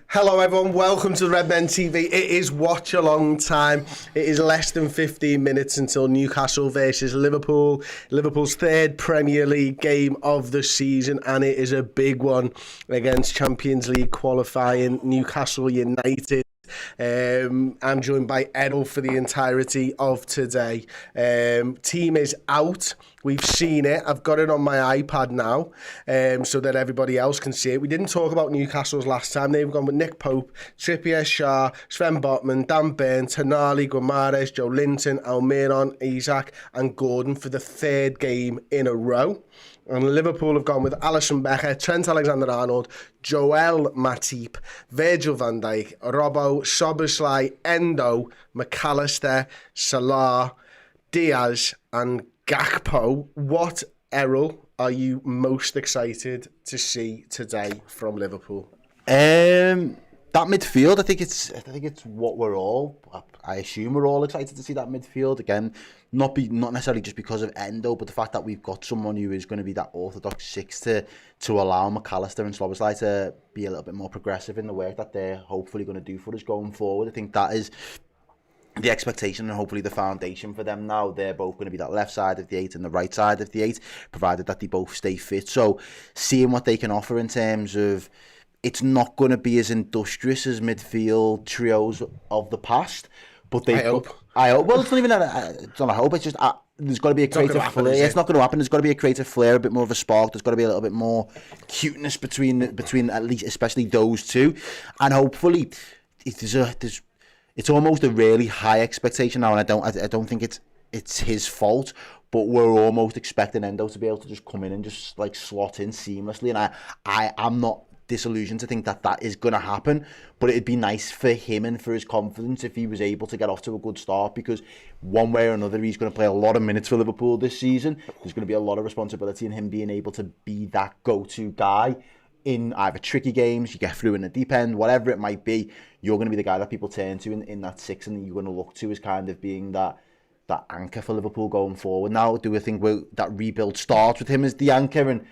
Hello everyone, welcome to the Red Men TV. It is Watchalong time. It is less than 15 minutes until Newcastle versus Liverpool. Liverpool's third Premier League game of the season, and it is a big one against Champions League qualifying Newcastle United. I'm joined by Errol for the entirety of today. Team is out. We've seen it. I've got it on my iPad now so that everybody else can see it. We didn't talk about Newcastle's last time. They've gone with Nick Pope, Trippier, Shah, Sven Botman, Dan Burn, Tonali, Guimaraes, Joe Linton, Almiron, Isaac and Gordon for the third game in a row. And Liverpool have gone with Alisson Becker, Trent Alexander-Arnold, Joel Matip, Virgil van Dijk, Robbo, Szoboszlai, Endo, McAllister, Salah, Diaz and Gakpo. What, Errol, are you most excited to see today from Liverpool? That midfield, I think it's what we're all. I assume we're all excited to see that midfield again. Not necessarily just because of Endo, but the fact that we've got someone who is going to be that orthodox six to allow McAllister and Szoboszlai to be a little bit more progressive in the work that they're hopefully going to do for us going forward. I think that is the expectation and hopefully the foundation for them now. They're both going to be that left side of the eight and the right side of the eight, provided that they both stay fit. So seeing what they can offer in terms of, it's not going to be as industrious as midfield trios of the past, but they. I hope. Well, it's not even it's not a hope. It's just there's got to be a creative flair. It's not going to happen. There's got to be a creative flair, a bit more of a spark. There's got to be a little bit more cuteness between at least, especially those two, and hopefully, it's almost a really high expectation now, and I don't think it's his fault. But we're almost expecting Endo to be able to just come in and just like slot in seamlessly, and I'm not disillusioned to think that is going to happen, but it'd be nice for him and for his confidence if he was able to get off to a good start, because one way or another he's going to play a lot of minutes for Liverpool this season. There's going to be a lot of responsibility in him being able to be that go-to guy in either tricky games, you get through in the deep end, whatever it might be. You're going to be the guy that people turn to in that six, and you're going to look to as kind of being that anchor for Liverpool going forward. Now, do we think that rebuild starts with him as the anchor and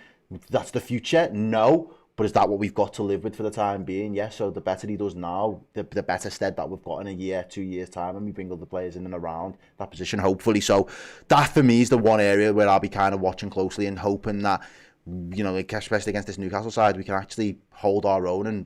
that's the future? No. But is that what we've got to live with for the time being? Yes. So the better he does now, the better stead that we've got in a year, 2 years' time, and we bring other players in and around that position, hopefully. So that, for me, is the one area where I'll be kind of watching closely and hoping that, you know, especially against this Newcastle side, we can actually hold our own and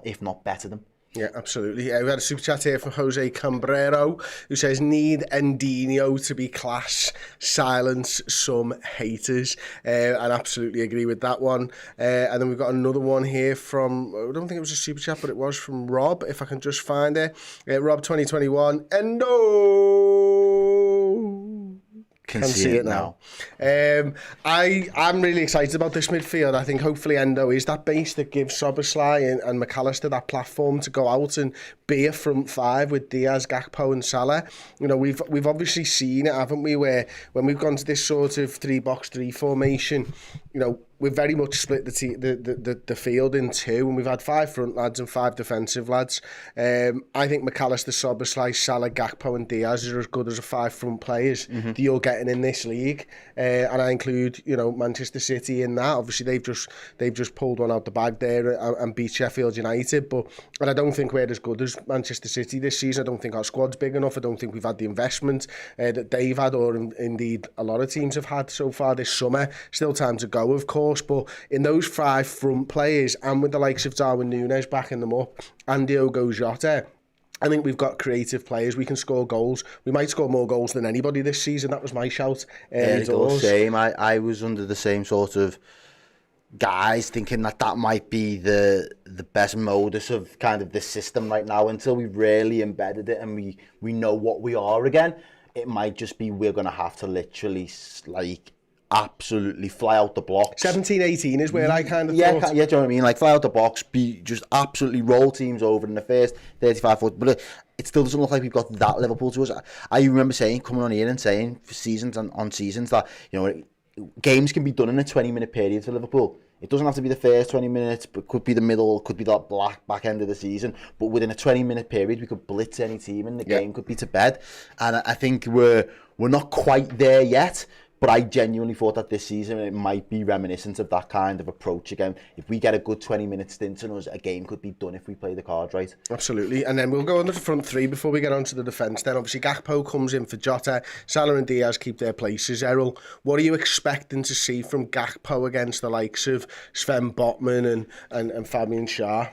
if not better them. Yeah, absolutely. We had a super chat here from Jose Cambrero, who says, need Endinho to be class, silence some haters. And absolutely agree with that one. And then we've got another one here from, I don't think it was a super chat, but it was from Rob, if I can just find it. Rob 2021, Endo! Can see it now. I'm really excited about this midfield. I think hopefully Endo is that base that gives Szoboszlai and McAllister that platform to go out and be a front five with Diaz, Gakpo and Salah. You know, we've obviously seen it, haven't we, where when we've gone to this sort of 3-box-3 formation, you know, we've very much split the field in two, and we've had 5 front lads and 5 defensive lads. I think McAllister, Szoboszlai, Salah, Gakpo and Diaz are as good as the 5 front players that you're getting in this league. And I include, you know, Manchester City in that. Obviously, they've just pulled one out the bag there and beat Sheffield United. And I don't think we're as good as Manchester City this season. I don't think our squad's big enough. I don't think we've had the investment that they've had, or indeed a lot of teams have had so far this summer. Still time to go, of course. But in those 5 front players, and with the likes of Darwin Núñez backing them up, and Diogo Jota, I think we've got creative players. We can score goals. We might score more goals than anybody this season. That was my shout. Same. I was under the same sort of guys, thinking that might be the best modus of kind of this system right now, until we've really embedded it and we know what we are again. It might just be we're going to have to literally like absolutely fly out the blocks. 17-18 is where I kind of thought. Yeah, do you know what I mean? Like, fly out the box, just absolutely roll teams over in the first 35-40. But it still doesn't look like we've got that Liverpool to us. I remember coming on here and saying for seasons on seasons that, you know, games can be done in a 20-minute period for Liverpool. It doesn't have to be the first 20 minutes, but it could be the middle, could be that back end of the season. But within a 20-minute period, we could blitz any team and the game could be to bed. And I think we're not quite there yet. But I genuinely thought that this season it might be reminiscent of that kind of approach again. If we get a good 20-minute stint in us, a game could be done if we play the cards right. Absolutely. And then we'll go on to the front three before we get on to the defence. Then obviously Gakpo comes in for Jota. Salah and Diaz keep their places. Errol, what are you expecting to see from Gakpo against the likes of Sven Botman and Fabian Schär?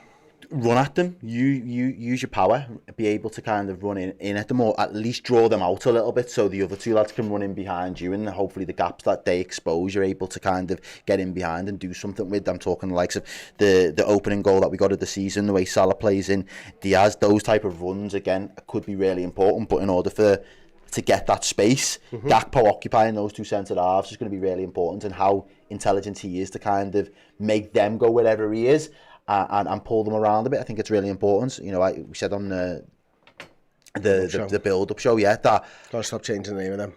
Run at them, you use your power, be able to kind of run in at them, or at least draw them out a little bit so the other two lads can run in behind you, and hopefully the gaps that they expose you're able to kind of get in behind and do something with. I'm talking the likes of the opening goal that we got of the season, the way Salah plays in Diaz, those type of runs again could be really important. But in order to get that space, Gakpo occupying those two centre halves is going to be really important, and how intelligent he is to kind of make them go wherever he is. And pull them around a bit. I think it's really important. You know, we said on the build-up show, that... Gotta stop changing the name of them.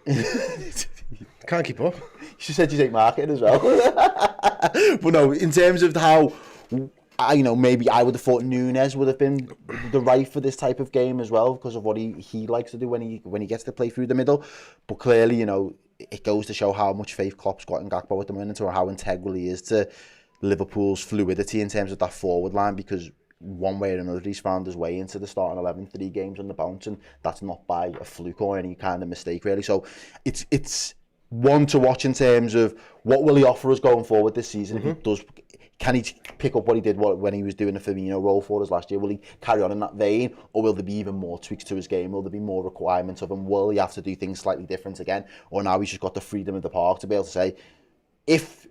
Can't keep up. She said you take marketing as well. But no, in terms of how... maybe I would have thought Núñez would have been the right for this type of game as well, because of what he likes to do when he gets to play through the middle. But clearly, it goes to show how much faith Klopp's got in Gakpo at the moment, or how integral he is to Liverpool's fluidity in terms of that forward line, because one way or another he's found his way into the starting 11, 3 games on the bounce, and that's not by a fluke or any kind of mistake really. So it's one to watch in terms of what will he offer us going forward this season. If he does, can he pick up what he did when he was doing the Firmino role for us last year? Will he carry on in that vein, or will there be even more tweaks to his game? Will there be more requirements of him? Will he have to do things slightly different again, or now he's just got the freedom of the park to be able to say, if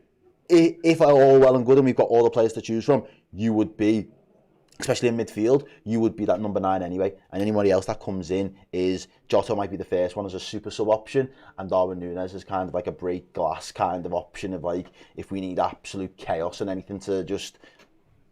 all well and good and we've got all the players to choose from, you would be, especially in midfield, you would be that number 9 anyway. And anybody else that comes in is, Jota might be the first one as a super sub option, and Darwin Núñez is kind of like a break glass kind of option of like, if we need absolute chaos and anything to just,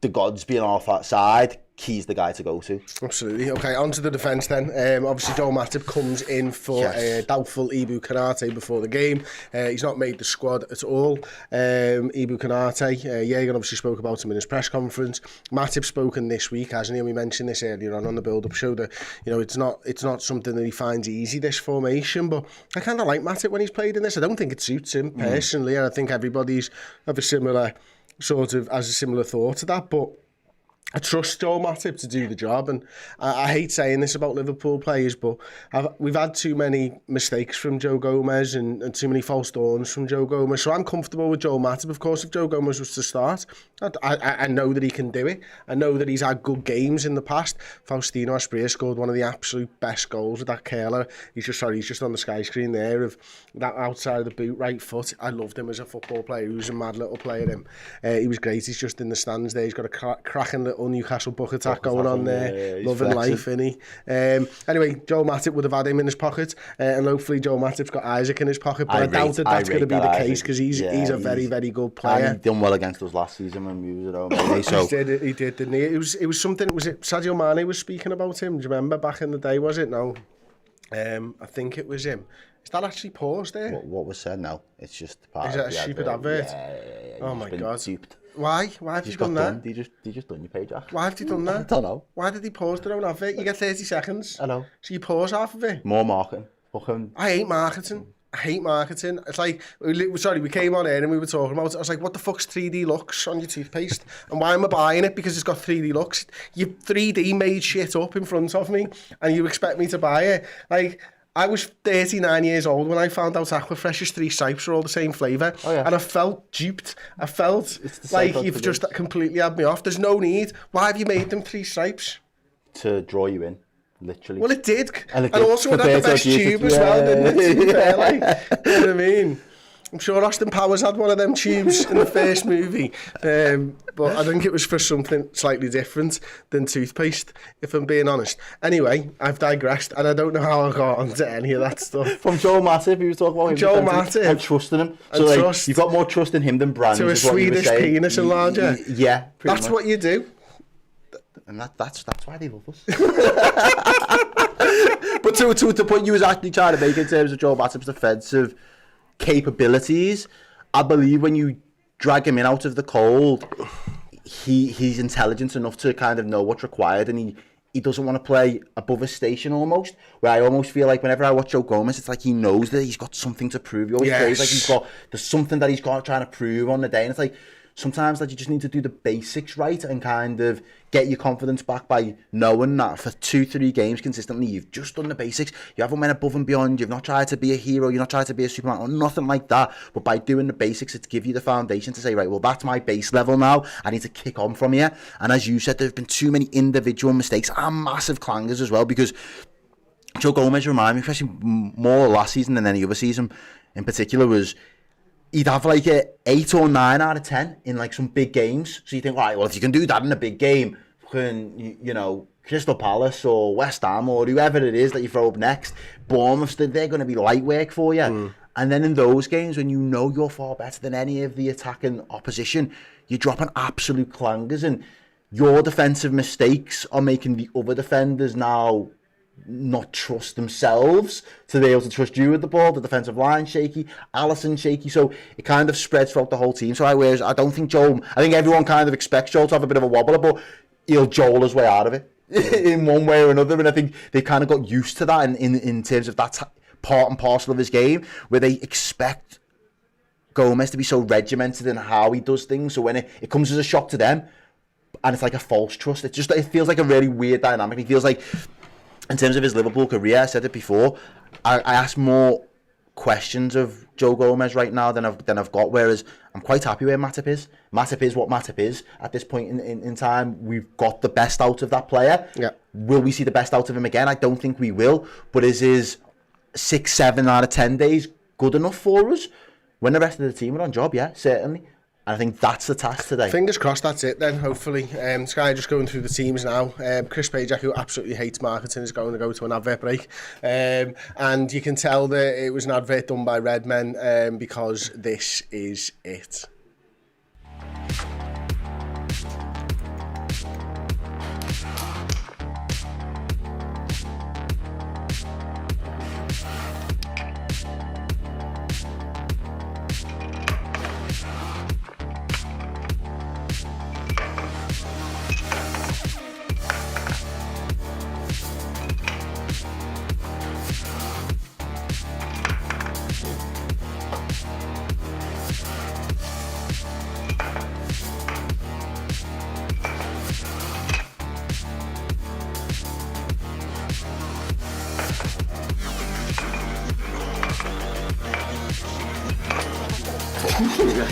the gods being off that side, he's the guy to go to. Absolutely. Okay, on to the defence then. Obviously, Joel Matip comes in for doubtful Ibu Konate before the game. He's not made the squad at all. Ibu Konate, Jürgen obviously spoke about him in his press conference. Matip's spoken this week, hasn't he? And we mentioned this earlier on the build-up show that it's not something that he finds easy, this formation. But I kind of like Matip when he's played in this. I don't think it suits him personally, and I think everybody's has a similar thought to that. But I trust Joel Matip to do the job, and I hate saying this about Liverpool players, but we've had too many mistakes from Joe Gomez and too many false dawns from Joe Gomez, so I'm comfortable with Joel Matip. Of course, if Joe Gomez was to start, I know that he can do it. I know that he's had good games in the past. Faustino Asprilla scored one of the absolute best goals with that curler. He's just on the sky screen there, of that outside of the boot, right foot. I loved him as a football player. He was a mad little player. He was great. He's just in the stands there. He's got a cracking little Newcastle buck attack going on there. Loving life, isn't he? Anyway, Joel Matip would have had him in his pocket, and hopefully Joel Matip's got Isaac in his pocket, but I doubt that that's going to be the case, because he's a very, very good player. And he done well against us last season when we was at home. So he did, didn't he? It was something. Was it Sadio Mane was speaking about him? Do you remember back in the day? Was it? No, I think it was him. Is that actually paused there? What was said now? It's just part Is that a stupid advert? Yeah. Oh my God. Duped. Why have you done that? They just done your page off. Why have you done that? I don't know. Why did he pause their own advert? You get 30 seconds. I know. So you pause half of it. More marketing. I hate marketing. It's like, we came on air and we were talking about it. I was like, what the fuck's 3D looks on your toothpaste? And why am I buying it? Because it's got 3D looks. You 3D made shit up in front of me and you expect me to buy it? Like, I was 39 years old when I found out Aquafresh's 3 stripes were all the same flavour. Oh, yeah. And I felt duped. I felt like you've just completely had me off. There's no need. Why have you made them 3 stripes? To draw you in, literally. Well, it did. And also it had the best tube as well, didn't it? To be fair, like, you know what I mean? I'm sure Austin Powers had one of them tubes in the first movie, but I think it was for something slightly different than toothpaste, if I'm being honest. Anyway, I've digressed, and I don't know how I got onto any of that stuff. From Joel Matip, he was talking about him. Joel Matip. And trusting him. So you've got more trust in him than Brand. To a Swedish penis enlarger. Yeah, that's much what you do. And that's why they love us. But to the point you was actually trying to make in terms of Joel Matip's defensive capabilities, I believe when you drag him in out of the cold, he's intelligent enough to kind of know what's required, and he doesn't want to play above his station almost, where I almost feel like whenever I watch Joe Gomez, it's like he knows that he's got something to prove. He always plays like there's something that he's got trying to prove on the day, and it's like sometimes that you just need to do the basics right and kind of get your confidence back by knowing that for 2-3 games consistently you've just done the basics. You haven't went above and beyond. You've not tried to be a hero. You've not tried to be a Superman or nothing like that. But by doing the basics, it's give you the foundation to say, right, well, that's my base level now. I need to kick on from here. And as you said, there have been too many individual mistakes and massive clangers as well, because Joe Gomez reminded me, especially more last season than any other season in particular, was he'd have like a 8 or 9 out of 10 in like some big games. So you think, right, well, if you can do that in a big game, you know, Crystal Palace or West Ham or whoever it is that you throw up next, Bournemouth, they're going to be light work for you. And then in those games, when you know you're far better than any of the attacking opposition, you're dropping absolute clangers, and your defensive mistakes are making the other defenders now not trust themselves to be able to trust you with the ball. The defensive line shaky, Alisson shaky, so it kind of spreads throughout the whole team. So I don't think Joel, I think everyone kind of expects Joel to have a bit of a wobbler, but he'll Joel his way out of it in one way or another, and I think they kind of got used to that in terms of that part and parcel of his game, where they expect Gomez to be so regimented in how he does things, so when it comes as a shock to them, and it's like a false trust, it feels like a really weird dynamic. It feels like, in terms of his Liverpool career, I said it before, I ask more questions of Joe Gomez right now than I've got, whereas I'm quite happy where Matip is. Matip is what Matip is at this point in time. We've got the best out of that player. Yeah. Will we see the best out of him again? I don't think we will, but is his 6-7 out of 10 days good enough for us? When the rest of the team are on job, yeah, certainly. And I think that's the task today. Fingers crossed that's it then, hopefully. Sky just going through the teams now. Chris Pajak, who absolutely hates marketing, is going to go to an advert break. And you can tell that it was an advert done by Red Men, because this is it.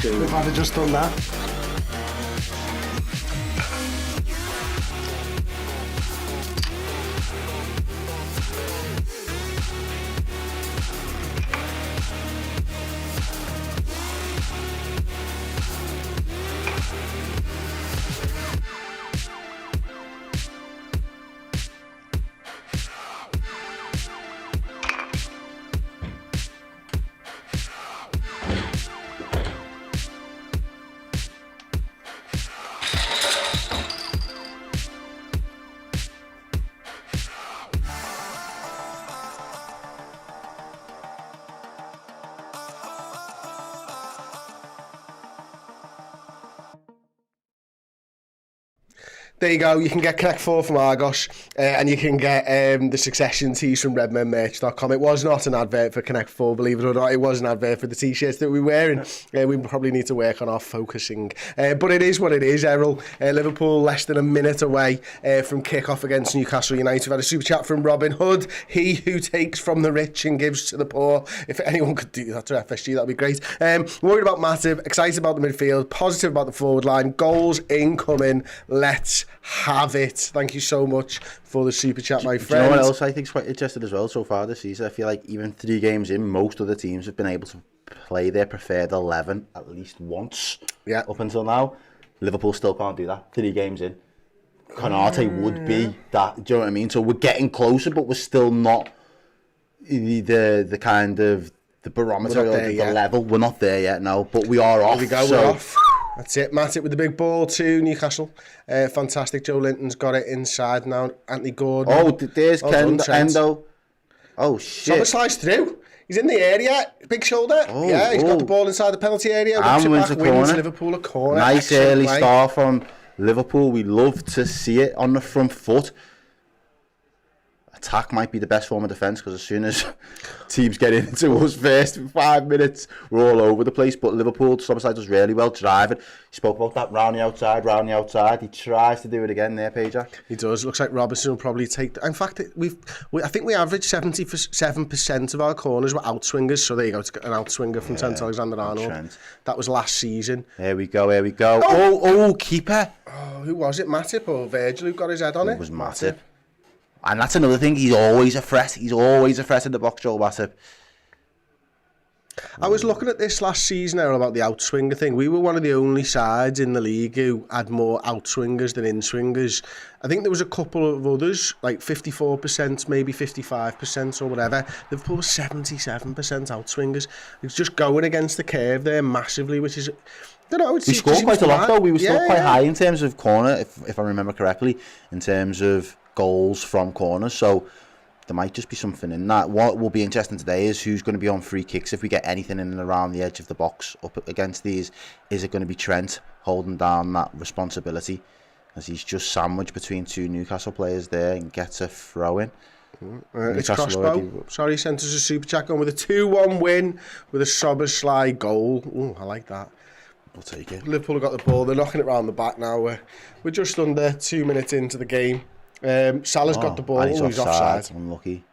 We've had just done that. There you go. You can get Connect 4 from Argos, and you can get the Succession tees from redmenmerch.com. It was not an advert for Connect 4, believe it or not. It was an advert for the t-shirts that we're wearing. We probably need to work on our focusing. But it is what it is, Errol. Liverpool less than a minute away from kick-off against Newcastle United. We've had a super chat from Robin Hood. He who takes from the rich and gives to the poor. If anyone could do that to FSG, that'd be great. Worried about Matip, excited about the midfield, positive about the forward line. Goals incoming. Let's have it. Thank you so much for the super chat, my friend. Do you know what else I think is quite interesting as well so far this season? I feel like even 3 games in, most other teams have been able to play their preferred 11 at least once. Yeah. Up until now, Liverpool still can't do that. 3 games in, Konate would be that. Do you know what I mean? So we're getting closer, but we're still not the kind of the barometer or the level. We're not there yet, no. But we are off. There we go. So. We're off. That's it. Matip with the big ball to Newcastle. Fantastic. Joe Linton's got it inside now. Anthony Gordon. Oh, there's Endo. Oh, shit. Someone sliced through. He's in the area. Big shoulder. Oh, yeah, he's got the ball inside the penalty area. And wins Liverpool a corner. Nice early start from Liverpool. We love to see it on the front foot. attack might be the best form of defence, because as soon as teams get into us first 5 minutes, we're all over the place. But Liverpool, Szoboszlai does really well driving. He spoke about that round the outside. He tries to do it again there, Pajak. He does. Looks like Robertson will probably take... In fact, I think we averaged 77% of our corners were outswingers. So there you go, it's an outswinger from Trent Alexander-Arnold. That was last season. Here we go. Oh, keeper. Oh, who was it? Matip or Virgil who got his head on it? It was Matip. And that's another thing, he's always a threat. He's always a threat in the box, Joel Matip. I was looking at this last season, Errol, about the outswinger thing. We were one of the only sides in the league who had more outswingers than inswingers. I think there was a couple of others, like 54%, maybe 55% or whatever. Liverpool was 77% outswingers. It's just going against the curve there massively, which is... I don't know, we scored quite a lot, though. We were still quite high in terms of corner, if I remember correctly, in terms of goals from corners, so there might just be something in that. What will be interesting today is who's going to be on free kicks. If we get anything in and around the edge of the box up against these, is it going to be Trent holding down that responsibility, as he's just sandwiched between two Newcastle players there and gets a throw in. It's Crossbow. Sorry, sent us a super chat going with a 2-1 win with a Szoboszlai goal. Ooh, I like that. We'll take it. Liverpool have got the ball. They're knocking it around the back now. We're just under 2 minutes into the game. Salah's got the ball. He's offside. Unlucky.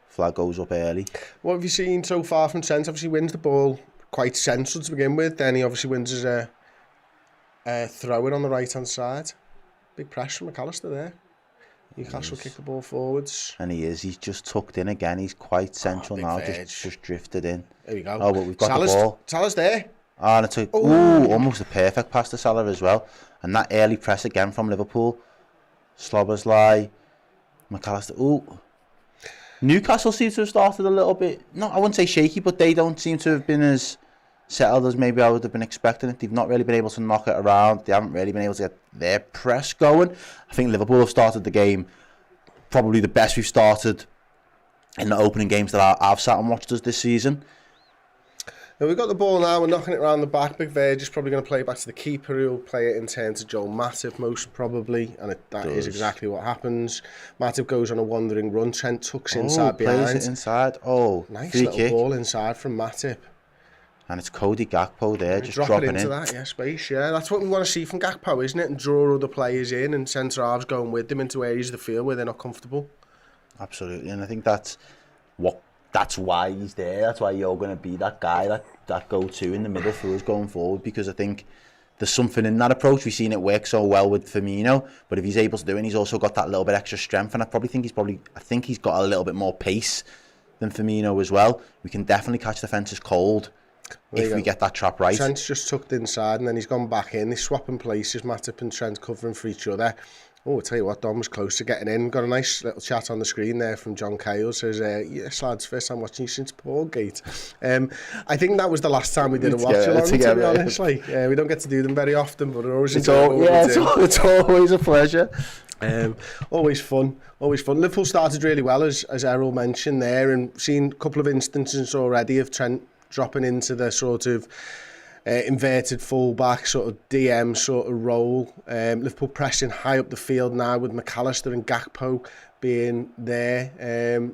Flag goes up early. What have you seen so far from Trent? Obviously wins the ball quite central to begin with. Then he obviously wins his throw-in on the right-hand side. Big press from McAllister there. Newcastle kick the ball forwards. And he's just tucked in again. He's quite central now, just drifted in. There we go. Oh, but we've got the ball. Salah's there. Oh, and it's almost a perfect pass to Salah as well. And that early press again from Liverpool. Szoboszlai, McAllister. Ooh. Newcastle seems to have started a little bit, I wouldn't say shaky, but they don't seem to have been as settled as maybe I would have been expecting it. They've not really been able to knock it around. They haven't really been able to get their press going. I think Liverpool have started the game probably the best we've started in the opening games that I've sat and watched us this season. Now we've got the ball now, we're knocking it around the back. Big Verge is probably going to play it back to the keeper, who will play it in turn to Joel Matip most probably, and that is exactly what happens. Matip goes on a wandering run, Trent tucks inside behind. Plays it inside. Oh, nice free little kick. Ball inside from Matip. And it's Cody Gakpo there, just drop dropping it into that, space, That's what we want to see from Gakpo, isn't it? And draw other players in, and centre-halves going with them into areas of the field where they're not comfortable. Absolutely, and I think that's why he's there. That's why you're going to be that guy, that go-to in the middle for us going forward, because I think there's something in that approach. We've seen it work so well with Firmino, but if he's able to do it, he's also got that little bit extra strength, and I think he's got a little bit more pace than Firmino as well. We can definitely catch the fences cold if we get that trap right. Trent's just tucked inside, and then he's gone back in. They're swapping places, Matip and Trent covering for each other. Oh, I'll tell you what, Dom was close to getting in. Got a nice little chat on the screen there from John Cale. Says, yes, lads, first time watching you since Paulgate. I think that was the last time we did a watch-along, to be honest. We don't get to do them very often, but it's always a pleasure. Always fun. Liverpool started really well, as Errol mentioned there, and seen a couple of instances already of Trent dropping into the sort of inverted fullback, sort of DM sort of role. Liverpool pressing high up the field now with McAllister and Gakpo being there.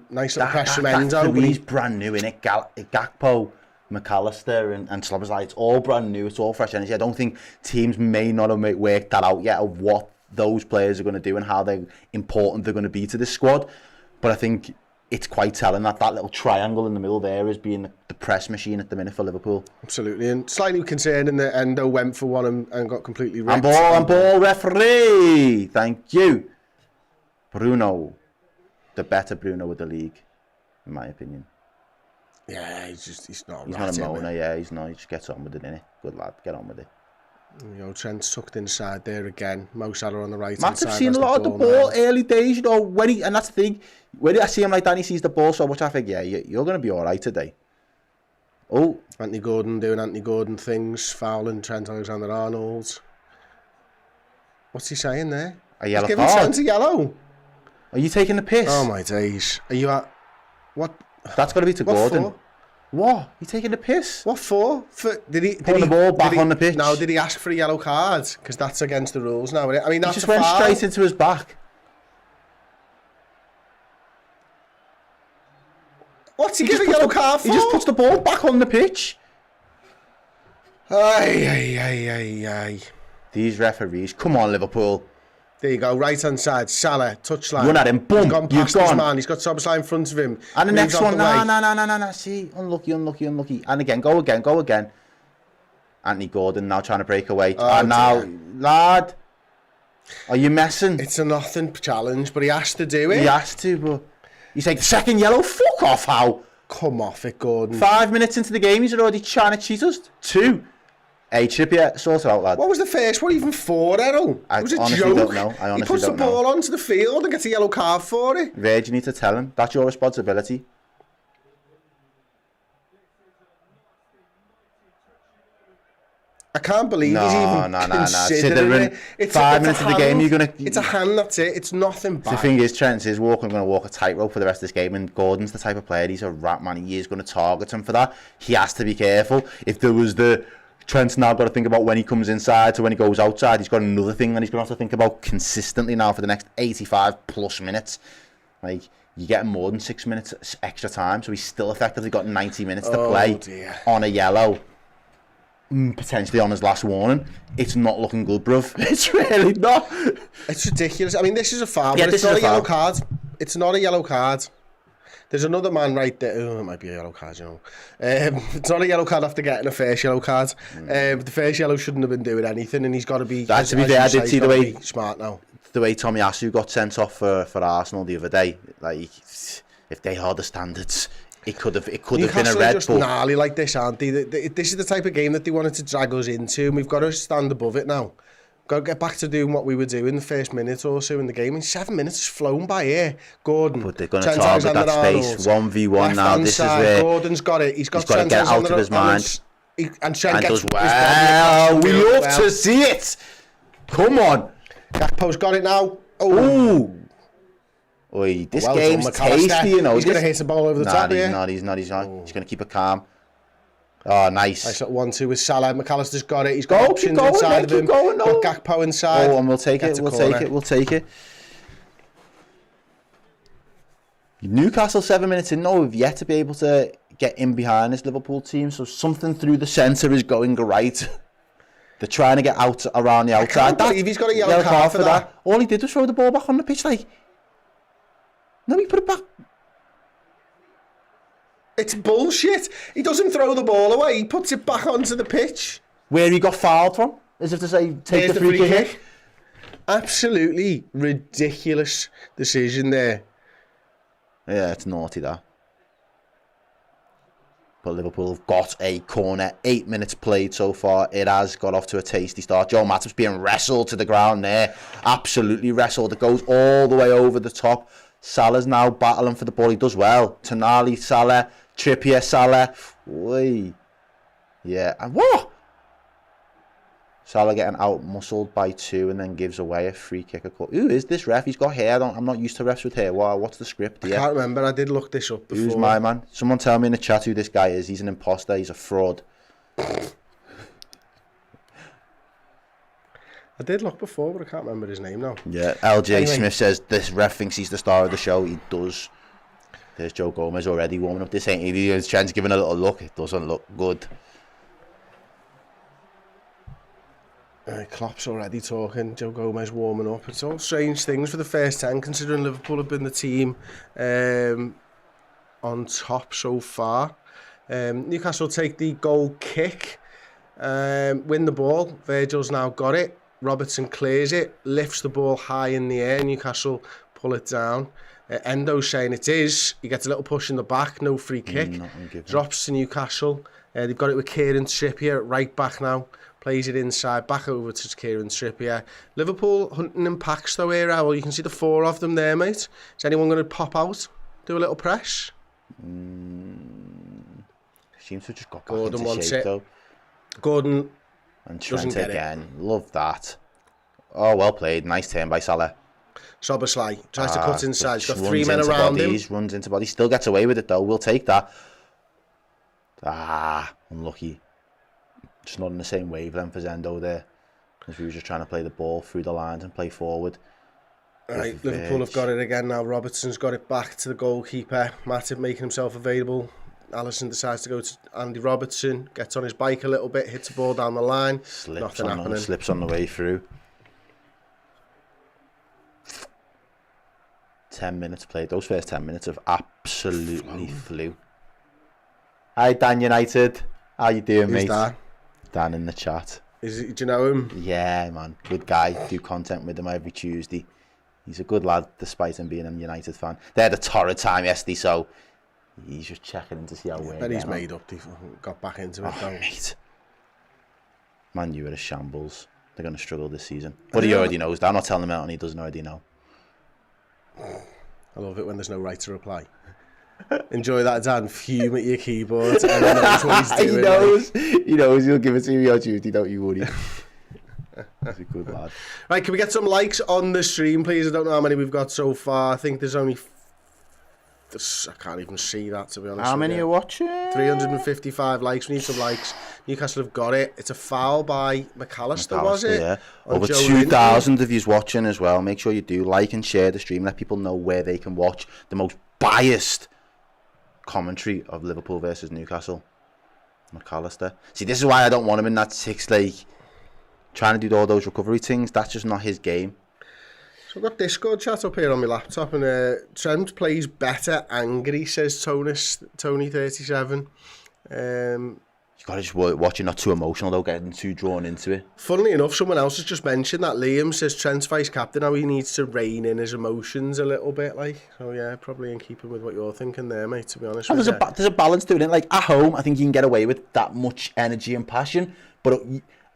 Nice little press from Endo. He's brand new, innit? Gakpo, McAllister and Szoboszlai, it's all brand new, it's all fresh energy. I don't think teams may not have worked that out yet of what those players are going to do and how important they're going to be to this squad. But I think it's quite telling that little triangle in the middle there is being the press machine at the minute for Liverpool. Absolutely, and slightly concerning that Endo went for one and got completely wrecked. And ball, referee! Thank you. Bruno, the better Bruno with the league, in my opinion. Yeah, he's not a moaner, he's not. He just gets on with it, innit? Good lad, get on with it. Trent's tucked inside there again. Mo Salah on the right hand side. Matip's seen a lot of the ball early days, and that's the thing. When I see him like that, he sees the ball so much, I think, you're going to be all right today. Oh. Anthony Gordon doing Anthony Gordon things, fouling Trent Alexander-Arnold. What's he saying there? A yellow He's giving Trent a yellow. Are you taking the piss? Oh my days. Are you at... What? That's got to be to Gordon. For? What? You taking the piss? What for? Did he put the ball back on the pitch? No, did he ask for a yellow card? Because that's against the rules now. I mean, that's he just went straight into his back. What's he giving a yellow card for? He just puts the ball back on the pitch. Aye. These referees. Come on, Liverpool. There you go, right-hand side, Salah, touchline. Run at him, boom, He's gone past you've his gone. man, he's got Szoboszlai in front of him. And the Moves next out one, the way. no. See, unlucky. And again, go again. Anthony Gordon now trying to break away. Oh, now, dear. lad, are you messing? It's a nothing challenge, but he has to do it. He has to, but he's like, second yellow, fuck off, how? Come off it, Gordon. 5 minutes into the game, he's already trying to cheat us. 2. Hey, Trippier, sort it out, lad. What was the first one even for, Errol? I It was a honestly joke. don't know. He puts the ball onto the field and gets a yellow card for it. Virg, you need to tell him. That's your responsibility. I can't believe he's even considering it. It's 5 minutes of the game, you're gonna. It's a hand, that's it. It's nothing bad. The thing is, Trent is going to walk a tightrope for the rest of this game, and Gordon's the type of player, he's a rat man, he is going to target him for that. He has to be careful. If there was Trent's now got to think about when he comes inside to when he goes outside, he's got another thing that he's going to have to think about consistently now for the next 85 plus minutes. Like, you're getting more than 6 minutes extra time, so he's still effectively got 90 minutes to play on a yellow. Potentially on his last warning. It's not looking good, bruv. It's really not. It's ridiculous. I mean, this is a foul, Yeah, but it's not a yellow card. It's not a yellow card. There's another man right there. Oh, it might be a yellow card, you know. It's not a yellow card after getting a first yellow card. The first yellow shouldn't have been doing anything, and he's got to be. To be fair, I did see the way smart now. The way Tommy Asu got sent off for Arsenal the other day. Like, if they are the standards, it could have been a red. Just gnarly like this, aren't they? This is the type of game that they wanted to drag us into, and we've got to stand above it now. Got to get back to doing what we were doing the first minute or so in the game. In 7 minutes, has flown by here. Gordon. But they're going to target that space. 1v1 now. This is where Gordon's got it. He's got to get out of his mind. And Trent does well. We love to see it. Come on. Gakpo's got it now. Oh. Oi, this game's tasty, you know. He's going to hit the ball over the top here. He's not. He's going to keep it calm. Oh, nice. Nice 1-2 with Salah. McAllister's got it. He's got options inside of him. Got Gakpo inside. Oh, and we'll take it. Newcastle 7 minutes in. No, we've yet to be able to get in behind this Liverpool team. So something through the centre is going right. They're trying to get out around the outside. I can't believe he's got a yellow card for that. All he did was throw the ball back on the pitch. Like, no, he put it back. It's bullshit. He doesn't throw the ball away. He puts it back onto the pitch. Where he got fouled from, as if to say, take the free kick. Absolutely ridiculous decision there. Yeah, it's naughty, that. But Liverpool have got a corner. 8 minutes played so far. It has got off to a tasty start. Joe Matip's being wrestled to the ground there. Absolutely wrestled. It goes all the way over the top. Salah's now battling for the ball. He does well. Tonali, Salah, Trippier, Salah. Oi. Yeah. And what? Salah getting out-muscled by 2 and then gives away a free kick. Who is this ref? He's got hair. I'm not used to refs with hair. Wow, what's the script here? I can't remember. I did look this up before. Who's my man? Someone tell me in the chat who this guy is. He's an imposter. He's a fraud. I did look before, but I can't remember his name now. Yeah, LJ Smith says this ref thinks he's the star of the show. He does. There's Joe Gomez already warming up. This ain't he. He's trying to give it a little look. It doesn't look good. Klopp's already talking. Joe Gomez warming up. It's all strange things for the first 10, considering Liverpool have been the team on top so far. Newcastle take the goal kick, win the ball. Virgil's now got it. Robertson clears it, lifts the ball high in the air. Newcastle pull it down. Endo's saying it is. He gets a little push in the back, no free kick. Drops to Newcastle. They've got it with Kieran Trippier, right back now. Plays it inside, back over to Kieran Trippier. Liverpool hunting in packs though here, Errol. You can see the 4 of them there, mate. Is anyone going to pop out? Do a little press? Seems to have just got back into shape though. Gordon and Trent again. Love that. Oh, well played. Nice turn by Salah. Szoboszlai tries to cut inside. He's got 3 men around him. Runs into bodies. Still gets away with it though. We'll take that. Unlucky. Just not in the same wavelength as Endo there. Because we were just trying to play the ball through the lines and play forward. Right, Liverpool have got it again now. Robertson's got it back to the goalkeeper. Matip making himself available. Alisson decides to go to Andy Robertson, gets on his bike a little bit, hits the ball down the line. Nothing happening. Slips on the way through. 10 minutes played. Those first 10 minutes have absolutely flew. Hi, Dan United. How you doing, mate? Dan? Dan in the chat. Do you know him? Yeah, man. Good guy. Do content with him every Tuesday. He's a good lad, despite him being a United fan. They had a torrid time yesterday, so he's just checking in to see how we're getting. He's made up. He got back into it, though. Mate. Man, you were a shambles. They're going to struggle this season. But he already knows that. I'm not telling him out, and he doesn't already know. I love it when there's no right to reply. Enjoy that, Dan. Fume at your keyboard. And he knows what he's doing. He knows he'll give it to me on Tuesday, don't you worry. He's a good lad. Right, can we get some likes on the stream, please? I don't know how many we've got so far. I think there's only... I can't even see that, to be honest. How many are watching? 355 likes. We need some likes. Newcastle have got it. It's a foul by McAllister, was it? Yeah. Over 2,000 of you watching as well. Make sure you do like and share the stream. Let people know where they can watch the most biased commentary of Liverpool versus Newcastle. McAllister. See, this is why I don't want him in that six, like, trying to do all those recovery things. That's just not his game. So I've got Discord chat up here on my laptop, and Trent plays better angry, says Tony37. You got to just watch it, not too emotional though, getting too drawn into it. Funnily enough, someone else has just mentioned that Liam says Trent's vice captain, how he needs to rein in his emotions a little bit, like. So yeah, probably in keeping with what you're thinking there, mate, to be honest with you. There's a balance to it. Like, at home, I think you can get away with that much energy and passion, but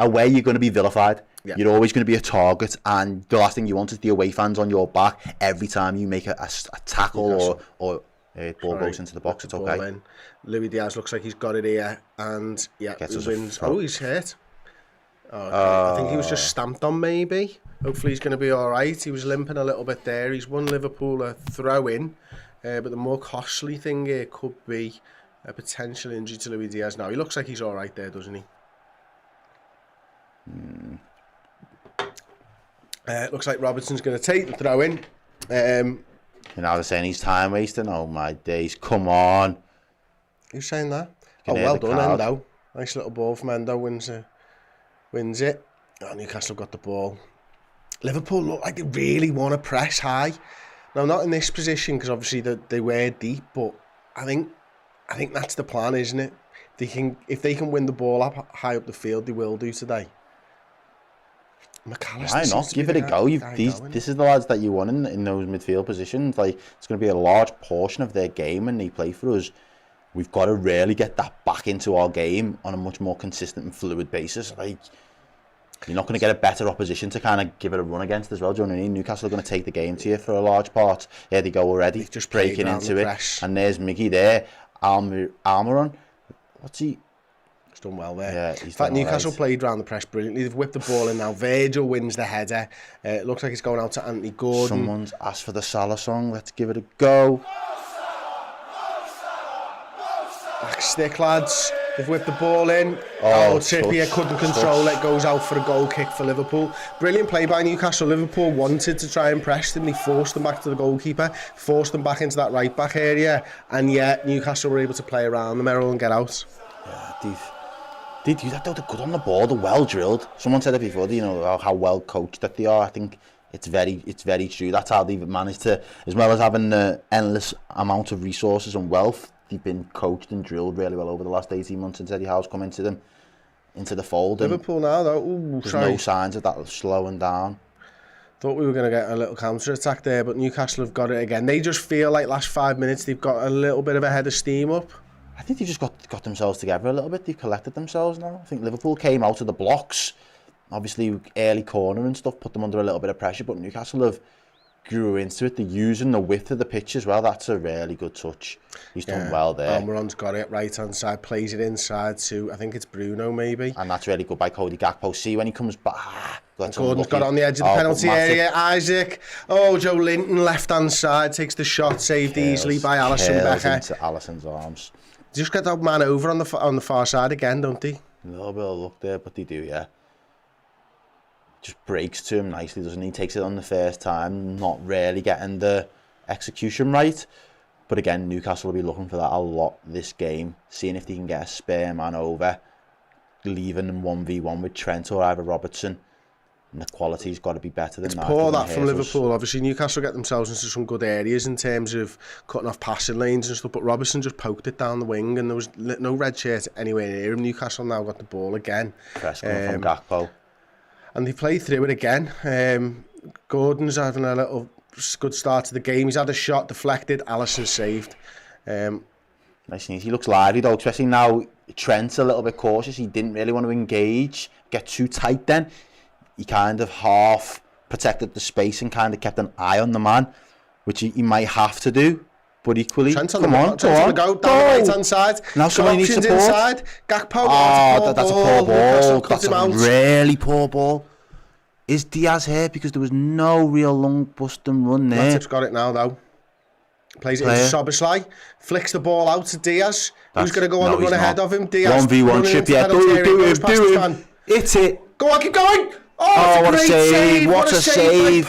away, you're going to be vilified. Yeah. You're always going to be a target, and the last thing you want is the away fans on your back every time you make a tackle or ball goes into the box. It's okay. Luis Diaz looks like he's got it here, and yeah, he wins. Oh, he's hit. Oh, okay. I think he was just stamped on, maybe. Hopefully he's going to be all right. He was limping a little bit there. He's won Liverpool a throw-in, but the more costly thing here could be a potential injury to Luis Diaz. Now, he looks like he's all right there, doesn't he? Looks like Robertson's going to take the throw in. You know, they're saying he's time wasting. Oh my days! Come on. Who's saying that? Oh, well done, Endo. Nice little ball from Endo. Wins it. Oh, Newcastle got the ball. Liverpool look like they really want to press high. Now, not in this position because obviously they were deep, but I think that's the plan, isn't it? If they can win the ball up high up the field, they will do today. Why not? Give it a go. This is the lads that you want in those midfield positions. Like, it's going to be a large portion of their game when they play for us. We've got to really get that back into our game on a much more consistent and fluid basis. Like, you're not going to get a better opposition to kind of give it a run against as well. Do you know what I mean? Newcastle are going to take the game to you for a large part. There they go already. They've just breaking into it. And there's Miggy there. Almiron. What's he? He's done well there. Yeah, in fact, Newcastle played round the press brilliantly. They've whipped the ball in now. Virgil wins the header. It looks like it's going out to Anthony Gordon. Someone's asked for the Salah song. Let's give it a go. Back stick, lads. They've whipped the ball in. Oh, Trippier couldn't control it. Goes out for a goal kick for Liverpool. Brilliant play by Newcastle. Liverpool wanted to try and press them. They forced them back to the goalkeeper. Forced them back into that right back area. And yet, Newcastle were able to play around them, Errol, and get out. Yeah, they do that though. They're good on the ball. They're well drilled. Someone said it before. You know how well coached that they are. I think it's very true. That's how they've managed to, as well as having an endless amount of resources and wealth. They've been coached and drilled really well over the last 18 months since Eddie Howe's come into the fold. Liverpool now though. Ooh, there's no signs of that slowing down. Thought we were going to get a little counter attack there, but Newcastle have got it again. They just feel like last 5 minutes they've got a little bit of a head of steam up. I think they've just got themselves together a little bit. They've collected themselves now. I think Liverpool came out of the blocks. Obviously, early corner and stuff put them under a little bit of pressure, but Newcastle have grew into it. They're using the width of the pitch as well. That's a really good touch. He's done well there. Almiron's got it right hand side, plays it inside to, I think it's Bruno maybe. And that's really good by Cody Gakpo. See when he comes back. Gordon's got it on the edge of the penalty area. Isaac. Oh, Joe Linton, left hand side, takes the shot, saved easily by Alisson Becker. Into Alisson's arms. Just get that man over on the far side again, don't they? A little bit of luck there, but they do, yeah. just breaks to him nicely, doesn't he? Takes it on the first time, not really getting the execution right. But again, Newcastle will be looking for that a lot this game, seeing if they can get a spare man over, leaving them 1v1 with Trent or either Robertson. And the quality's got to be better than that. It's poor that from Liverpool. Obviously, Newcastle get themselves into some good areas in terms of cutting off passing lanes and stuff, but Robertson just poked it down the wing and there was no red shirt anywhere near him. Newcastle now got the ball again. Press coming from Gakpo. And they played through it again. Gordon's having a little good start to the game. He's had a shot deflected, Alisson saved. Nice and easy. He looks lively though, especially now Trent's a little bit cautious. He didn't really want to engage, get too tight then. He kind of half protected the space and kind of kept an eye on the man, which he might have to do. But equally, Trent's on come on, go down the right hand side. Now somebody needs support. Inside. Gakpo. That's a poor ball. That's a really poor ball. Is Diaz here? Because there was no real long busting run there. Matip's got it now though. Plays it into Szoboszlai. Flicks the ball out to Diaz. Who's going to go on the run ahead of him? Diaz. 1v1 chip, yeah. Do him. Hit it. Go on, keep going. Oh, what a save. What a save.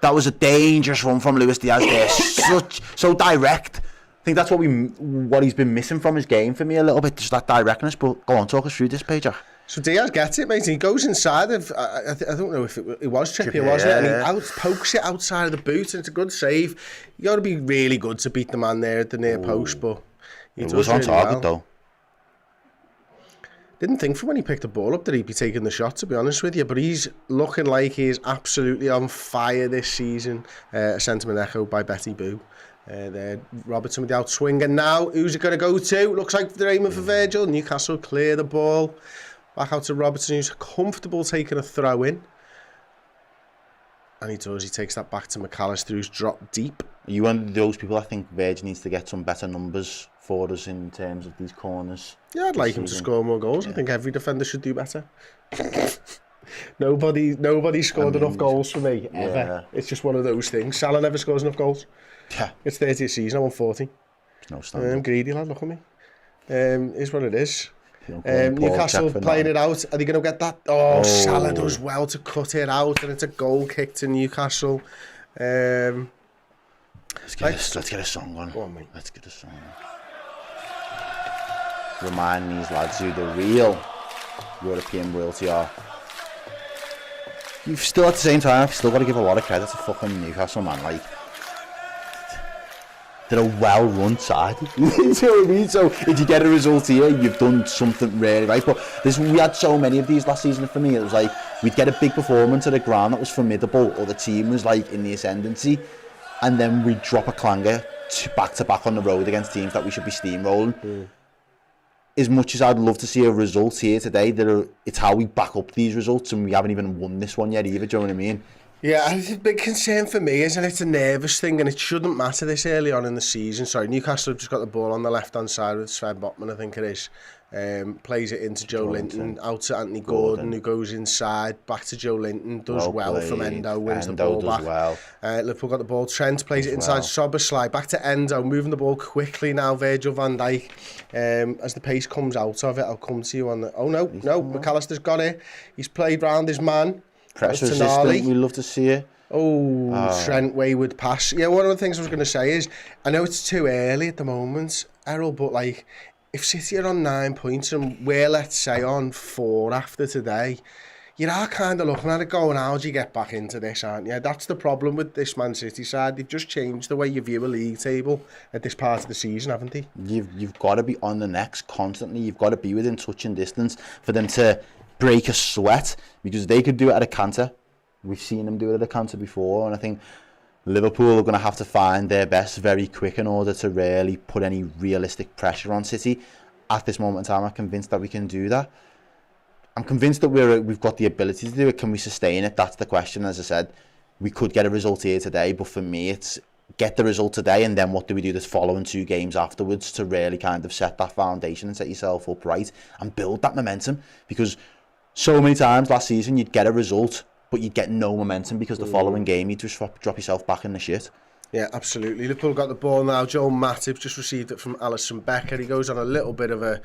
That was a dangerous run from Luis Diaz there. So direct. I think that's what he's been missing from his game for me a little bit, just that directness. But go on, talk us through this, Paige. So Diaz gets it, mate. He goes inside of, I don't know if it was Trippier, wasn't it? And he pokes it outside of the boot, and it's a good save. You got to be really good to beat the man there at the near post, but it was on target though. Didn't think from when he picked the ball up that he'd be taking the shot, to be honest with you, but he's looking like he's absolutely on fire this season. A sentiment echoed by Betty Boo. There, Robertson with the outswing, and now who's it going to go to? Looks like they're aiming for Virgil. Newcastle clear the ball. Back out to Robertson, who's comfortable taking a throw in. And he does, he takes that back to McAllister, who's dropped deep. Are you one of those people? I think Virgil needs to get some better numbers for us in terms of these corners. Yeah, I'd like him to score more goals. Yeah. I think every defender should do better. Nobody scored enough goals for me, ever. Yeah. It's just one of those things. Salah never scores enough goals. Yeah. It's 30th season, I want 40. No standard. I'm greedy, lad, look at me. Is what it is. Newcastle playing it out. Are they going to get that? Oh, Salah does well to cut it out, and it's a goal kick to Newcastle. Let's get a song on. Go on, mate. Let's get a song on. Remind these lads who the real European royalty are. You've still, at the same time, still got to give a lot of credit to fucking Newcastle, man. Like, they're a well-run side. You know what I mean? So if you get a result here, you've done something really right. But we had so many of these last season. For me, it was like we'd get a big performance at a ground that was formidable, or the team was like in the ascendancy, and then we'd drop a clanger back to back on the road against teams that we should be steamrolling. As much as I'd love to see a result here today, it's how we back up these results, and we haven't even won this one yet either. Do you know what I mean? Yeah, it's a big concern for me, isn't it? It's a nervous thing, and it shouldn't matter this early on in the season. Sorry, Newcastle have just got the ball on the left-hand side with Sven Botman, I think it is. Plays it into Joe Linton, out to Anthony Gordon, who goes inside, back to Joe Linton, does well from Endo, wins the ball back. Well. Liverpool got the ball, Trent plays it inside, Szoboszlai, back to Endo, moving the ball quickly now, Virgil van Dijk. As the pace comes out of it, I'll come to you on the... Oh, no, McAllister's got it. He's played round his man. Press resistant, we love to see it. Trent, wayward pass. Yeah, one of the things I was going to say is, I know it's too early at the moment, Errol, but like, if City are on 9 points and we're, let's say, on 4 after today, you are kind of looking at it going, how do you get back into this, aren't you? That's the problem with this Man City side. They've just changed the way you view a league table at this part of the season, haven't they? You've got to be on the necks constantly. You've got to be within touching distance for them to break a sweat, because they could do it at a canter. We've seen them do it at a canter before, and I think Liverpool are going to have to find their best very quick in order to really put any realistic pressure on City. At this moment in time, I'm convinced that we can do that. I'm convinced that we've got the ability to do it. Can we sustain it? That's the question. As I said, we could get a result here today, but for me, it's get the result today, and then what do we do the following 2 games afterwards to really kind of set that foundation and set yourself up right and build that momentum? Because so many times last season, you'd get a result, but you'd get no momentum because the following game, you'd just drop yourself back in the shit. Yeah, absolutely. Liverpool got the ball now. Joel Matip just received it from Alisson Becker. He goes on a little bit of a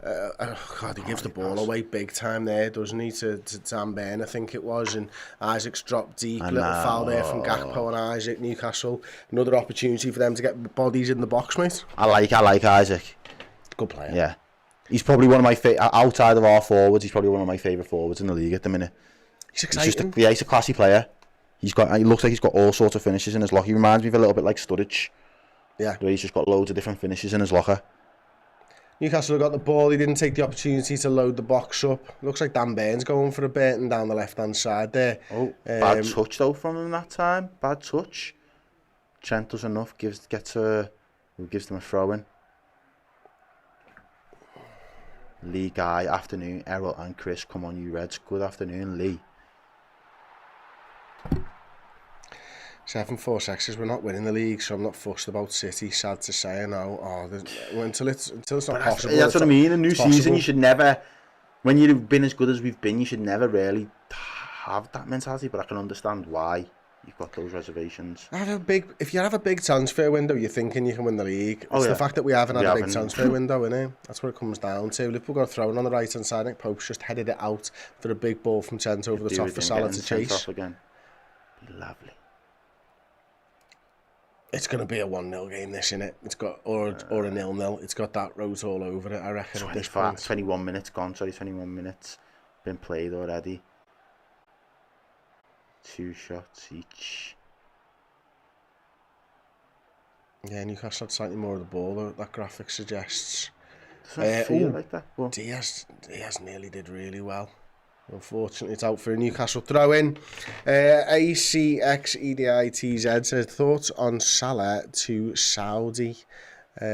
God, he gives the ball away big time there, doesn't he, to Dan Burn, I think it was, and Isaac's dropped deep, little foul there from Gakpo and Isaac, Newcastle. Another opportunity for them to get bodies in the box, mate. I like Isaac. Good player. Yeah. He's probably one of my outside of our forwards, he's probably one of my favourite forwards in the league at the minute. He's exciting. He's a classy player. He looks like he's got all sorts of finishes in his locker. He reminds me of a little bit like Sturridge. Yeah. Where he's just got loads of different finishes in his locker. Newcastle have got the ball. He didn't take the opportunity to load the box up. Looks like Dan Burns going for a bit and down the left-hand side there. Oh, bad touch though from him that time. Bad touch. Trent does enough. Gives them a throw in. Lee, Guy, afternoon. Errol and Chris, come on you Reds. Good afternoon, Lee. 7-4-6s, we're not winning the league, so I'm not fussed about City. Sad to say, I know. Until it's not possible. That's what I mean. A new season, you should never, when you've been as good as we've been, you should never really have that mentality. But I can understand why you've got those reservations. If you have a big transfer window, you're thinking you can win the league. It's the fact that we haven't had a big transfer window, innit? That's what it comes down to. Liverpool got thrown on the right hand side. Nick Pope's just headed it out for a big ball from Trent over the top for Salah to chase. Again. Be lovely. It's going to be a 1-0 game, this, innit? It's got or a 0-0. It's got that road all over it, I reckon. 21 minutes gone. 21 minutes been played already. 2 shots each. Yeah, Newcastle had slightly more of the ball, that graphic suggests. Doesn't feel like that. But Diaz nearly did really well. Unfortunately, it's out for a Newcastle throw-in. ACXEDITZ says, thoughts on Salah to Saudi? Go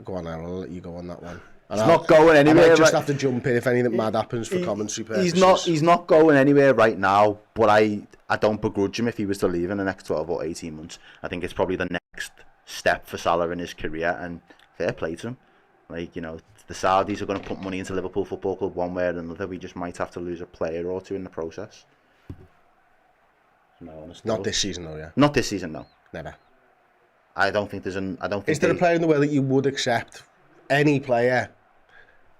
on, Errol, I'll let you go on that one. He's not going anywhere. I might just have to jump in if anything mad happens for commentary purposes. He's not going anywhere right now, but I don't begrudge him if he was to leave in the next 12 or 18 months. I think it's probably the next step for Salah in his career, and fair play to him. Like, you know, the Saudis are going to put money into Liverpool Football Club one way or another. We just might have to lose a player or two in the process. Not this season, though, yeah. Not this season, no. Never. I don't think there's an. I don't think. Is there a player in the world that you would accept? Any player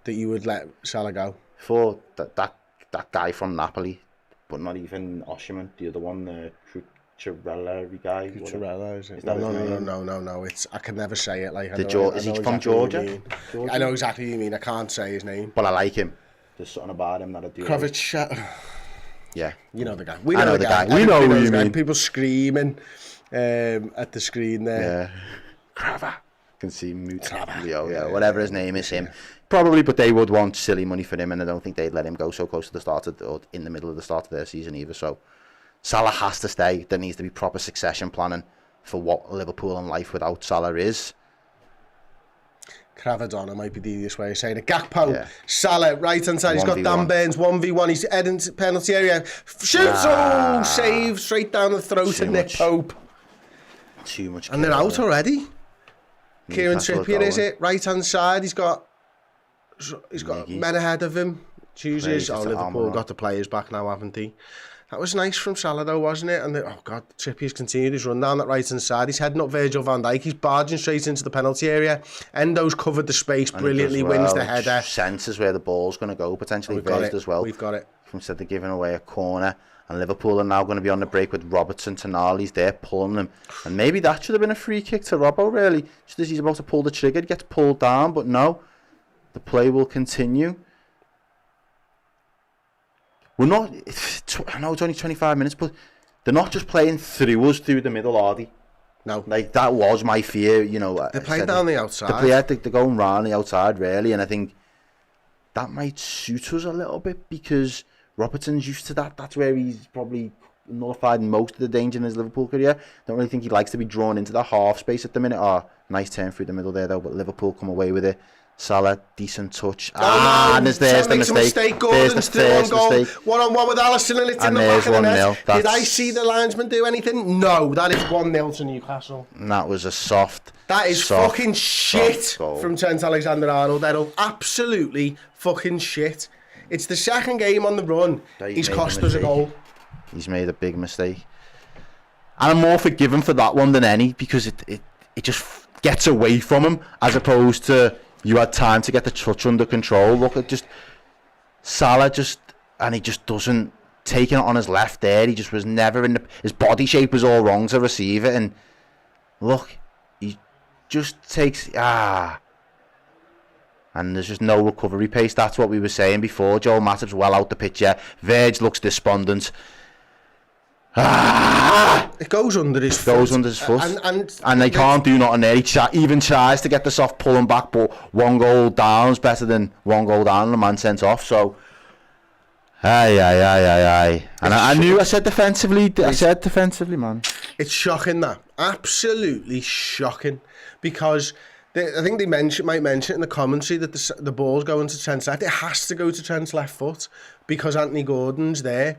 that you would let Salah go? For that guy from Napoli, but not even Osimhen, the other one, Cucurella guy. Cucurella, is it? No. It's, I can never say it. Like, is he from Georgia? I know exactly what you mean. I can't say his name. But I like him. There's something about him that I do. Yeah. You know the guy. I know the guy. We know who you mean. People screaming at the screen there. Yeah. Crava. Can see Leo, whatever his name is, him. Probably, but they would want silly money for him, and I don't think they'd let him go so close to the start of, or in the middle of the start of their season either. So Salah has to stay. There needs to be proper succession planning for what Liverpool and life without Salah is. Cravadonna might be the easiest way of saying it. Gakpo, Salah, right hand side. He's got Dan Burns, 1v1. He's heading to penalty area. Shoots! Save straight down the throat of Nick Pope. Too much. And they're out already. Kieran Trippier, is it? Right hand side. He's got men ahead of him. Chooses. Liverpool got the players back now, haven't they? That was nice from Salah though, wasn't it? And Trippier's continued his run down that right hand side. He's heading up Virgil van Dijk. He's barging straight into the penalty area. Endo's covered the space brilliantly, wins the header. Senses where the ball's going to go potentially. Versed as well. We've got it. Instead of giving away a corner. And Liverpool are now going to be on the break with Robertson, Tonali's there pulling them. And maybe that should have been a free kick to Robbo, really. Just as he's about to pull the trigger, he gets pulled down. But no, the play will continue. We're not... I know it's only 25 minutes, but they're not just playing through us through the middle, are they? No. Like, that was my fear, you know. They're playing down the outside. They're going round the outside, really. And I think that might suit us a little bit because... Robertson's used to that. That's where he's probably nullified most of the danger in his Liverpool career. Don't really think he likes to be drawn into that half space at the minute. Nice turn through the middle there though, but Liverpool come away with it. Salah, decent touch. And there's the mistake. Gordon's still on goal. 1-on-1 with Alisson and it's in the back of the net. Did I see the linesman do anything? No, that is 1-0 to Newcastle. And that was a soft. That is fucking shit from Trent Alexander-Arnold. Errol. Absolutely fucking shit. It's the second game on the run. He's cost us a goal. He's made a big mistake. And I'm more forgiven for that one than any because it just gets away from him as opposed to, You had time to get the touch under control. Look at just Salah and he just doesn't taking it on his left there. He just was never in his body shape was all wrong to receive it. And look, he just takes and there's just no recovery pace. That's what we were saying before. Joel Matip's well out the picture. Verge looks despondent. It goes under his foot. And they can't do nothing there. He even tries to get the soft pulling back, but 1 goal down is better than 1 goal down and a man sent off. So, And I said defensively, man. It's shocking, that. Absolutely shocking. Because I think they might mention it in the commentary that the ball's going to Trent's left. It has to go to Trent's left foot because Anthony Gordon's there.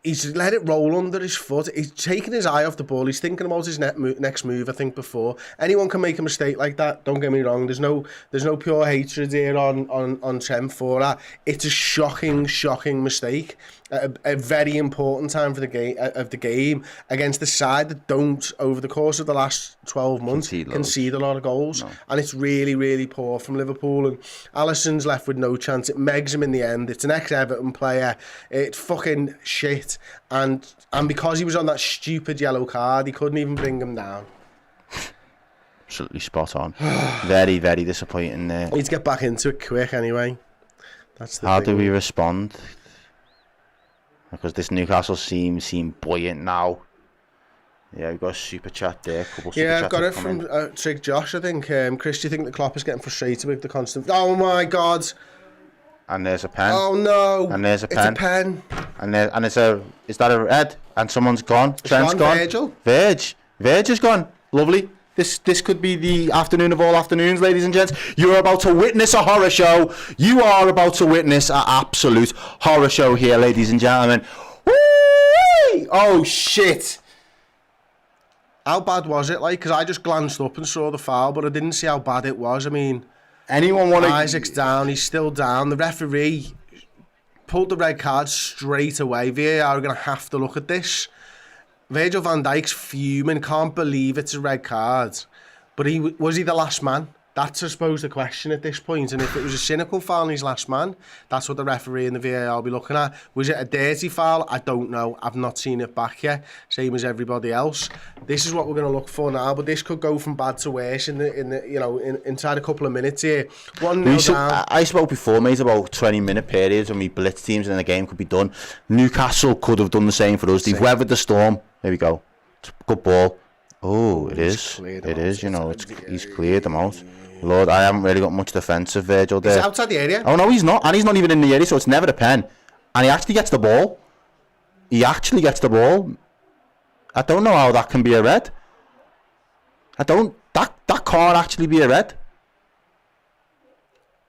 He's let it roll under his foot. He's taking his eye off the ball. He's thinking about his next move, I think, before. Anyone can make a mistake like that, don't get me wrong. There's no pure hatred here on Trent for that. It's a shocking mistake. A very important time for the game against the side that don't, over the course of the last 12 months, concede a lot of goals. No. And it's really, really poor from Liverpool. And Alisson's left with no chance. It megs him in the end. It's an ex-Everton player. It's fucking shit. And because he was on that stupid yellow card, he couldn't even bring him down. Absolutely spot on. Very, very disappointing there. Need to get back into it quick anyway. That's the How thing. do we respond? Because this Newcastle seem buoyant now. Yeah, we've got a super chat there. I've got it from Trig Josh, I think. Chris, do you think the Klopp is getting frustrated with the constant... Oh my God! And there's a pen. Oh no! And there's a pen. It's a pen. And it's a... Is that a red? And someone's gone. Trent's gone. Virgil. Verge is gone. Lovely. This could be the afternoon of all afternoons, ladies and gents. You're about to witness a horror show. You are about to witness an absolute horror show here, ladies and gentlemen. Whee! Oh, shit. How bad was it? Because I just glanced up and saw the foul, but I didn't see how bad it was. I mean, anyone want to... Isaac's down. He's still down. The referee pulled the red card straight away. VAR are going to have to look at this. Virgil van Dijk's fuming, can't believe it's a red card. But was he the last man? That's, I suppose, the question at this point. And if it was a cynical foul and he's last man, that's what the referee and the VAR will be looking at. Was it a dirty foul? I don't know. I've not seen it back yet. Same as everybody else. This is what we're going to look for now. But this could go from bad to worse inside a couple of minutes here. 1-0 down. I spoke before, mate, about 20-minute periods when we blitz teams and then the game could be done. Newcastle could have done the same for us. They've weathered the storm. There we go. Good ball. Oh, it is. It is, he's cleared them out. Lord, I haven't really got much defensive Virgil there. He's outside the area. Oh, no, he's not. And he's not even in the area, so it's never a pen. And he actually gets the ball. I don't know how that can be a red. That can't actually be a red.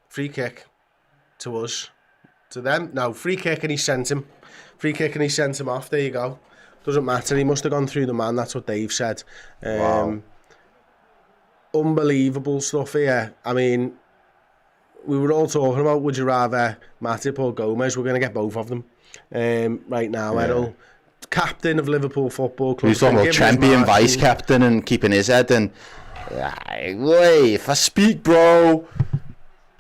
Free kick to us. To them. No, free kick and he sent him. Off. There you go. Doesn't matter. He must have gone through the man. That's what Dave said. Wow. Unbelievable stuff here. I mean, we were all talking about, would you rather Matip or Gomez? We're going to get both of them right now. Errol, captain of Liverpool Football Club. He's talking about Trent being vice captain and keeping his head. And wait, if I speak, bro.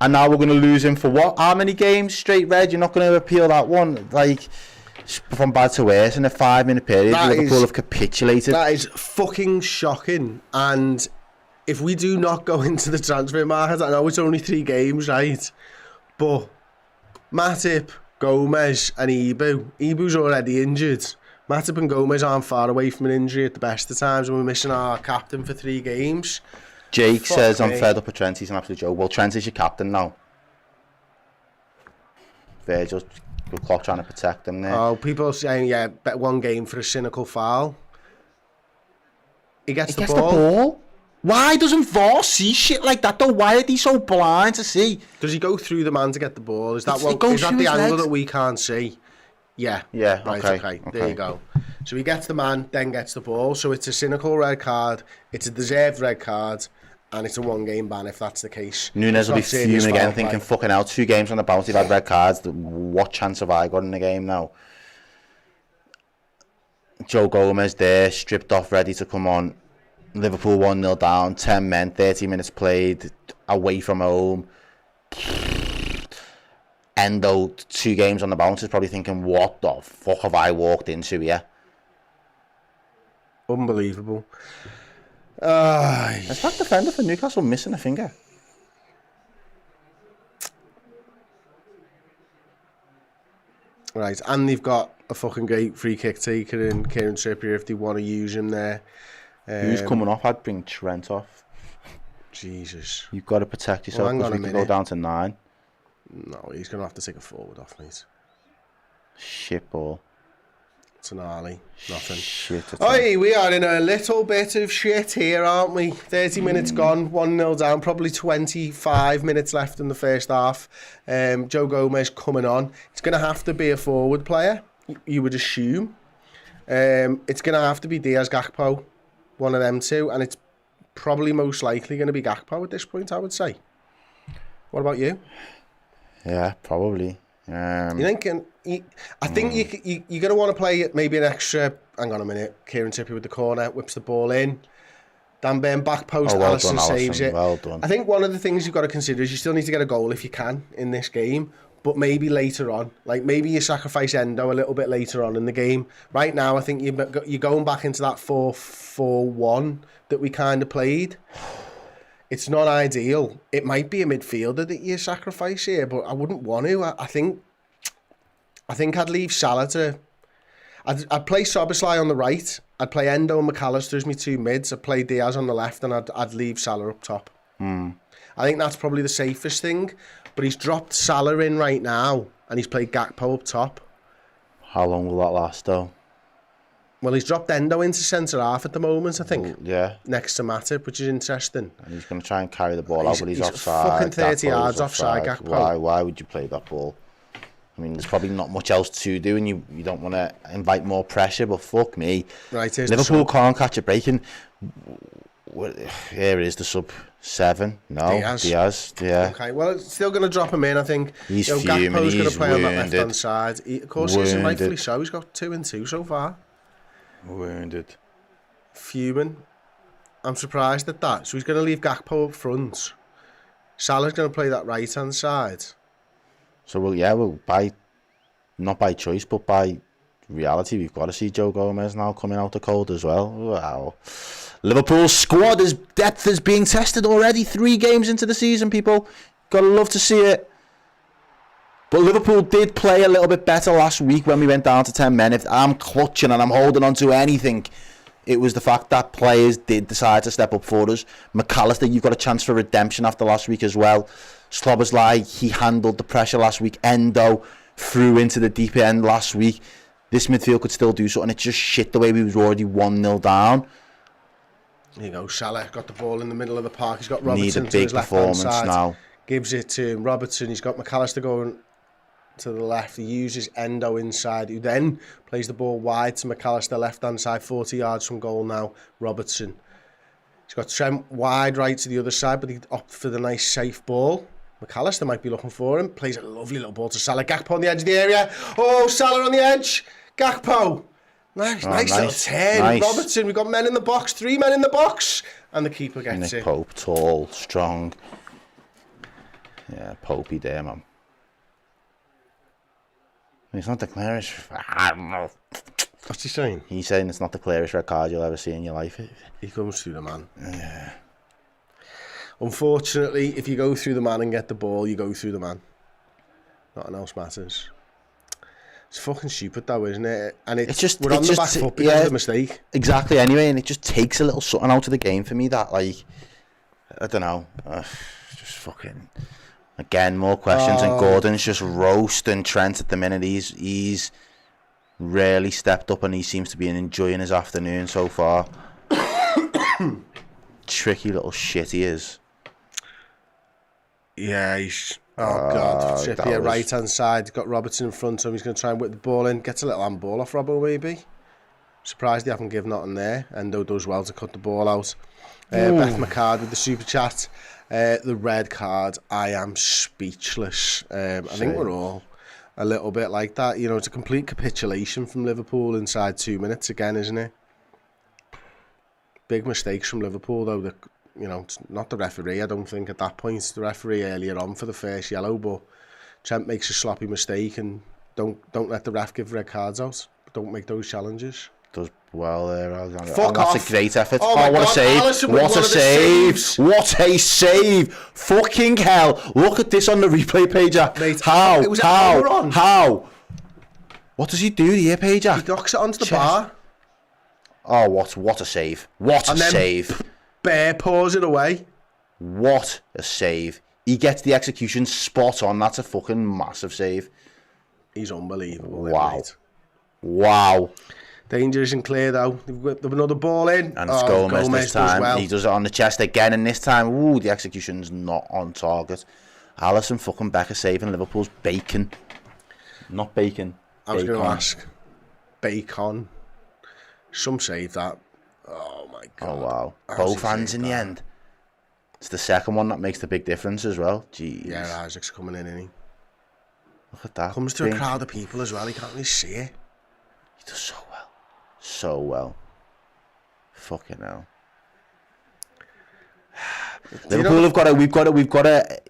And now we're going to lose him for what? How many games straight red? You're not going to appeal that one. From bad to worse in a 5-minute period. Liverpool have capitulated. That is fucking shocking. And if we do not go into the transfer market, I know it's only 3 games, right? But Matip, Gomez and Ibu's already injured. Matip and Gomez aren't far away from an injury at the best of times, and we're missing our captain for 3 games. Jake says, I'm fed up with Trent. He's an absolute joke. Well, Trent is your captain now. Virgil's good clock trying to protect him there. Oh, people are saying, bet 1 game for a cynical foul. He gets the ball. Why doesn't VAR see shit like that though? Why are they so blind to see? Does he go through the man to get the ball? Is that the angle that we can't see? Yeah. Right, okay. There you go. So he gets the man, then gets the ball. So it's a cynical red card, it's a deserved red card, and it's a 1-game ban if that's the case. Nunes will be fuming again, thinking, fucking hell, 2 games on the bounce, they've had red cards. What chance have I got in the game now? Joe Gomez there, stripped off, ready to come on. Liverpool 1-0 down, 10 men, 30 minutes played, away from home. Endo, 2 games on the bounce, is probably thinking, what the fuck have I walked into here? Unbelievable. Is that defender for Newcastle missing a finger? Right, and they've got a fucking great free kick taker in Kieran Trippier if they want to use him there. Who's coming off? I'd bring Trent off. Jesus. You've got to protect yourself because we can go down to 9. No, he's going to have to take a forward off, mate. Shit ball. It's an alley. Nothing. Shit. Oi, we are in a little bit of shit here, aren't we? 30 minutes gone, 1-0 down, probably 25 minutes left in the first half. Joe Gomez coming on. It's going to have to be a forward player, you would assume. It's going to have to be Diaz Gakpo, one of them two, and it's probably most likely going to be Gakpo at this point, I would say. What about you? Yeah, probably. You thinking? I think you're going to want to play maybe an extra. Hang on a minute. Kieran Trippier with the corner, whips the ball in. Dan Burn back post. Well Alisson done, saves Alisson. it. Well done. I think one of the things you've got to consider is you still need to get a goal if you can in this game, but maybe later on. Like maybe you sacrifice Endo a little bit later on in the game. Right now, I think you're going back into that 4-4-1 that we kind of played. It's not ideal. It might be a midfielder that you sacrifice here, but I wouldn't want to. I think I'd leave Salah to... I'd play Szoboszlai on the right. I'd play Endo and McAllister as my 2 mids. I'd play Diaz on the left, and I'd leave Salah up top. I think that's probably the safest thing. But he's dropped Salah in right now, and he's played Gakpo up top. How long will that last, though? Well, he's dropped Endo into centre-half at the moment, I think. Yeah. Next to Matip, which is interesting. And he's going to try and carry the ball out, but he's offside. Fucking 30 Gakpo's yards offside, Gakpo. Why would you play that ball? I mean, there's probably not much else to do, and you don't want to invite more pressure, but fuck me. Right, Liverpool can't catch a break, and here it is, the sub-7. No, Diaz. Yeah. Okay, well, it's still going to drop him in, I think. He's fuming, Gakpo's going to play wounded. on that left-hand side. Of course, he is, and rightfully so. He's got 2 and 2 so far. Wounded. Fuming. I'm surprised at that. So he's going to leave Gakpo up front. Salah's going to play that right-hand side. So, not by choice, but by reality, we've got to see Joe Gomez now coming out the cold as well. Wow. Liverpool's squad, depth is being tested already. 3 games into the season, people. Gotta love to see it. But Liverpool did play a little bit better last week when we went down to 10 men. If I'm clutching and I'm holding on to anything, it was the fact that players did decide to step up for us. McAllister, you've got a chance for redemption after last week as well. Szoboszlai, he handled the pressure last week. Endo threw into the deep end last week. This midfield could still do something. It's just shit the way we was already 1-0 down. Here you go, Salah got the ball in the middle of the park. He's got Robertson Need a to big his left-hand side. now. Gives it to him. Robertson, he's got McAllister going to the left. He uses Endo inside, who then plays the ball wide to McAllister, left-hand side, 40 yards from goal now. Robertson. He's got Trent wide right to the other side, but he opted for the nice safe ball. McAllister might be looking for him. Plays a lovely little ball to Salah. Gakpo on the edge of the area. Oh, Salah on the edge. Gakpo. Nice little turn. Nice. Robertson, we've got men in the box. 3 men in the box. And the keeper gets Nick it. Pope, tall, strong. Yeah, Popey there, man. It's not the clearest. I don't know. What's he saying? He's saying it's not the clearest red card you'll ever see in your life. He comes through the man. Yeah. Unfortunately, if you go through the man and get the ball, you go through the man. Nothing else matters. It's fucking stupid though, isn't it? And we're on the back foot because of the mistake. Exactly, anyway, and it just takes a little something out of the game for me that, like, I don't know, just fucking... Again, more questions, and Gordon's just roasting Trent at the minute. He's really stepped up, and he seems to be enjoying his afternoon so far. Tricky little shit he is. Yeah, he's... Oh, God. Trippier, right-hand side. Got Robertson in front of him. He's going to try and whip the ball in. Gets a little handball off Robbo, maybe. Surprised they haven't given nothing there. Endo does well to cut the ball out. Beth McCard with the super chat. The red card. I am speechless. I think we're all a little bit like that. You know, it's a complete capitulation from Liverpool inside 2 minutes again, isn't it? Big mistakes from Liverpool, though. It's not the referee, I don't think, at that point. The referee earlier on for the first yellow, but Trent makes a sloppy mistake and don't let the ref give red cards out. Don't make those challenges. Does well there. Fuck off. That's a great effort. Oh my what God, a save. Alisson What a save. What a save. Fucking hell. Look at this on the replay page. Mate, How? it was on. How? What does he do here, page? He knocks it onto the bar. Oh, what a save. What a save. Bear paws it away. What a save. He gets the execution spot on. That's a fucking massive save. He's unbelievable. Wow. Wow. Dangerous and clear, though. They've got another ball in. And it's Gomez this time. Well. He does it on the chest again, and this time, ooh, the execution's not on target. Alisson fucking Becker saving Liverpool's bacon. Not bacon. I was going to ask. Bacon. Some save that. Oh, my God. Oh, wow. Both hands in the end. It's the second one that makes the big difference as well. Jeez. Yeah, Isaac's coming in, isn't he? Look at that. Comes to a crowd of people as well. He can't really see it. He does so well. So well. Fucking hell. Liverpool we've got to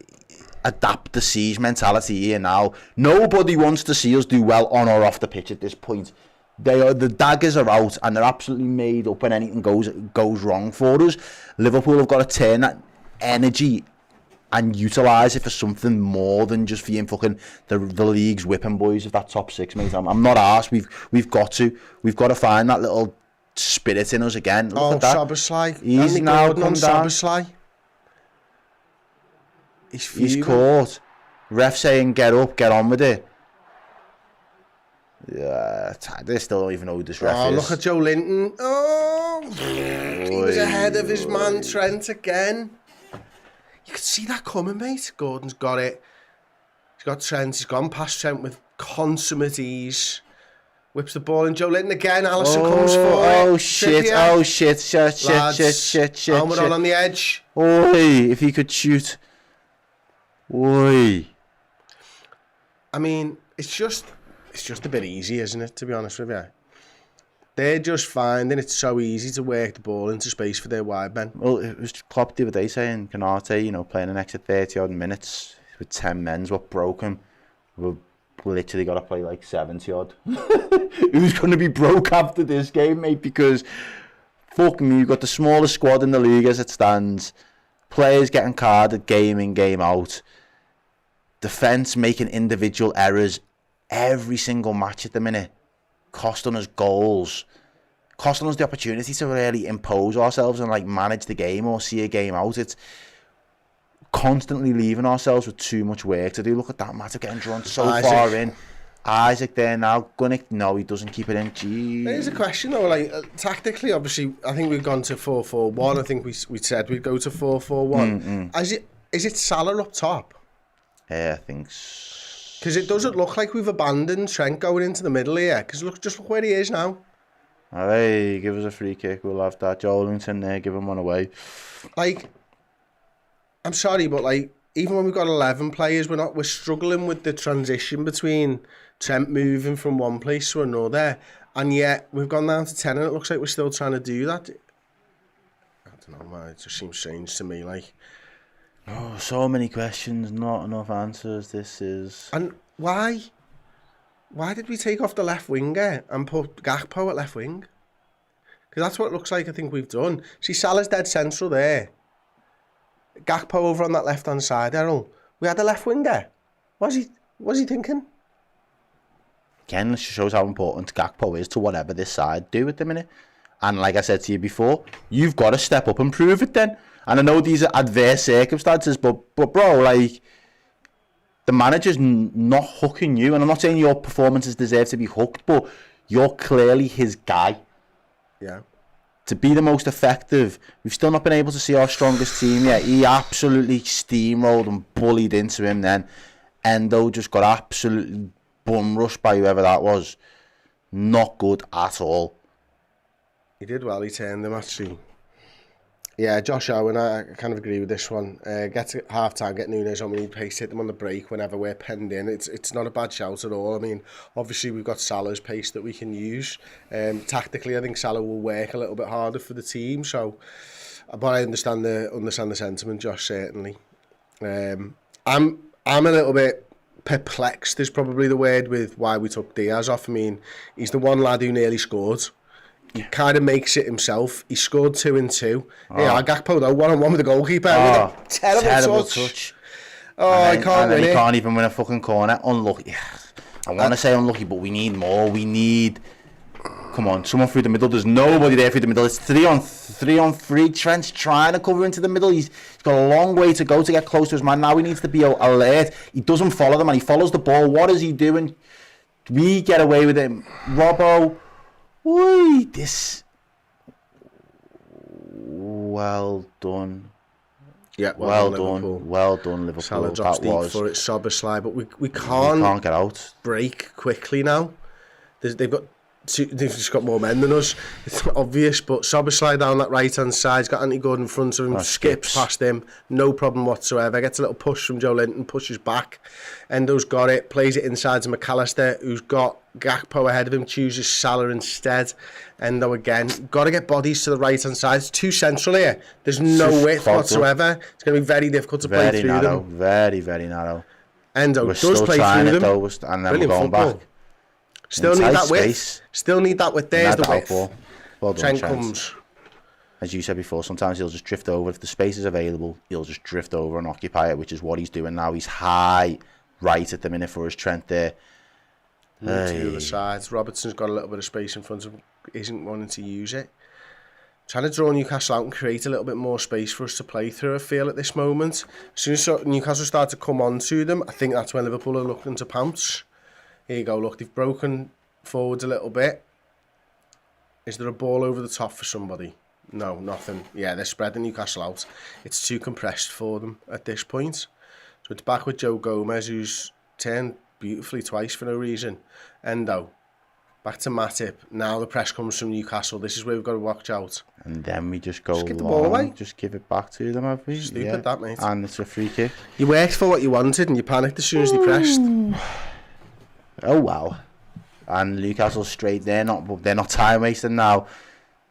adapt the siege mentality here now. Nobody wants to see us do well on or off the pitch at this point. The daggers are out and they're absolutely made up when anything goes wrong for us. Liverpool have got to turn that energy and utilise it for something more than just being fucking the league's whipping boys of that top six, mate. I'm not arsed. We've got to find that little spirit in us again. Look at that. Szoboszlai. He's now come down. He's caught. Ref saying get up, get on with it. Yeah, they still don't even know who this ref is. Look at Joe Linton. Oh, he was ahead of his man Trent again. You could see that coming, mate. Gordon's got it. He's got Trent. He's gone past Trent with consummate ease. Whips the ball in. Joe Linton again. Alisson comes for it. Oh shit! Trippier. Oh shit! Shit! Almiron on the edge. Oi! If he could shoot. Oi! I mean, it's just a bit easy, isn't it? To be honest with you. They're just finding it so easy to work the ball into space for their wide men. Well, it was Klopp the other day saying, Canate, playing an extra 30-odd minutes with 10 men's, what broke him? We've literally got to play like 70-odd. Who's going to be broke after this game, mate? Because, fuck me, you've got the smallest squad in the league as it stands. Players getting carded game in, game out. Defence making individual errors every single match at the minute. Costing us goals, costing us the opportunity to really impose ourselves and manage the game or see a game out. It's constantly leaving ourselves with too much work to do. Look at that matter getting drawn so far in. Isaac there now. Gunnick, no, he doesn't keep it in. Jeez. There's a question though, tactically, obviously, I think we've gone to 4-4-1. I think we said we'd go to 4-4-1. Is it Salah up top? Yeah, I think so. Because it doesn't look like we've abandoned Trent going into the middle here. Because just look where he is now. Alright, give us a free kick. We'll have that. Joelinton there, give him one away. I'm sorry, but even when we've got 11 players, we're struggling with the transition between Trent moving from one place to another, and yet we've gone down to 10, and it looks like we're still trying to do that. I don't know, man. It just seems strange to me, Oh, so many questions, not enough answers. This is... And why? Why did we take off the left winger and put Gakpo at left wing? Because that's what it looks like I think we've done. See, Salah's dead central there. Gakpo over on that left-hand side, Errol. We had a left winger. What was he thinking? Again, this shows how important Gakpo is to whatever this side do at the minute. And like I said to you before, you've got to step up and prove it then. And I know these are adverse circumstances, but bro, the manager's not hooking you. And I'm not saying your performances deserve to be hooked, but you're clearly his guy. Yeah. To be the most effective, we've still not been able to see our strongest team yet. He absolutely steamrolled and bullied into him then. Endo just got absolutely bum rushed by whoever that was. Not good at all. He did well, he turned him actually. Yeah, Josh Owen, I kind of agree with this one. Get to half-time, get Nunes on, we need pace, hit them on the break whenever we're penned in. It's not a bad shout at all. I mean, obviously we've got Salah's pace that we can use. Tactically, I think Salah will work a little bit harder for the team. So, but I understand the sentiment, Josh, certainly. I'm a little bit perplexed is probably the word with why we took Diaz off. I mean, he's the one lad who nearly scored. He kind of makes it himself. He scored 2 and 2. Yeah, Gakpo though, 1-on-1 with the goalkeeper. With a terrible touch. Oh, I can't win it. He can't even win a fucking corner. Unlucky. I want to say unlucky, but we need more. We need... Come on, someone through the middle. There's nobody there through the middle. It's 3-on-3. Trent's trying to cover into the middle. He's got a long way to go to get close to his man. Now he needs to be alert. He doesn't follow them and he follows the ball. What is he doing? We get away with it. Robbo... Oi, this... Well done. Yeah, well done. Well done, Liverpool. Salah drops deep for it, Szoboszlai, but we can't get out. Break quickly now. They've just got more men than us. It's obvious, but Szoboszlai down that right-hand side, he's got Anthony Gordon in front of him, skips past him, no problem whatsoever. Gets a little push from Joe Linton, pushes back. Endo's got it, plays it inside to McAllister, who's got Gakpo ahead of him, chooses Salah instead. Endo again. Got to get bodies to the right-hand side. It's too central here. There's no width whatsoever. It's going to be very difficult to play through them. Very, very narrow. Endo does play through them. Though, and then we're going back. Still need that width. Still need that width. There's the width. Well done, Trent comes. As you said before, sometimes he'll just drift over. If the space is available, he'll just drift over and occupy it, which is what he's doing now. He's high right at the minute for his Trent there. To the other sides. Robertson's got a little bit of space in front of him. Isn't wanting to use it. Trying to draw Newcastle out and create a little bit more space for us to play through, I feel, at this moment. As soon as Newcastle start to come on to them, I think that's when Liverpool are looking to pounce. Here you go, look, they've broken forwards a little bit. Is there a ball over the top for somebody? No, nothing. Yeah, they're spreading Newcastle out. It's too compressed for them at this point. So it's back with Joe Gomez, who's turned beautifully twice for no reason. Endo. Back to Matip. Now the press comes from Newcastle. This is where we've got to watch out. And then we just go just give the ball away. Just give it back to them, have we? Stupid that, mate. And it's a free kick. You worked for what you wanted and you panicked as soon as they pressed. Oh wow! And Newcastle straight. They're not time wasting now.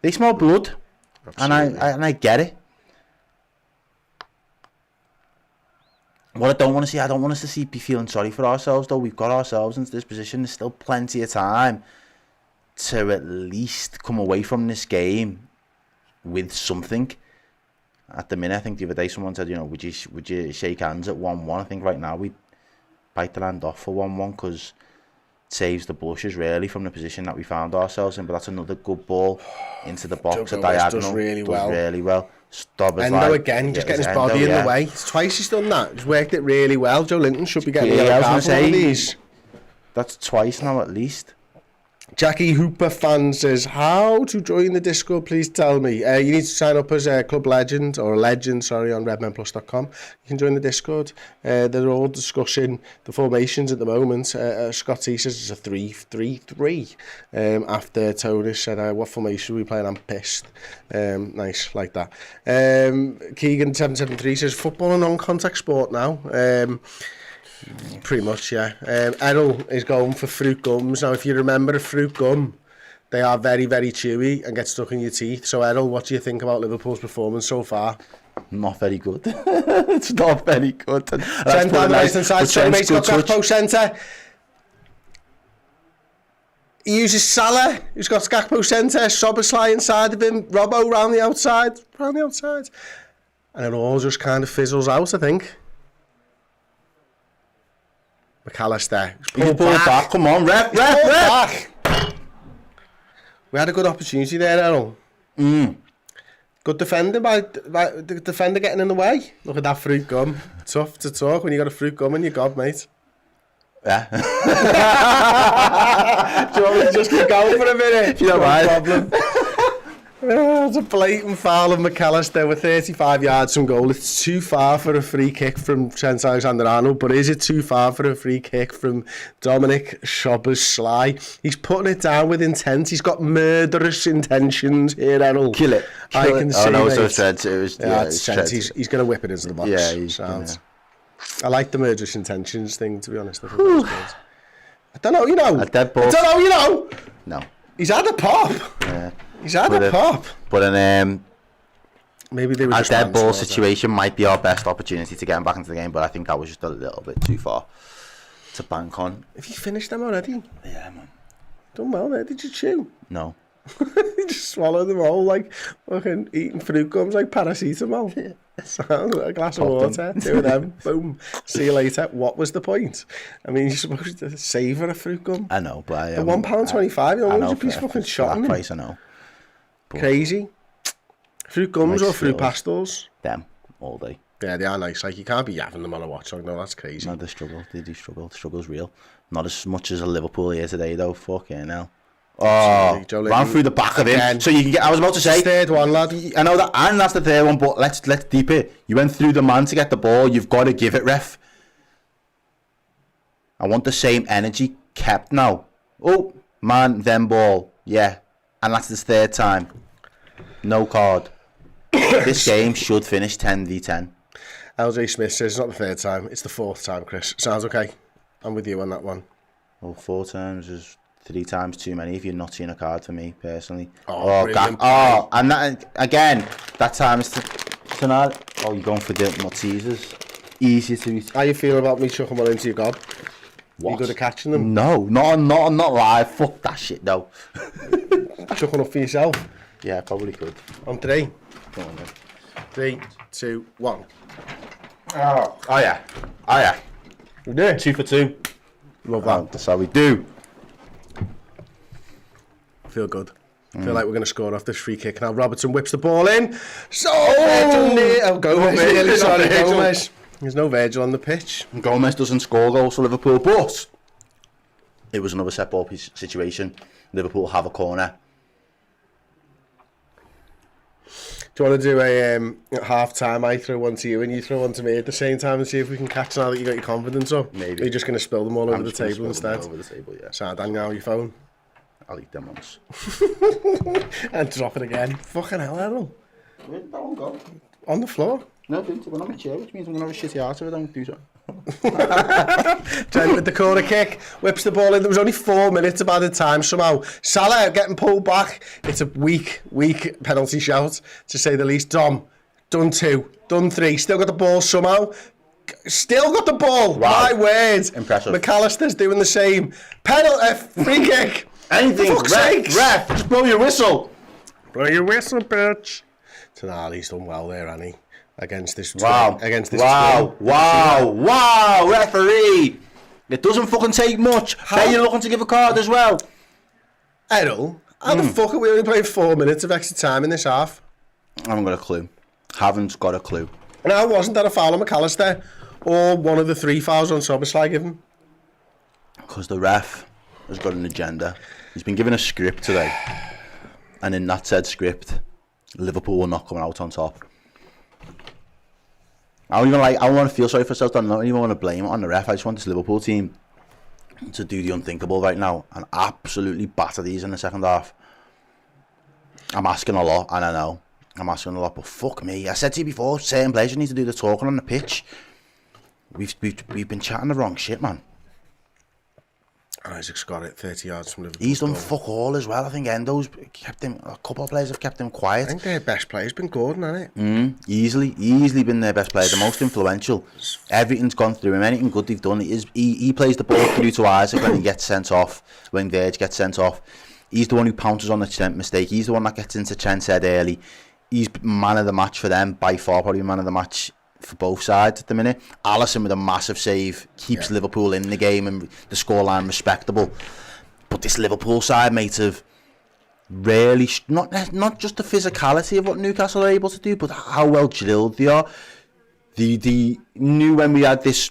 They smell blood, Absolutely. and I get it. What I don't want to see, I don't want us to be feeling sorry for ourselves. Though we've got ourselves into this position, there's still plenty of time to at least come away from this game with something. At the minute, I think the other day someone said, would you shake hands at 1-1? I think right now we bite the hand off for 1-1 because saves the blushes really from the position that we found ourselves in. But that's another good ball into the box, a diagonal. Does really well. Endo again, just getting his body in the way. It's twice he's done that. He's worked it really well. Joe Linton should be getting a yellow card for one of these. That's twice now at least. Jackie Hooper fan says, how to join the Discord, please tell me. You need to sign up as a club legend, or a legend, sorry, on redmenplus.com. You can join the Discord. They're all discussing the formations at the moment. Scott T says it's a 3-3-3. After Tony said, what formation are we playing? I'm pissed. Nice, like that. Keegan773 says, football a non-contact sport now. Pretty much, yeah. Errol is going for fruit gums. Now, if you remember a fruit gum, they are very, very chewy and get stuck in your teeth. So, Errol, what do you think about Liverpool's performance so far? Not very good. It's not very good. Trent down the right-hand side. So, mate's got Gakpo centre. He uses Salah, who's got Gakpo centre. Szoboszlai inside of him. Robbo round the outside. And it all just kind of fizzles out, I think. McAllister. Pull back. Come on, rep. We had a good opportunity there, Errol. Good defending by the defender getting in the way. Look at that fruit gum. Tough to talk when you got a fruit gum in your gob, mate. Yeah. Do you want me to just keep going for a minute? You don't mind. Problem. It's a blatant foul of McAllister. We're 35 yards from goal. It's too far for a free kick from Trent Alexander-Arnold, but is it too far for a free kick from Dominic Szoboszlai? He's putting it down with intent. He's got murderous intentions here, Errol. Kill it. I can see no, it. It's Trent. It's Trent. He's going to whip it into the box. Yeah, he's gonna... I like the murderous intentions thing, to be honest. I don't know, you know. A dead ball. I don't know, you know. No. He's had a pop. Yeah. He's had a pop. But maybe they were a just dead ball situation might be our best opportunity to get him back into the game, but I think that was just a little bit too far to bank on. Have you finished them already? Yeah, man. Done well there. Did you chew? No. You just swallowed them all like fucking eating fruit gums like paracetamol. Yeah. Sounds like a glass of water. Two of them. Boom. See you later. What was the point? I mean, you're supposed to savour a fruit gum. I know, but the £1.25. You know, would you be fucking shot that price? I know. But crazy. Fruit gums or fruit pastels? Them all day. Yeah, they are nice. Like, you can't be having them on a Watchalong. No, that's crazy. No, they struggle. They do struggle. The struggle's real. Not as much as a Liverpool here today, though. Fucking hell. Oh, ran through the back of him. So you can get. I was about to say, third one, lad. I know that, and that's the third one. But let's deep it. You went through the man to get the ball. You've got to give it, ref. I want the same energy kept now. Oh, man, then ball. Yeah, and that's his third time. No card. This game should finish 10v10. LJ Smith says it's not the third time. It's the fourth time, Chris. Sounds okay. I'm with you on that one. Well, 4 times is 3 times too many if you're not seeing a card for me personally. And that again, that time is tonight. Oh, you're going for the Maltesers. Easy to eat. How you feel about me chucking one into your gob? What? You good at catching them? No, not live. Fuck that shit, no. Chucking up for yourself? Yeah, probably could. On 3. Go on then. 3, 2, 1. Oh yeah. You do it? 2 for 2. Love that. That's how we do. Feel good. Feel like we're going to score off this free kick. Now Robertson whips the ball in. Gomez. Sorry, Gomez. There's no Virgil on the pitch. Gomez doesn't score goals for Liverpool, but it was another set ball situation. Liverpool have a corner. Do you want to do a half time? I throw one to you and you throw one to me at the same time and see if we can catch now that you got your confidence up? Maybe. Or you're just going to spill them all over the table instead? Over the table, yeah. So dang now your phone. I'll eat them once. And drop it again. Fucking hell, Errol. Where did that one go? On the floor. No, it didn't. It went on my chair, which means I'm going to have a shitty heart if I don't do so. Trent with the corner kick, whips the ball in. There was only 4 minutes of added time somehow. Salah getting pulled back. It's a weak penalty shout, to say the least. Dom, done 2, done 3. Still got the ball somehow. Still got the ball. Wow. My word. Impressive. McAllister's doing the same. Free kick. Anything, ref, just blow your whistle. Blow your whistle, bitch. Tonali's done well there, hasn't he? Against this Wow, referee. It doesn't fucking take much. How you looking to give a card as well? Errol, how the fuck are we only playing 4 minutes of extra time in this half? I haven't got a clue. Haven't got a clue. Now, wasn't that a foul on McAllister? Or one of the 3 fouls on Szoboszlai given? Because the ref has got an agenda. He's been given a script today. And in that said script, Liverpool will not come out on top. I don't want to feel sorry for myself. I don't even want to blame it on the ref. I just want this Liverpool team to do the unthinkable right now and absolutely batter these in the second half. I'm asking a lot, and I know I'm asking a lot, but fuck me. I said to you before, certain players need to do the talking on the pitch. We've been chatting the wrong shit, man. Isaac's got it 30 yards from Liverpool. He's done fuck all as well. I think Endo's kept him. A couple of players have kept him quiet. I think their best player's been Gordon, hasn't it? Easily been their best player, the most influential. Everything's gone through him. Anything good they've done, he plays the ball through to Isaac when he gets sent off. When Verge gets sent off, he's the one who pounces on the Trent mistake. He's the one that gets into Trent's head early. He's man of the match for them by far, probably man of the match for both sides at the minute. Alisson with a massive save keeps Liverpool in the game and the scoreline respectable. But this Liverpool side, mate, have really not just the physicality of what Newcastle are able to do, but how well drilled they are. The knew when we had this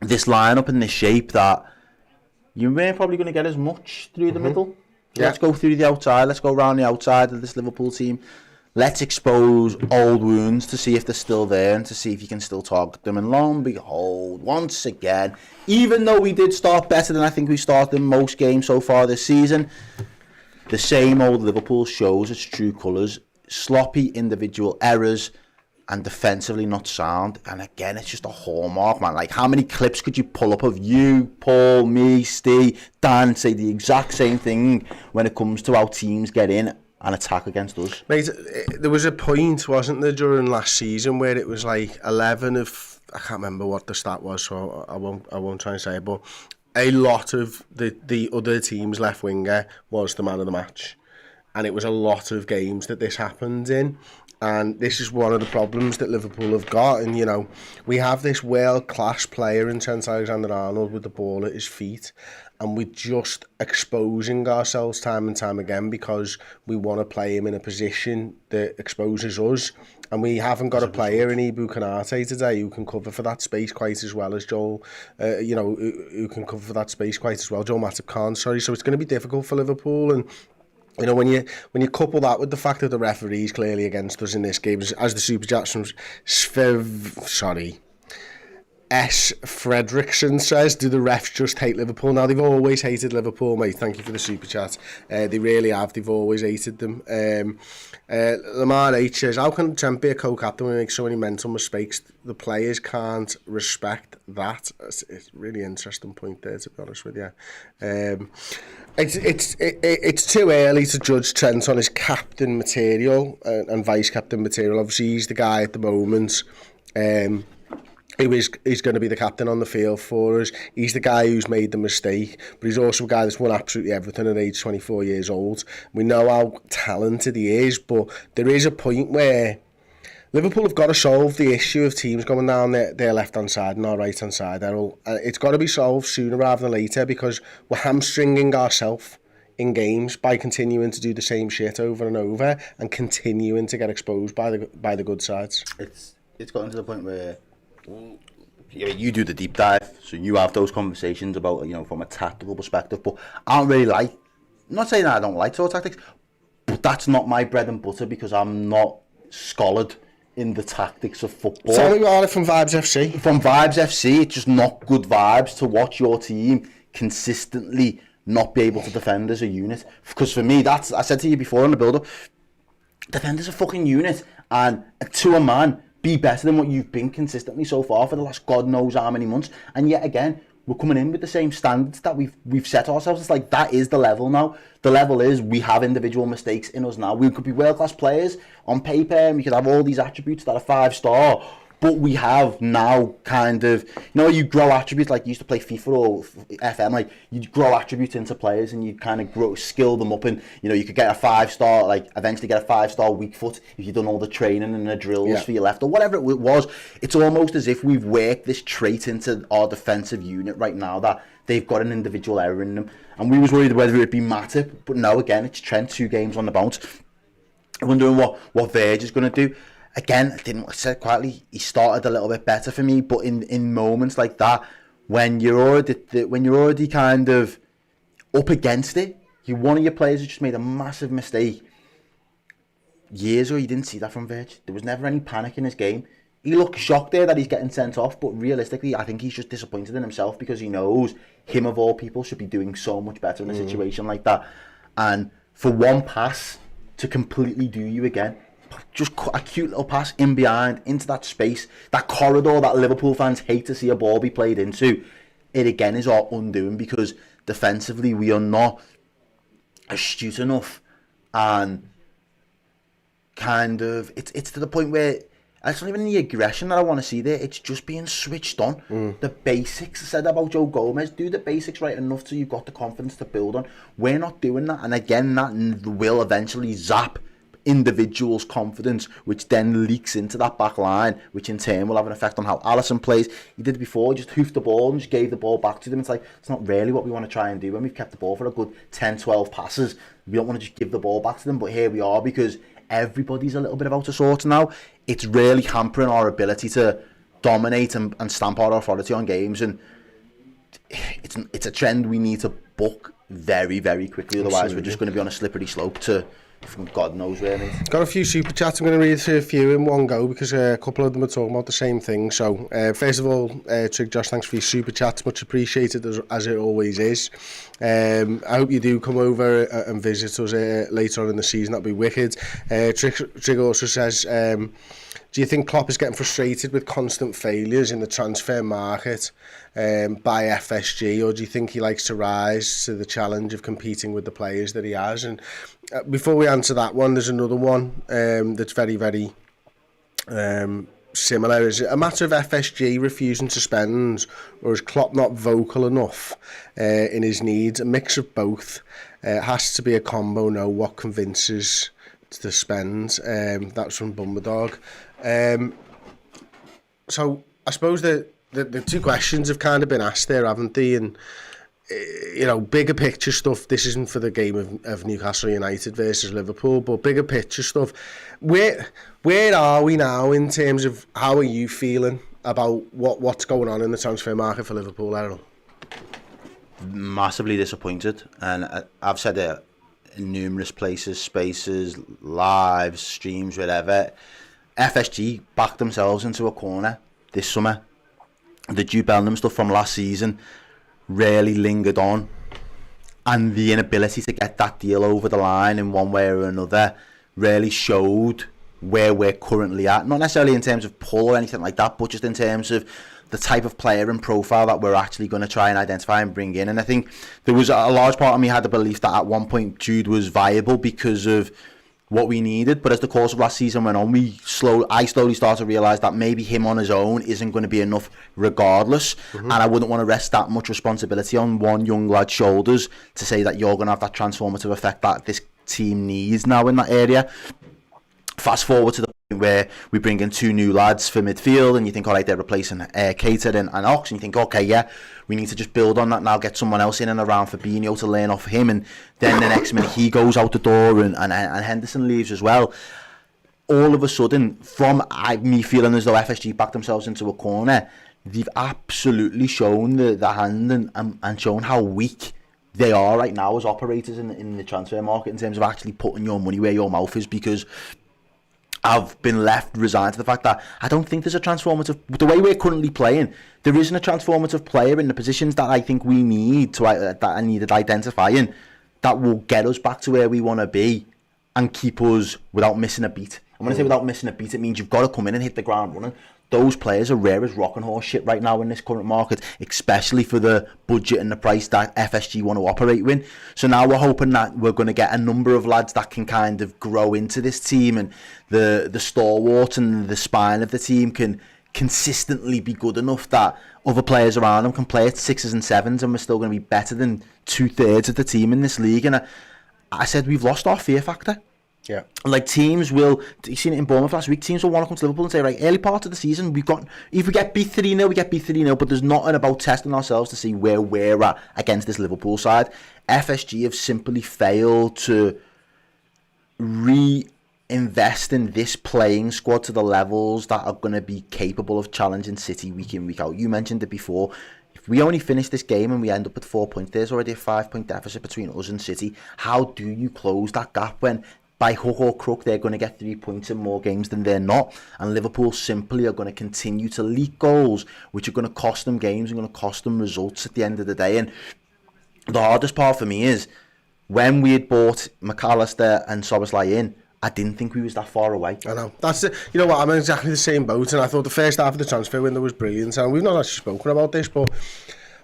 lineup in this shape that you weren't probably going to get as much through the middle. Let's go through the outside. Let's go around the outside of this Liverpool team. Let's expose old wounds to see if they're still there and to see if you can still target them. And lo and behold, once again, even though we did start better than I think we started in most games so far this season, the same old Liverpool shows its true colours. Sloppy individual errors and defensively not sound. And again, it's just a hallmark, man. Like, how many clips could you pull up of you, Paul, me, Steve, Dan say the exact same thing when it comes to how teams get in and attack against us? Mate, there was a point, wasn't there, during last season where it was like 11 of, I can't remember what the stat was, so I won't try and say it, but a lot of the other team's left winger was the man of the match, and it was a lot of games that this happened in. And this is one of the problems that Liverpool have got. And, you know, we have this world-class player in Trent Alexander-Arnold with the ball at his feet, and we're just exposing ourselves time and time again because we want to play him in a position that exposes us. And we haven't got a player in Ibu Konate today who can cover for that space quite as well as Joel, who can cover for that space quite as well. Joel Matip can't, sorry. So it's going to be difficult for Liverpool. And you know, when you couple that with the fact that the referee's clearly against us in this game, as the Super Chats from S. Fredrickson says, do the refs just hate Liverpool? Now, they've always hated Liverpool, mate. Thank you for the Super Chat. They really have. They've always hated them. Lamar H says, how can Trent be a co-captain when he makes so many mental mistakes? The players can't respect that. It's a really interesting point there, to be honest with you. It's too early to judge Trent on his captain material and vice-captain material. Obviously, he's the guy at the moment he's going to be the captain on the field for us. He's the guy who's made the mistake, but he's also a guy that's won absolutely everything at age 24 years old. We know how talented he is, but there is a point where Liverpool have got to solve the issue of teams going down their left-hand side and our right-hand side, Errol. It's got to be solved sooner rather than later because we're hamstringing ourselves in games by continuing to do the same shit over and over and continuing to get exposed by the good sides. It's gotten to the point where you do the deep dive, so you have those conversations about, you know, from a tactical perspective, but I don't really like, I'm not saying that I don't like sort of tactics, but that's not my bread and butter because I'm not scholared in the tactics of football. Tell me about it from Vibes FC. From Vibes FC, it's just not good vibes to watch your team consistently not be able to defend as a unit. Because for me, that's, I said to you before in the build-up, defend as a fucking unit and to a man be better than what you've been consistently so far for the last God knows how many months. And yet again, we're coming in with the same standards that we've set ourselves. It's like, that is the level now. The level is we have individual mistakes in us now. We could be world-class players on paper and we could have all these attributes that are 5-star, but we have now kind of, you know, you grow attributes like you used to play FIFA or FM, like you grow attributes into players and you kind of skill them up, and you know, you could get a 5-star, like eventually get a 5-star weak foot if you've done all the training and the drills for your left or whatever it was. It's almost as if we've worked this trait into our defensive unit right now that they've got an individual error in them, and we was worried whether it'd be Matip, but no, again, it's Trent, 2 games on the bounce. I'm wondering what Verge is going to do. Again, I said quietly, he started a little bit better for me, but in moments like that, when you're already kind of up against it, one of your players has just made a massive mistake. Years ago, you didn't see that from Verge. There was never any panic in his game. He looked shocked there that he's getting sent off, but realistically, I think he's just disappointed in himself because he knows him of all people should be doing so much better in a situation like that. And for one pass to completely do you again, just a cute little pass in behind into that space, that corridor that Liverpool fans hate to see a ball be played into, it again is our undoing because defensively we are not astute enough, and kind of it's to the point where it's not even the aggression that I want to see there, it's just being switched on. The basics, I said about Joe Gomez, do the basics right enough so you've got the confidence to build on. We're not doing that, and again that will eventually zap individuals' confidence, which then leaks into that back line, which in turn will have an effect on how Alisson plays. He did it before, just hoofed the ball and just gave the ball back to them. It's like, it's not really what we want to try and do when we've kept the ball for a good 10-12 passes. We don't want to just give the ball back to them, but here we are because everybody's a little bit out of sorts now. It's really hampering our ability to dominate and stamp our authority on games, and it's a trend we need to buck very, very quickly. Otherwise, Absolutely. we're just going to be on a slippery slope to from God knows where. Mate. Got a few super chats. I'm going to read through a few in one go because a couple of them are talking about the same thing. So, first of all, Trig Josh, thanks for your super chats. Much appreciated, as it always is. I hope you do come over and visit us later on in the season. That'd be wicked. Trig also says, do you think Klopp is getting frustrated with constant failures in the transfer market by FSG, or do you think he likes to rise to the challenge of competing with the players that he has? And before we answer that one, there's another one that's very, very similar. Is it a matter of FSG refusing to spend, or is Klopp not vocal enough in his needs? A mix of both. Has to be a combo. No, what convinces to spend? That's from Bumberdog. So I suppose the two questions have kind of been asked there, haven't they? And you know, bigger picture stuff. This isn't for the game of Newcastle United versus Liverpool, but bigger picture stuff. Where are we now in terms of how are you feeling about what's going on in the transfer market for Liverpool, Errol? Massively disappointed, and I've said it in numerous places, spaces, lives, streams, whatever. FSG backed themselves into a corner this summer. The Jude Bellingham stuff from last season really lingered on, and the inability to get that deal over the line in one way or another really showed where we're currently at. Not necessarily in terms of pull or anything like that, but just in terms of the type of player and profile that we're actually going to try and identify and bring in. And I think there was a large part of me had the belief that at one point Jude was viable because of what we needed, but as the course of last season went on, I slowly started to realise that maybe him on his own isn't going to be enough regardless, and I wouldn't want to rest that much responsibility on one young lad's shoulders to say that you're going to have that transformative effect that this team needs now in that area. Fast forward to the point where we bring in two new lads for midfield, and you think, all right, they're replacing Keita and Ox, and you think, okay, yeah, we need to just build on that now, get someone else in and around Fabinho to learn off him, and then the next minute he goes out the door and Henderson leaves as well. All of a sudden, from me feeling as though FSG backed themselves into a corner, they've absolutely shown the hand and shown how weak they are right now as operators in the transfer market in terms of actually putting your money where your mouth is, because I've been left resigned to the fact that I don't think there's a transformative... The way we're currently playing, there isn't a transformative player in the positions that I think we need that I needed identifying that will get us back to where we want to be and keep us without missing a beat. And when I say without missing a beat, it means you've got to come in and hit the ground running. Those players are rare as rock and horse shit right now in this current market, especially for the budget and the price that FSG want to operate with. So now we're hoping that we're going to get a number of lads that can kind of grow into this team, and the stalwart and the spine of the team can consistently be good enough that other players around them can play at 6s and 7s, and we're still going to be better than 2/3 of the team in this league. And I said we've lost our fear factor. Yeah. Like teams will, you seen it in Bournemouth last week, teams will want to come to Liverpool and say, right, early part of the season, if we get beat 3-0, we get beat 3-0, but there's nothing about testing ourselves to see where we're at against this Liverpool side. FSG have simply failed to reinvest in this playing squad to the levels that are going to be capable of challenging City week in, week out. You mentioned it before. If we only finish this game and we end up at 4 points, there's already a 5-point deficit between us and City. How do you close that gap when by hook or crook they're going to get 3 points in more games than they're not? And Liverpool simply are going to continue to leak goals, which are going to cost them games and going to cost them results at the end of the day. And the hardest part for me is when we had bought McAllister and Szoboszlai in, I didn't think we was that far away. I know. That's it. You know what? I'm in exactly the same boat, and I thought the first half of the transfer window was brilliant. And we've not actually spoken about this, but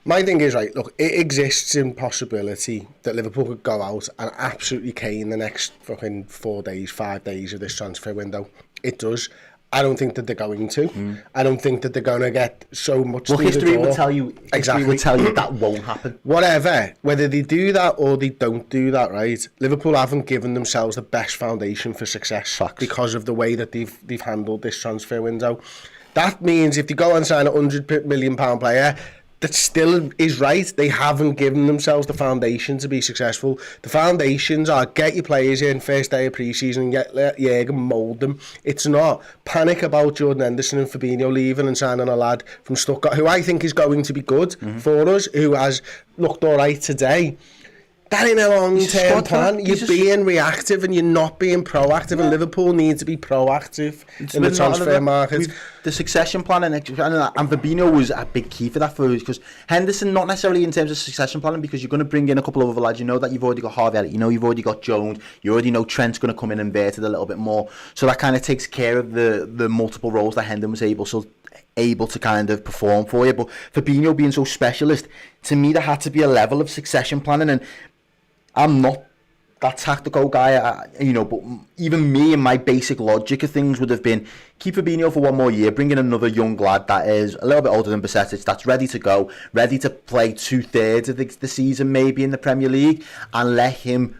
my thing is, right, look, it exists in possibility that Liverpool could go out and absolutely cane the next fucking 4 days, 5 days of this transfer window. It does. I don't think that they're going to. I don't think that they're going to get so much. Well, history would tell you. History would tell you that won't happen. Whatever, whether they do that or they don't do that, right? Liverpool haven't given themselves the best foundation for success. Facts. Because of the way that they've handled this transfer window. That means if they go and sign a £100 million player, that still is right. They haven't given themselves the foundation to be successful. The foundations are get your players in first day of pre-season and get Jürgen mould them. It's not panic about Jordan Henderson and Fabinho leaving and signing a lad from Stuttgart who I think is going to be good for us, who has looked all right today. That ain't a long-term plan. You're being reactive and you're not being proactive, and Liverpool need to be proactive in the transfer market. The succession plan and Fabinho was a big key for that for us, because Henderson, not necessarily in terms of succession planning, because you're going to bring in a couple of other lads. You know that you've already got Harvey Elliott, you know you've already got Jones, you already know Trent's going to come in inverted a little bit more. So that kind of takes care of the multiple roles that Henderson was able to kind of perform for you. But Fabinho being so specialist, to me there had to be a level of succession planning, and I'm not that tactical guy, but even me and my basic logic of things would have been keep Fabinho for one more year, bring in another young lad that is a little bit older than Bajcetic, that's ready to go, ready to play 2/3 of the season maybe in the Premier League, and let him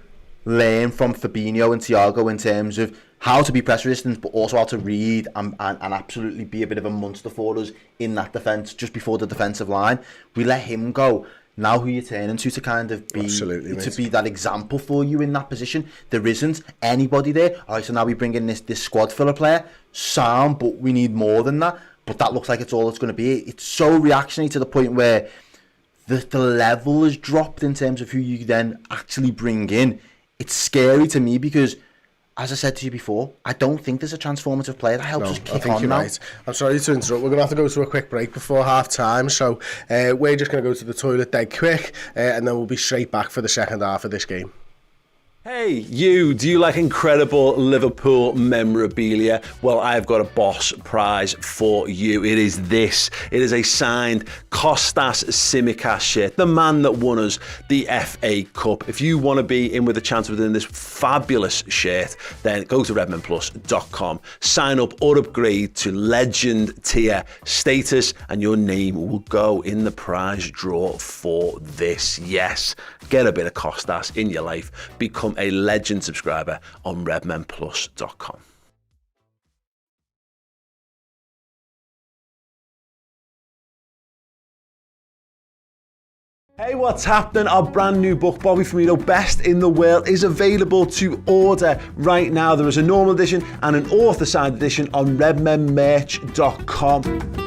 learn from Fabinho and Thiago in terms of how to be press resistant, but also how to read and absolutely be a bit of a monster for us in that defence just before the defensive line. We let him go. Now who you're turning to kind of be be that example for you in that position. There isn't anybody there. All right, so now we bring in this squad filler player. Sound, but we need more than that. But that looks like it's all it's going to be. It's so reactionary to the point where the level has dropped in terms of who you then actually bring in. It's scary to me because, as I said to you before, I don't think there's a transformative player that helps us kick on now. Right. I'm sorry to interrupt. We're going to have to go to a quick break before half time. So we're just going to go to the toilet dead quick and then we'll be straight back for the second half of this game. Hey, you, do you like incredible Liverpool memorabilia? Well, I've got a boss prize for you. It is this. It is a signed Kostas Tsimikas shirt, the man that won us the FA Cup. If you want to be in with a chance of winning this fabulous shirt, then go to redmenplus.com, sign up or upgrade to legend tier status, and your name will go in the prize draw for this. Yes, get a bit of Kostas in your life. Become a legend subscriber on redmenplus.com. Hey, what's happening? Our brand new book, Bobby Firmino, Best in the World, is available to order right now. There is a normal edition and an author-signed edition on redmenmerch.com.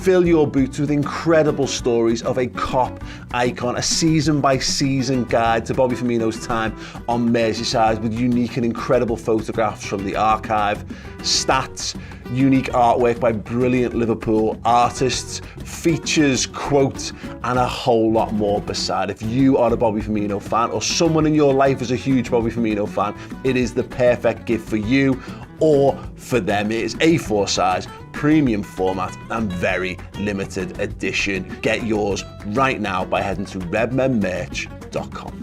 Fill your boots with incredible stories of a Kop icon, a season-by-season guide to Bobby Firmino's time on Merseyside with unique and incredible photographs from the archive, stats, unique artwork by brilliant Liverpool artists, features, quotes, and a whole lot more beside. If you are a Bobby Firmino fan or someone in your life is a huge Bobby Firmino fan, it is the perfect gift for you or for them. It is A4 size, premium format, and very limited edition. Get yours right now by heading to redmenmerch.com.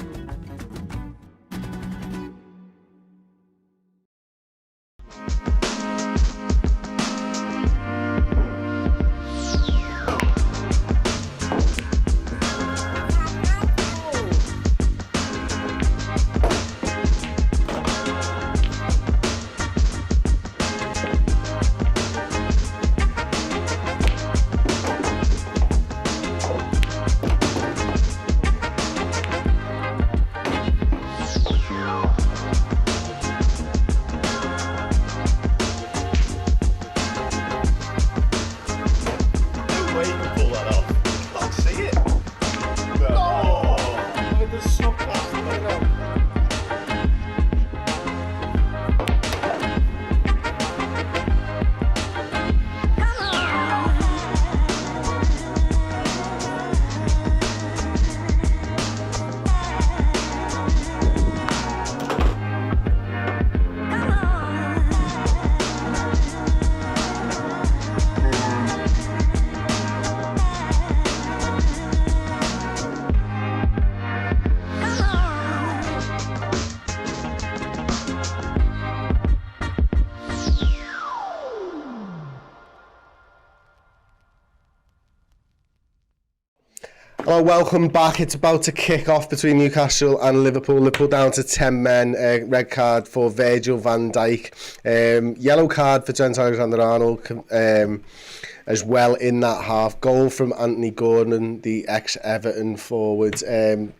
Well, welcome back. It's about to kick off between Newcastle and Liverpool. Liverpool down to 10 men. Red card for Virgil van Dijk. Yellow card for Trent Alexander-Arnold as well in that half. Goal from Anthony Gordon, the ex-Everton forward,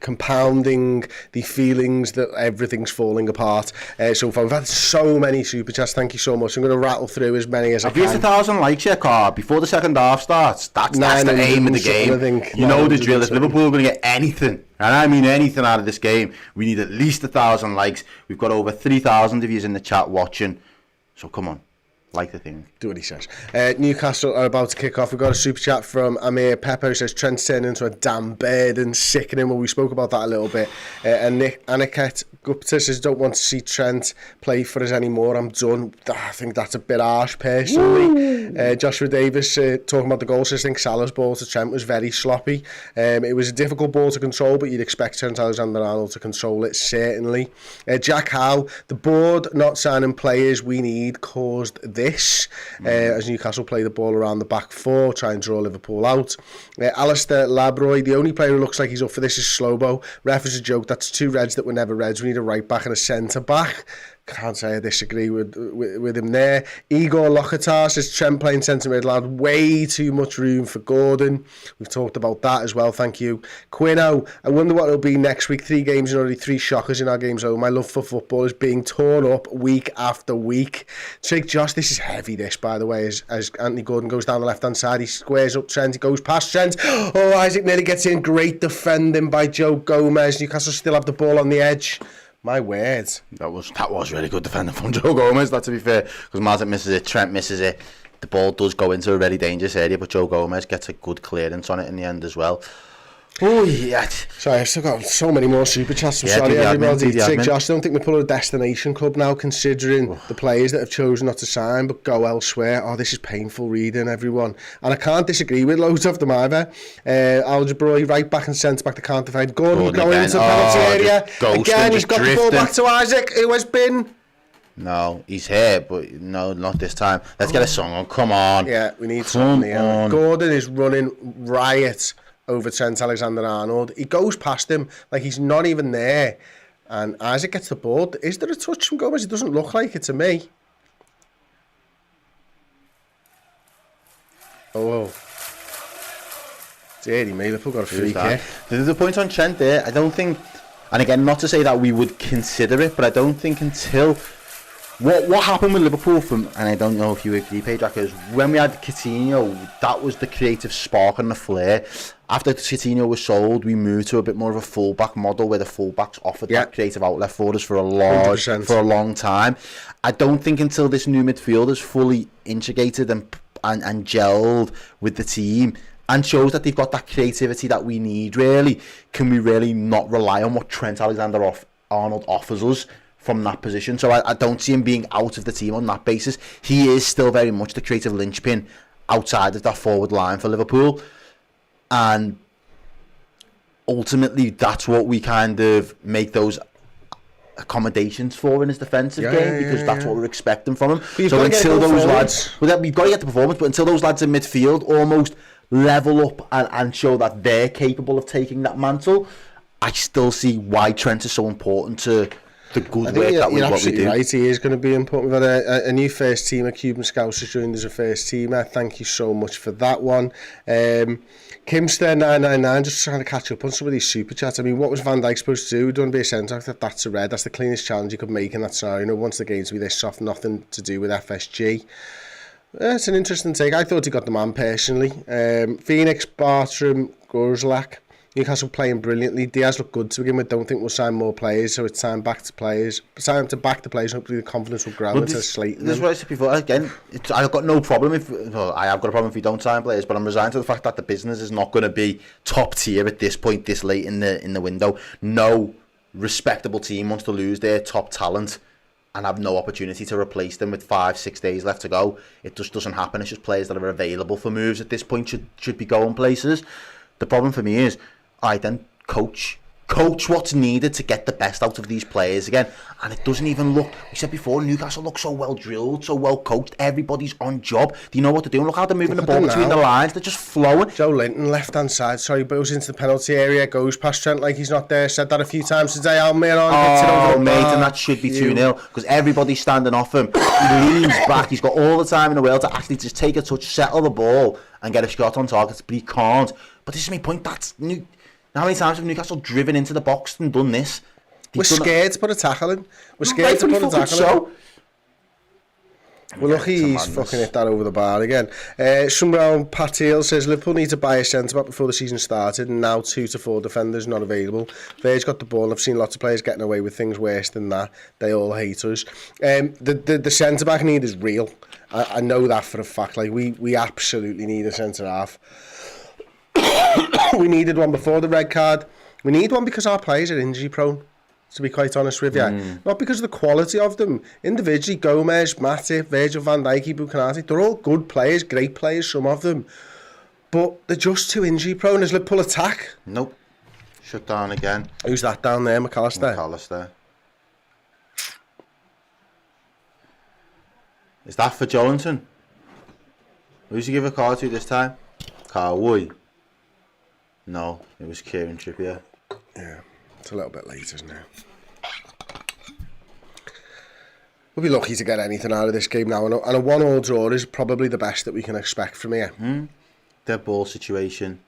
compounding the feelings that everything's falling apart. So far, we've had so many super chats. Thank you so much. I'm going to rattle through as many as I can. I've used 1,000 likes yet, Carl, before the second half starts. That's the aim of the game. You know the drill. If Liverpool are going to get anything, and I mean anything out of this game, we need at least 1,000 likes. We've got over 3,000 of you in the chat watching. So come on. Like the thing. Do what he says. Newcastle are about to kick off. We've got a super chat from Amir Pepper who says Trent's turned into a damn bird and sickening. Well, we spoke about that a little bit. And Aniket Gupta says, don't want to see Trent play for us anymore. I'm done. I think that's a bit harsh, personally. Joshua Davis talking about the goal. Says, I think Salah's ball to Trent was very sloppy. It was a difficult ball to control, but you'd expect Trent Alexander-Arnold to control it, certainly. Jack Howe, the board not signing players we need caused this. As Newcastle play the ball around the back four, try and draw Liverpool out. Alistair Labroy, the only player who looks like he's up for this is Slobo. Ref is a joke, that's 2 reds that were never reds. We need a right back and a centre back. Can't say I disagree with him there. Igor Lokatar says Trent playing centre mid had way too much room for Gordon. We've talked about that as well, thank you. Quino, I wonder what it'll be next week. 3 games and already 3 shockers in our games home. My love for football is being torn up week after week. Trig Josh, this is heavy this by the way, as Anthony Gordon goes down the left hand side, he squares up Trent, he goes past Trent. Oh, Isaac nearly gets in. Great defending by Joe Gomez. Newcastle still have the ball on the edge. My word. That was really good defending from Joe Gomez, that to be fair, because Martin misses it, Trent misses it. The ball does go into a very dangerous area, but Joe Gomez gets a good clearance on it in the end as well. Oh, yeah. Sorry, I've still got so many more super chats. I'm sorry, everybody. Josh, I don't think we put a destination club now, considering the players that have chosen not to sign but go elsewhere. Oh, this is painful reading, everyone. And I can't disagree with loads of them either. Algebroy, right back and centre back, they can't defend. Gordon going into the penalty area. Again, he's got the ball back to Isaac, who has been... No, he's here, but no, not this time. Let's get a song on, come on. Yeah, we need something here. Gordon is running riot over Trent Alexander-Arnold. He goes past him like he's not even there, and Isaac gets the ball. Is there a touch from Gomez? It doesn't look like it to me. Oh, dirty me. Liverpool got a free kick. There's a point on Trent there. I don't think, and again, not to say that we would consider it, but I don't think until what happened with Liverpool and I don't know if you agree, Pedro, is when we had Coutinho, that was the creative spark and the flair. After Coutinho was sold, we moved to a bit more of a fullback model where the fullbacks offered that creative outlet for us for a long time. I don't think until this new midfield is fully integrated and gelled with the team and shows that they've got that creativity that we need, really, can we really not rely on what Trent Alexander-Arnold offers us from that position. So I don't see him being out of the team on that basis. He is still very much the creative linchpin outside of that forward line for Liverpool. And ultimately, that's what we kind of make those accommodations for in his defensive game, because that's what we're expecting from him. So until those lads, we've got to get the performance, but until those lads in midfield almost level up and show that they're capable of taking that mantle, I still see why Trent is so important to the good work that what we do. Right, he is going to be important. We've had a new first teamer, Cuban Scouts, has joined as a first teamer. Thank you so much for that one. Kimster 999, just trying to catch up on some of these super chats. I mean, what was Van Dijk supposed to do? Don't be a centre. That's a red. That's the cleanest challenge you could make in that scenario. You know, once the game's be this soft, nothing to do with FSG. It's an interesting take. I thought he got the man personally. Phoenix, Bartram, Gorzlak. Newcastle playing brilliantly. Diaz looked good to begin with. Don't think we'll sign more players, so it's time back to players. Time to back the players. Hopefully the confidence will grow into slating. This is what I said before. Again, I've got no problem I have got a problem if we don't sign players, but I'm resigned to the fact that the business is not going to be top tier at this point, this late in the window. No respectable team wants to lose their top talent and have no opportunity to replace them with 5-6 days left to go. It just doesn't happen. It's just players that are available for moves at this point should be going places. The problem for me is, alright then, coach coach what's needed to get the best out of these players again. And it doesn't even look, we said before, Newcastle looks so well drilled, so well coached. Everybody's on job. Do you know what they're doing? Look how they're moving the ball between the lines. They're just flowing. Joe Linton, left-hand side, goes into the penalty area, goes past Trent like he's not there. Said that a few times today. Oh, mate, and that should be 2-0 because everybody's standing off him. He leans back. He's got all the time in the world to actually just take a touch, settle the ball, and get a shot on target, but he can't. But this is my point. How many times have Newcastle driven into the box and done this? We're scared to put a tackle in. We're scared to put a tackle in. We're lucky he's fucking hit that over the bar again. Sunbrown Patil says Liverpool need to buy a centre-back before the season started, and now 2 to 4 defenders not available. Virg's got the ball, and I've seen lots of players getting away with things worse than that. They all hate us. The centre-back need is real. I know that for a fact. Like we absolutely need a centre-half. We needed one before the red card. We need one because our players are injury prone, to be quite honest with you. Not because of the quality of them. Individually, Gomez, Matip, Virgil van Dijk, Bukanati, they're all good players, great players, some of them. But they're just too injury prone. Does Liverpool attack? Nope. Shut down again. Who's that down there? McAllister. Is that for Jolinton? Who's he give a card to this time? Carwoy. No, it was Kieran Trippier. Yeah, it's a little bit late, isn't it? We'll be lucky to get anything out of this game now, and a 1-1 draw is probably the best that we can expect from here. Dead ball situation.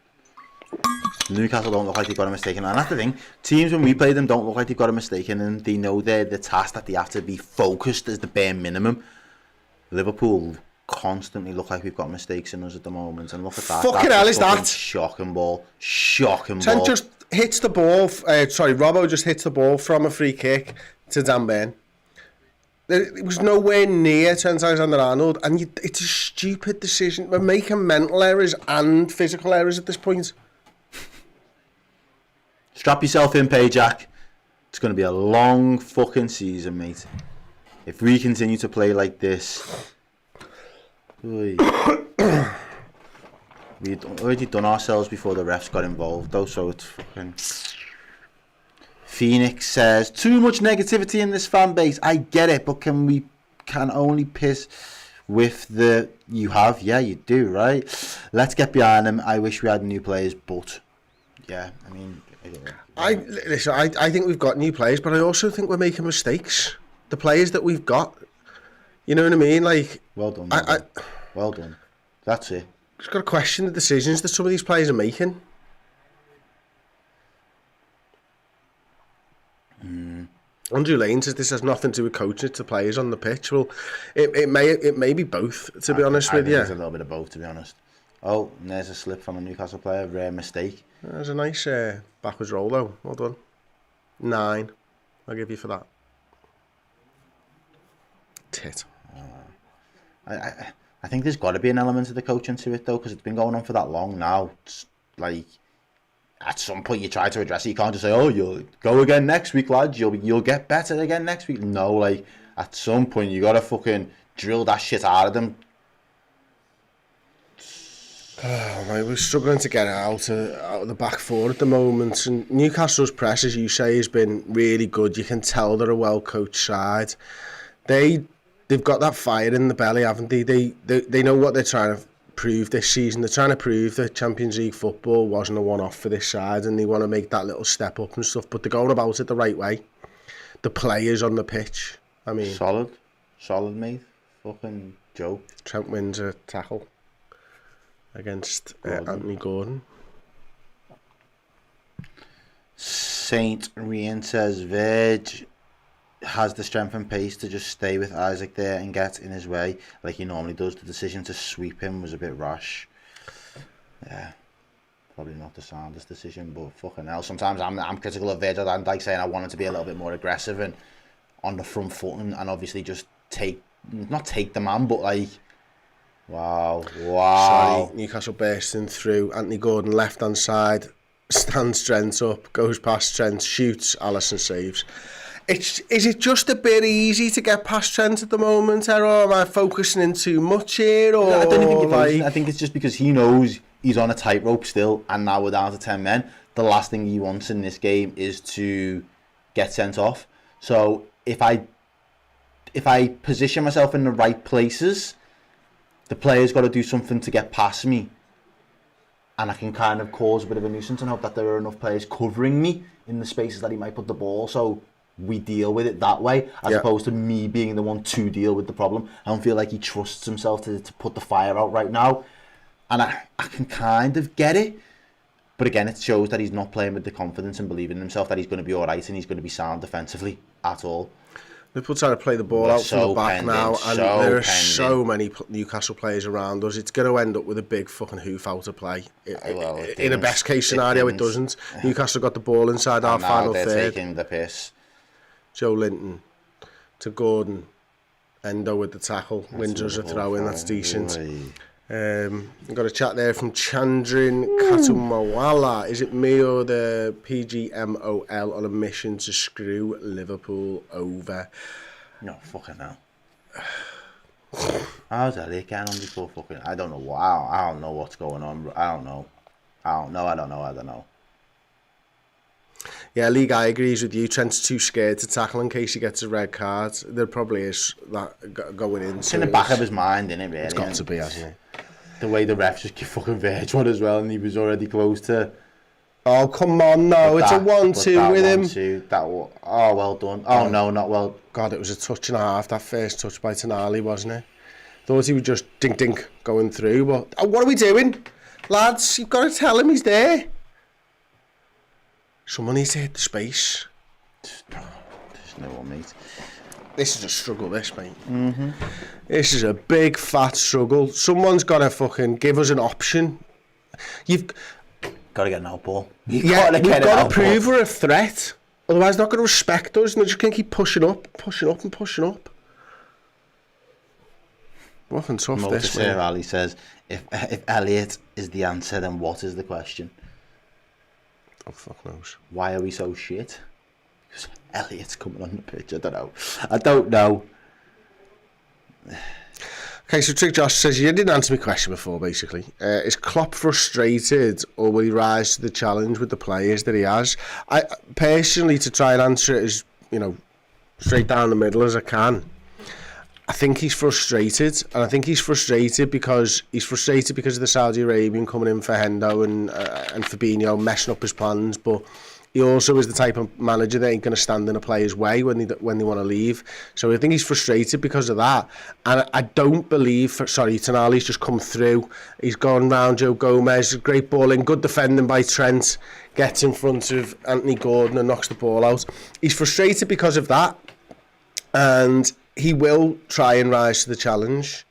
Newcastle don't look like they've got a mistake in, and that's the thing. Teams, when we play them, don't look like they've got a mistake in, and they know the task that they have to be focused as the bare minimum. Liverpool constantly look like we've got mistakes in us at the moment, and look at that. Fucking hell is that? Shocking ball. Trent just hits the ball. Robbo just hits the ball from a free kick to Dan Burn. It was nowhere near Trent Alexander-Arnold, and it's a stupid decision. We're making mental errors and physical errors at this point. Strap yourself in, Payjack. It's going to be a long fucking season, mate. If we continue to play like this... We'd already done ourselves before the refs got involved, though, so it's fucking... Phoenix says, too much negativity in this fan base. I get it, but can only piss with the... You have? Yeah, you do, right? Let's get behind them. I wish we had new players, but... Yeah, I mean... I think we've got new players, but I also think we're making mistakes. The players that we've got... You know what I mean? Like... Well done. Well done. That's it. Just got to question the decisions that some of these players are making. Andrew Lane says this has nothing to do with coaching, it's the players on the pitch. Well, it may be both, to be honest with you. There's a little bit of both, to be honest. Oh, and there's a slip from a Newcastle player, rare mistake. There's a nice backwards roll though. Well done. 9. I'll give you for that. Tit. I think there's got to be an element of the coaching to it though, because it's been going on for that long now. It's like at some point you try to address it. You can't just say, "Oh, you'll go again next week, lads. You'll get better again next week." No, like at some point you got to fucking drill that shit out of them. Oh, mate, we're struggling to get out of the back four at the moment. And Newcastle's press, as you say, has been really good. You can tell they're a well-coached side. They've got that fire in the belly, haven't they? They know what they're trying to prove this season. They're trying to prove that Champions League football wasn't a one-off for this side, and they want to make that little step up and stuff. But they're going about it the right way. The players on the pitch, I mean, solid, mate. Fucking joke. Trent wins a tackle against Anthony Gordon. Saint Rian says Verge has the strength and pace to just stay with Isaac there and get in his way like he normally does. The decision to sweep him was a bit rash. Yeah, probably not the soundest decision, but fucking hell. Sometimes I'm critical of Virgil van Dijk, saying I want him to be a little bit more aggressive and on the front foot and obviously just not take the man, but like, wow. Sorry, Newcastle bursting through. Anthony Gordon left hand side, stands Trent up, goes past Trent, shoots, Alisson saves. Is it just a bit easy to get past Trent at the moment, Errol? Am I focusing in too much here? Or I don't think I think it's just because he knows he's on a tightrope still, and now we're down to 10 men. the last thing he wants in this game is to get sent off. So if I position myself in the right places, the player's got to do something to get past me, and I can kind of cause a bit of a nuisance and hope that there are enough players covering me in the spaces that he might put the ball, so we deal with it that way, as opposed to me being the one to deal with the problem. I don't feel like he trusts himself to put the fire out right now, and I can kind of get it. But again, it shows that he's not playing with the confidence and believing in himself that he's going to be all right and he's going to be sound defensively at all. Liverpool trying to play the ball out from the back now, and there are so many Newcastle players around us. It's going to end up with a big fucking hoof out of play. In a best case scenario, it doesn't. Newcastle got the ball inside our final third. They're taking the piss. Joe Linton to Gordon, Endo with the tackle. Windsor's a throw in. That's decent. I've got a chat there from Chandrin Katumawala. Is it me or the PGMOL on a mission to screw Liverpool over? No, fucking hell. How's Elliot getting on before fucking... I don't know what... I don't know what's going on. I don't know. Yeah, Lee Guy agrees with you. Trent's too scared to tackle in case he gets a red card. There probably is that going in. It's in the back of his mind, isn't it, really? It's got to be, hasn't it? The way the ref just fucking verged one as well, and he was already close to... Oh, come on, no. It's a 1-2 with him. 1-2, oh, well done. Oh, no, not well. God, it was a touch and a half, that first touch by Tonali, wasn't it? Thought he was just dink going through, but... what are we doing? Lads, you've got to tell him he's there. Someone needs to hit the space. There's no one, mate. This is a struggle, this, mate. This is a big, fat struggle. Someone's got to fucking give us an option. You've got to get an outball. We've got to prove we're a threat. Otherwise, they're not going to respect us, and they're just going to keep pushing up. Fucking tough, this, mate. Ali says, if Elliot is the answer, then what is the question? Oh, fuck knows. Why are we so shit? Because Elliot's coming on the pitch. I don't know. Okay, so Trick Josh says, you didn't answer my question before, basically. Is Klopp frustrated, or will he rise to the challenge with the players that he has? I personally, to try and answer it as, straight down the middle as I can, I think he's frustrated, and I think he's frustrated because of the Saudi Arabian coming in for Hendo and Fabinho messing up his plans, but he also is the type of manager that ain't going to stand in a player's way when they want to leave. So I think he's frustrated because of that, and I don't believe... Tonali's just come through. He's gone round Joe Gomez, great ball in, good defending by Trent, gets in front of Anthony Gordon and knocks the ball out. He's frustrated because of that, and he will try and rise to the challenge,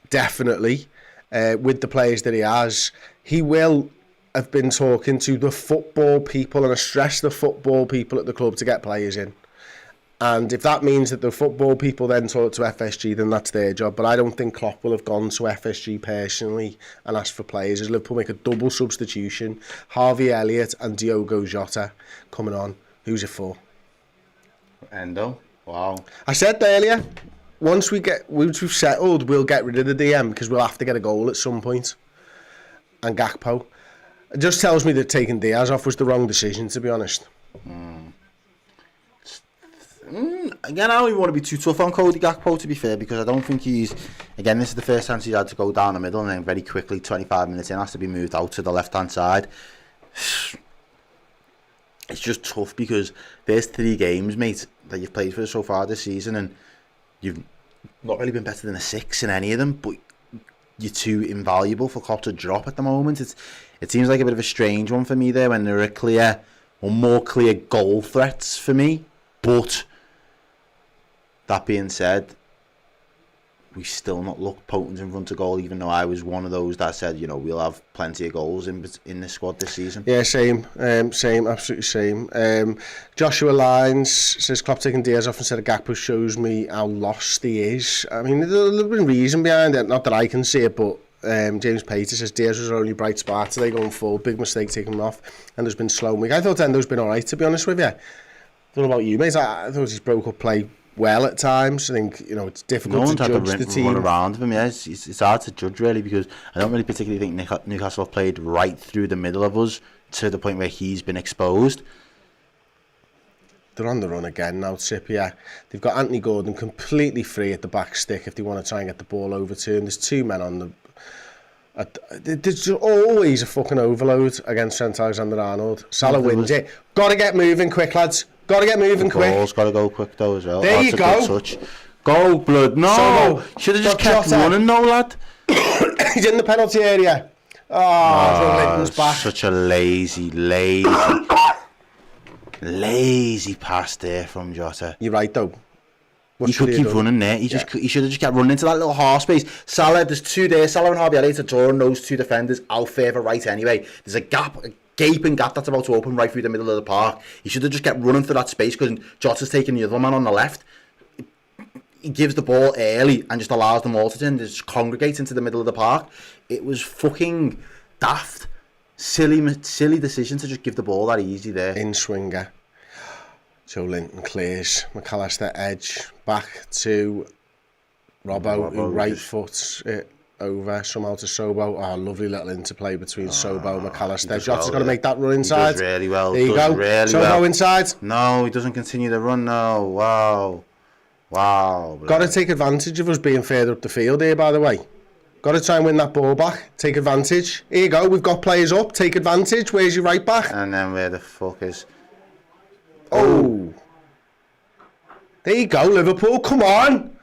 definitely, with the players that he has. He will have been talking to the football people, and I stress the football people at the club, to get players in. And if that means that the football people then talk to FSG, then that's their job. But I don't think Klopp will have gone to FSG personally and asked for players, as Liverpool make a double substitution. Harvey Elliott and Diogo Jota coming on. Who's it for? Endo. Wow. I said earlier, once we've settled, we'll get rid of the DM, because we'll have to get a goal at some point. And Gakpo. It just tells me that taking Diaz off was the wrong decision, to be honest. Again, I don't even want to be too tough on Cody Gakpo, to be fair, because I don't think he's... Again, this is the first chance he's had to go down the middle, and then very quickly, 25 minutes in, has to be moved out to the left-hand side. It's just tough, because there's 3 games, mate, that you've played for so far this season, and you've not really been better than a 6 in any of them, but you're too invaluable for Klopp to drop at the moment. It seems like a bit of a strange one for me there, when there are more clear goal threats for me. But that being said, we still not look potent in front of goal, even though I was one of those that said, we'll have plenty of goals in this squad this season. Yeah, same, absolutely same. Joshua Lines says, Klopp taking Diaz off instead of Gakpo shows me how lost he is. I mean, there's been reason behind it, not that I can see it, but James Pater says Diaz was our only bright spot today going forward. Big mistake taking him off, and there's been slow week. I thought Endo's been alright, to be honest with you. I don't know about you, mate. I thought he's broke up play well at times. I think it's difficult to judge the team. Run around him, yeah. It's hard to judge really, because I don't really particularly think Newcastle have played right through the middle of us to the point where he's been exposed. They're on the run again now, Trippier. They've got Anthony Gordon completely free at the back stick if they want to try and get the ball over to him. There's 2 men on the... There's always a fucking overload against Trent Alexander-Arnold. Salah wins it. Got to get moving quick, lads. Got to get moving quick. Ball's got to go quick though as well. There you go. Touch. Go, blood. No. Should have just kept running though, lad. He's in the penalty area. Oh, back. Such a lazy pass there from Jota. You're right though. He could keep running there. He should have just kept running into that little half space. Salah, there's 2 there. Salah and Harvey Elliott are drawing those 2 defenders out further right anyway. There's a gaping gap that's about to open right through the middle of the park. He should have just kept running through that space because Jota's taking the other man on the left. He gives the ball early and just allows them all to just congregate into the middle of the park. It was fucking daft. Silly decision to just give the ball that easy there. In swinger. Joe Linton clears. McAllister edge. Back to Robbo, who right foots it over somehow to Sobo. Oh, lovely little interplay between Sobo and McAllister. Jota's got to make that run inside. He does really well. There you go. Really Sobo well. Inside. No, he doesn't continue the run now. Wow. Got to take advantage of us being further up the field here, by the way. Got to try and win that ball back. Take advantage. Here you go. We've got players up. Take advantage. Where's your right back? And then where the fuck is... Oh. There you go, Liverpool. Come on.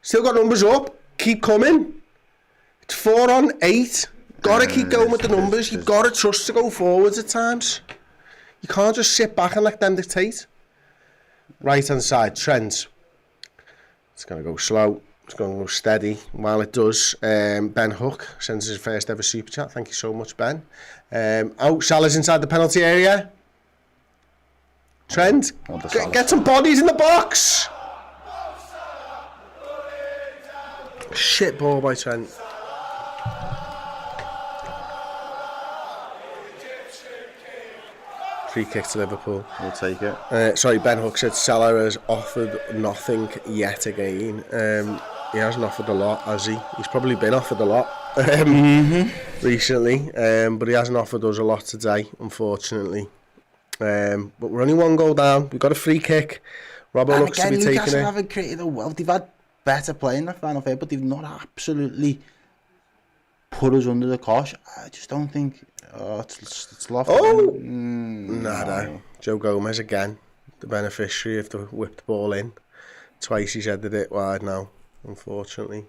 Still got numbers up. Keep coming. It's 4 on 8. Got to keep going with the numbers. You've got to trust to go forwards at times. You can't just sit back and let them dictate. Right hand side, Trent. It's going to go slow. It's going to go steady. While it does, Ben Hook sends his first ever super chat. Thank you so much, Ben. Salah's inside the penalty area. Trent, get some bodies in the box. Shit ball by Trent. Free kick to Liverpool. We'll take it. Sorry, Ben Hook said Salah has offered nothing yet again. He hasn't offered a lot, has he? He's probably been offered a lot recently, but he hasn't offered us a lot today, unfortunately. But we're only 1 goal down. We've got a free kick. Robbo looks to be taking it. Newcastle haven't created a well. They've had better play in the final third, but they've not absolutely put us under the cosh. I just don't think... it's lovely. Oh! Nada. Joe Gomez again, the beneficiary of the whipped ball in. Twice he's headed it wide now, unfortunately.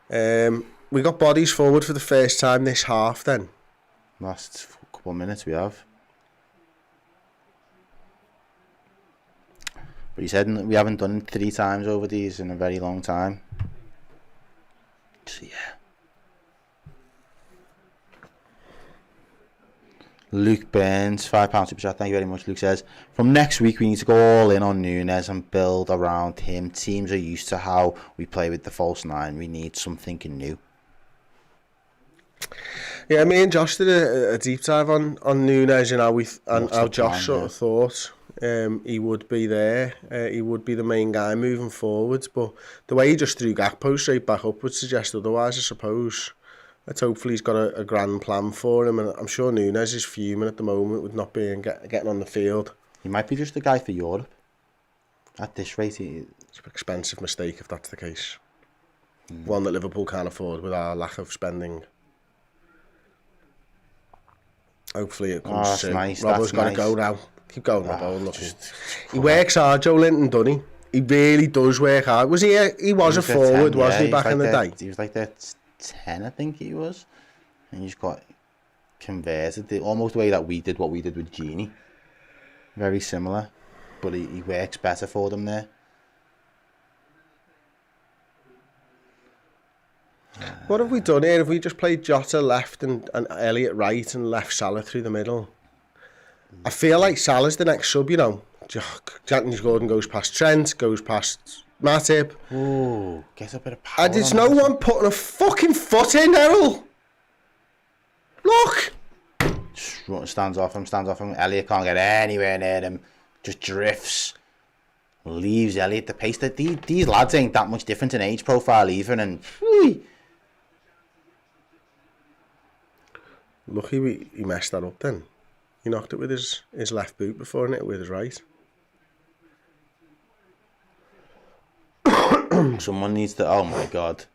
We got bodies forward for the first time this half then. Last couple of minutes we have. But he said we haven't done 3 times over these in a very long time. So yeah. Luke Burns, £5 super chat. Thank you very much. Luke says, from next week we need to go all in on Núñez and build around him. Teams are used to how we play with the false 9. We need something new. Yeah, me and Josh did a deep dive on Núñez and how Josh sort of thought he would be there. He would be the main guy moving forwards, but the way he just threw Gakpo straight back up would suggest otherwise, I suppose. Let's hopefully he's got a grand plan for him, and I'm sure Núñez is fuming at the moment with not being getting on the field. He might be just the guy for Europe. At this rate, it's an expensive mistake if that's the case. One that Liverpool can't afford with our lack of spending. Hopefully it comes soon. Nice. Robbo's got to go now. Keep going, Robbo. He works hard, Joe Linton, doesn't he? He really does work hard. Was he? He was a forward, 10, wasn't he, back in the day? He was like that 10, I think he was, and he just got converted. Almost the way that we did what we did with Genie. Very similar, but he works better for them there. What have we done here? Have we just played Jota left and Elliott right and left Salah through the middle? I feel like Salah's the next sub, you know. Anthony Gordon goes past Trent, goes past Matip. Ooh, get a bit of power. And there's no one putting a fucking foot in, Errol. Look. Stands off him. Elliott can't get anywhere near him. Just drifts. Leaves Elliott the pace. That these lads ain't that much different in age profile even. And Lucky he messed that up then. He knocked it with his left boot before and hit it with his right. Someone needs to... Oh, my God.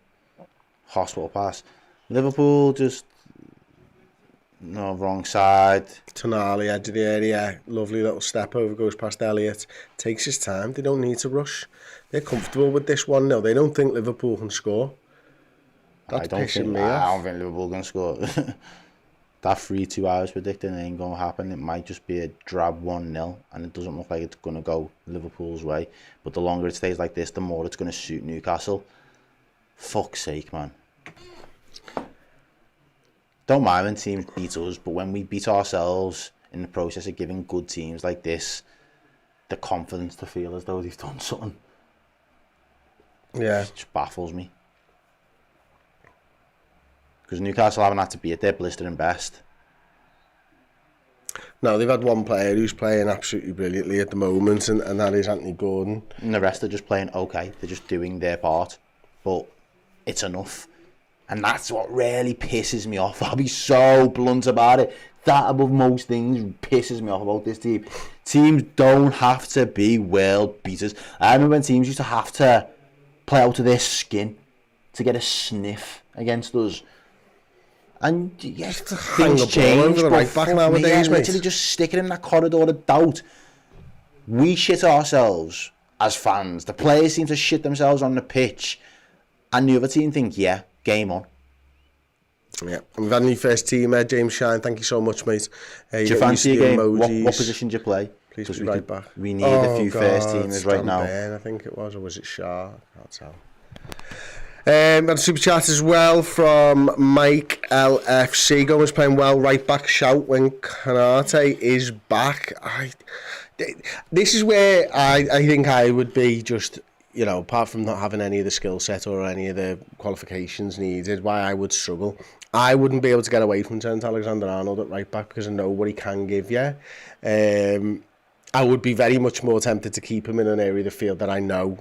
Hospital pass. Liverpool just... No, wrong side. Tonali, edge of the area. Lovely little step over, goes past Elliott. Takes his time. They don't need to rush. They're comfortable with this 1-0. They don't think Liverpool can score. That's pissing me off. I don't think Liverpool can score. That 3-2 I was predicting ain't going to happen. It might just be a drab 1-0, and it doesn't look like it's going to go Liverpool's way. But the longer it stays like this, the more it's going to suit Newcastle. Fuck's sake, man. Don't mind when teams beat us, but when we beat ourselves in the process of giving good teams like this the confidence to feel as though they've done something, yeah, it just baffles me. Because Newcastle haven't had to beat their blistering best. No, they've had one player who's playing absolutely brilliantly at the moment, and that is Anthony Gordon. And the rest are just playing okay. They're just doing their part. But it's enough. And that's what really pisses me off. I'll be so blunt about it. That, above most things, pisses me off about this team. Teams don't have to be world beaters. I remember when teams used to have to play out of their skin to get a sniff against us. And yes, things change. Over the right back nowadays, mate. Literally just stick it in that corridor of doubt. We shit ourselves as fans. The players seem to shit themselves on the pitch. And the other team think, yeah, game on. Yeah, and we've had a new first team, James Shine. Thank you so much, mate. Do you fancy a game? What position do you play? Please be right back. We need a few first teamers right now. I think it was, or was it Shah? I can't tell. And a super chat as well from Mike LFC. Gomes playing well, right back. Shout when Kanate is back. This is where I think I would be just, you know, apart from not having any of the skill set or any of the qualifications needed, why I would struggle. I wouldn't be able to get away from Trent Alexander-Arnold at right back because I know what he can give you. I would be very much more tempted to keep him in an area of the field that I know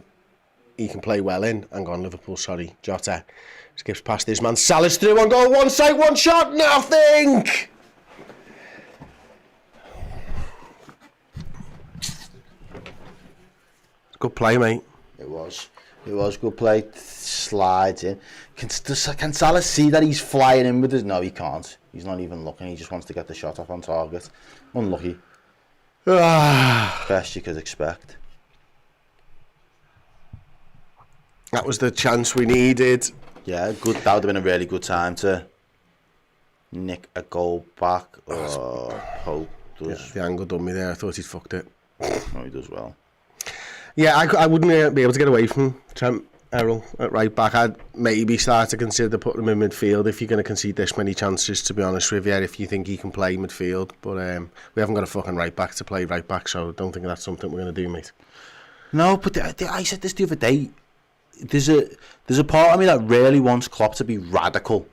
he can play well in. And go on, Liverpool, sorry. Jota skips past this man. Salah's through, on goal, one side, one shot, nothing! Good play, mate. It was good play. Slides in. Can Salah see that he's flying in with us? No, he can't. He's not even looking. He just wants to get the shot off on target. Unlucky. Best you could expect. That was the chance we needed. Yeah, good. That would have been a really good time to nick a goal back. Hope does. Yeah, the angle done me there. I thought he'd fucked it. No, he does well. Yeah, I wouldn't be able to get away from Trent, Errol at right back. I'd maybe start to consider putting him in midfield if you're going to concede this many chances, to be honest with you, if you think he can play midfield. But we haven't got a fucking right back to play right back, so I don't think that's something we're going to do, mate. No, but I said this the other day. There's a part of me that really wants Klopp to be radical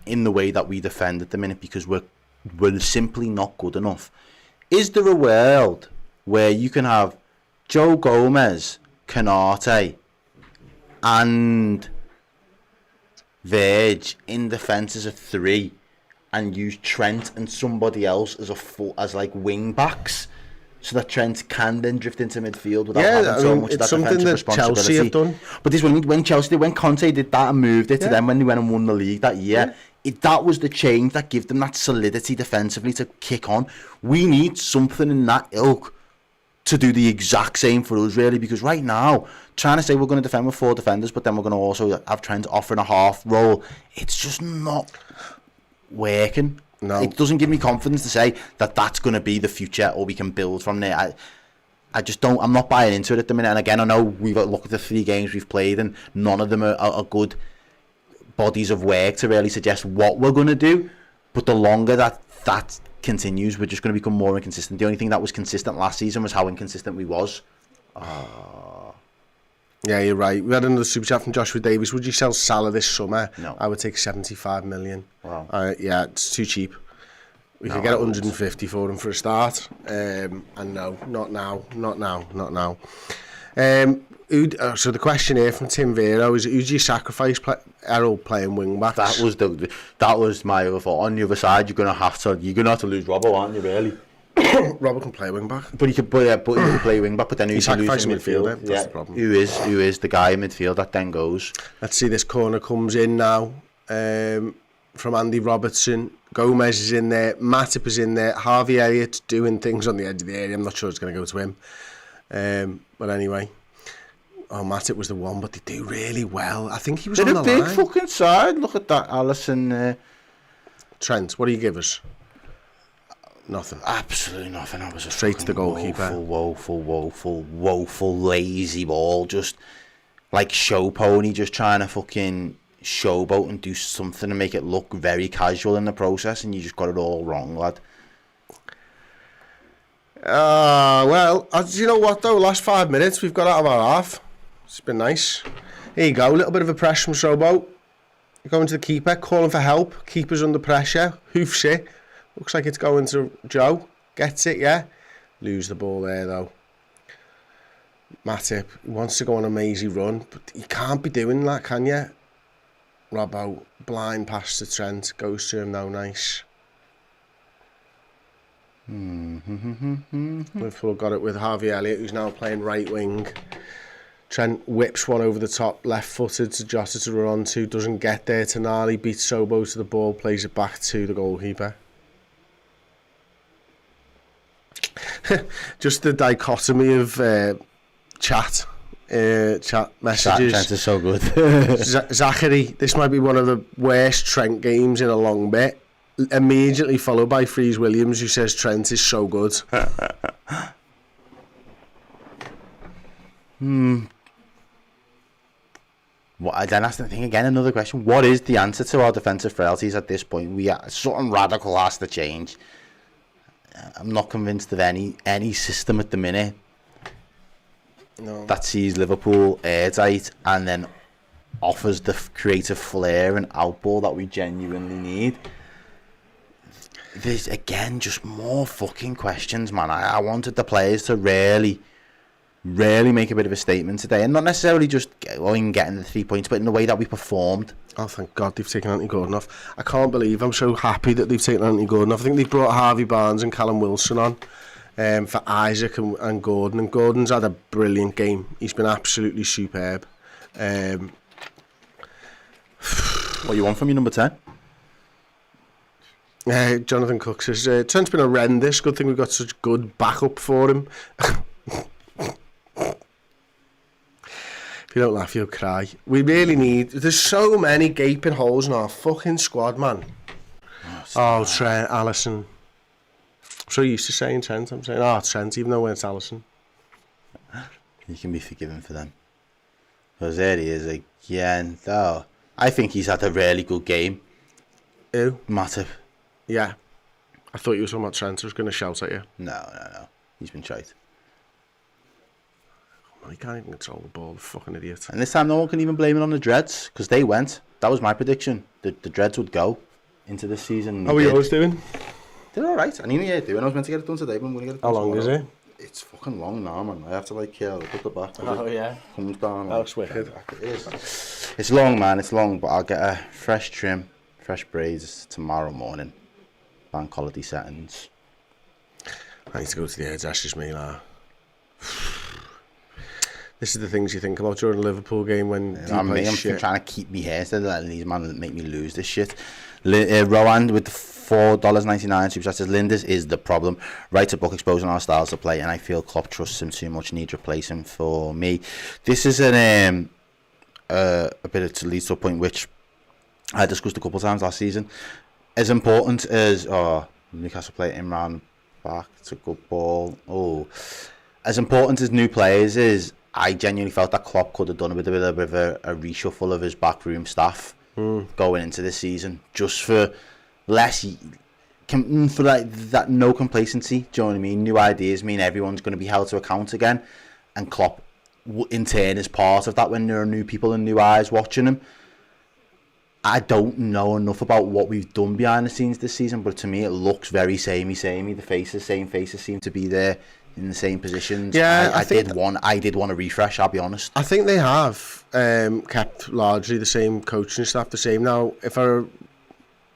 in the way that we defend at the minute because we're simply not good enough. Is there a world where you can have Joe Gomez, Kanate and Verge in defence as a 3 and use Trent and somebody else as like wing backs so that Trent can then drift into midfield without having so much that defensive responsibility? Chelsea have done. But this when Conte did that and moved it to them when they went and won the league that year, that was the change that gave them that solidity defensively to kick on. We need something in that ilk to do the exact same for us, really, because right now, trying to say we're going to defend with 4 defenders, but then we're going to also have Trent offering a half role, it's just not working. No. It doesn't give me confidence to say that that's going to be the future or we can build from there. I just don't, I'm not buying into it at the minute. And again, I know we've got to look at the 3 games we've played and none of them are good bodies of work to really suggest what we're going to do. But the longer that continues, we're just going to become more inconsistent. The only thing that was consistent last season was how inconsistent we was. Yeah, you're right. We had another super chat from Joshua Davis. Would you sell Salah this summer? No. I would take 75 million. Wow. Yeah, it's too cheap. We could get 150 for him for a start. And no, not now. So the question here from Tim Vero is: who do you sacrifice? Errol playing wing back. That was my other thought. On the other side, you're gonna have to lose Robbo, aren't you? Really? Robert can play wing back, but he can play wing back. But then he's sacrificing midfield. That's the problem. Who is the guy in midfield that then goes? Let's see. This corner comes in now from Andy Robertson. Gomez is in there. Matip is in there. Harvey Elliott doing things on the edge of the area. I'm not sure it's going to go to him. But anyway. Oh, Matip was the one, but they do really well. I think he was on the line. They're a big fucking side. Look at that, Alisson. Trent, what do you give us? Nothing. Absolutely nothing. That was straight to the goalkeeper. Woeful, lazy ball. Just like show pony, just trying to fucking showboat and do something and make it look very casual in the process, and you just got it all wrong, lad. Well, you know what though? Last 5 minutes, we've got out of our half. It's been nice. Here you go, a little bit of a press from Showboat. Going to the keeper, calling for help. Keeper's under pressure. Hoofs it. Looks like it's going to Joe. Gets it, yeah. Lose the ball there though. Matip wants to go on a mazy run, but you can't be doing that, can you? Robbo, blind pass to Trent. Goes to him now, nice. Liverpool got it with Harvey Elliott, who's now playing right wing. Trent whips one over the top, left-footed to Jota to run on to, doesn't get there. Tonali beats Sobo to the ball, plays it back to the goalkeeper. Just the dichotomy of chat messages. Trent is so good. Zachary, this might be one of the worst Trent games in a long bit. Immediately followed by Freeze Williams, who says Trent is so good. Well, then that's the thing again. Another question: what is the answer to our defensive frailties at this point? Something radical has to change. I'm not convinced of any system at the minute that sees Liverpool airtight and then offers the creative flair and outball that we genuinely need. There's again just more fucking questions, man. I wanted the players to really make a bit of a statement today, and not necessarily just getting the 3 points, but in the way that we performed. Oh, thank God they've taken Anthony Gordon off. I can't believe, I'm so happy that they've taken Anthony Gordon off. I think they've brought Harvey Barnes and Callum Wilson on for Isaac and Gordon, and Gordon's had a brilliant game. He's been absolutely superb. What you want from your number 10? Jonathan Cook says, Trent's been horrendous. Good thing we've got such good backup for him. If you don't laugh, you'll cry. We really need... There's so many gaping holes in our fucking squad, man. Trent, Alisson. I'm so used to saying Trent. I'm saying, Trent, even though it's Alisson. You can be forgiven for them. Because there he is again. Oh, I think he's had a really good game. Who? Matip. Yeah. I thought you were talking about Trent. I was going to shout at you. No. He's been shite. He can't even control the ball, the fucking idiot. And this time no one can even blame it on the Dreads, because they went. That was my prediction. The Dreads would go into this season. How are you always doing? They're alright. I knew you'd do, and I was meant to get it done today, but I'm going to get it done. How long is it? It's fucking long now, man. I have to put the back. Yeah. Comes down. That's wicked. It is. It's long, man. It's long, but I'll get a fresh trim, fresh braids tomorrow morning. Bank holiday settings. I need to go to the edge. That's just me, like. This is the things you think about during a Liverpool game when I'm trying to keep me here instead of letting these men make me lose this shit. Rowan with $4.99 super chat says Linders is the problem. Right to book exposing our styles of play, and I feel Klopp trusts him too much. Need replacing for me. This is a bit of to lead to a point which I discussed a couple of times last season. As important as Newcastle play Imran back, it's a good ball. As important as new players is, I genuinely felt that Klopp could have done a bit of a reshuffle of his backroom staff going into this season, just for that no complacency. Do you know what I mean? New ideas mean everyone's going to be held to account again, and Klopp, in turn, is part of that when there are new people and new eyes watching him. I don't know enough about what we've done behind the scenes this season, but to me it looks very samey. The same faces seem to be there in the same positions. Yeah, I did want a refresh, I'll be honest. I think they have kept largely the same coaching staff the same. Now, if I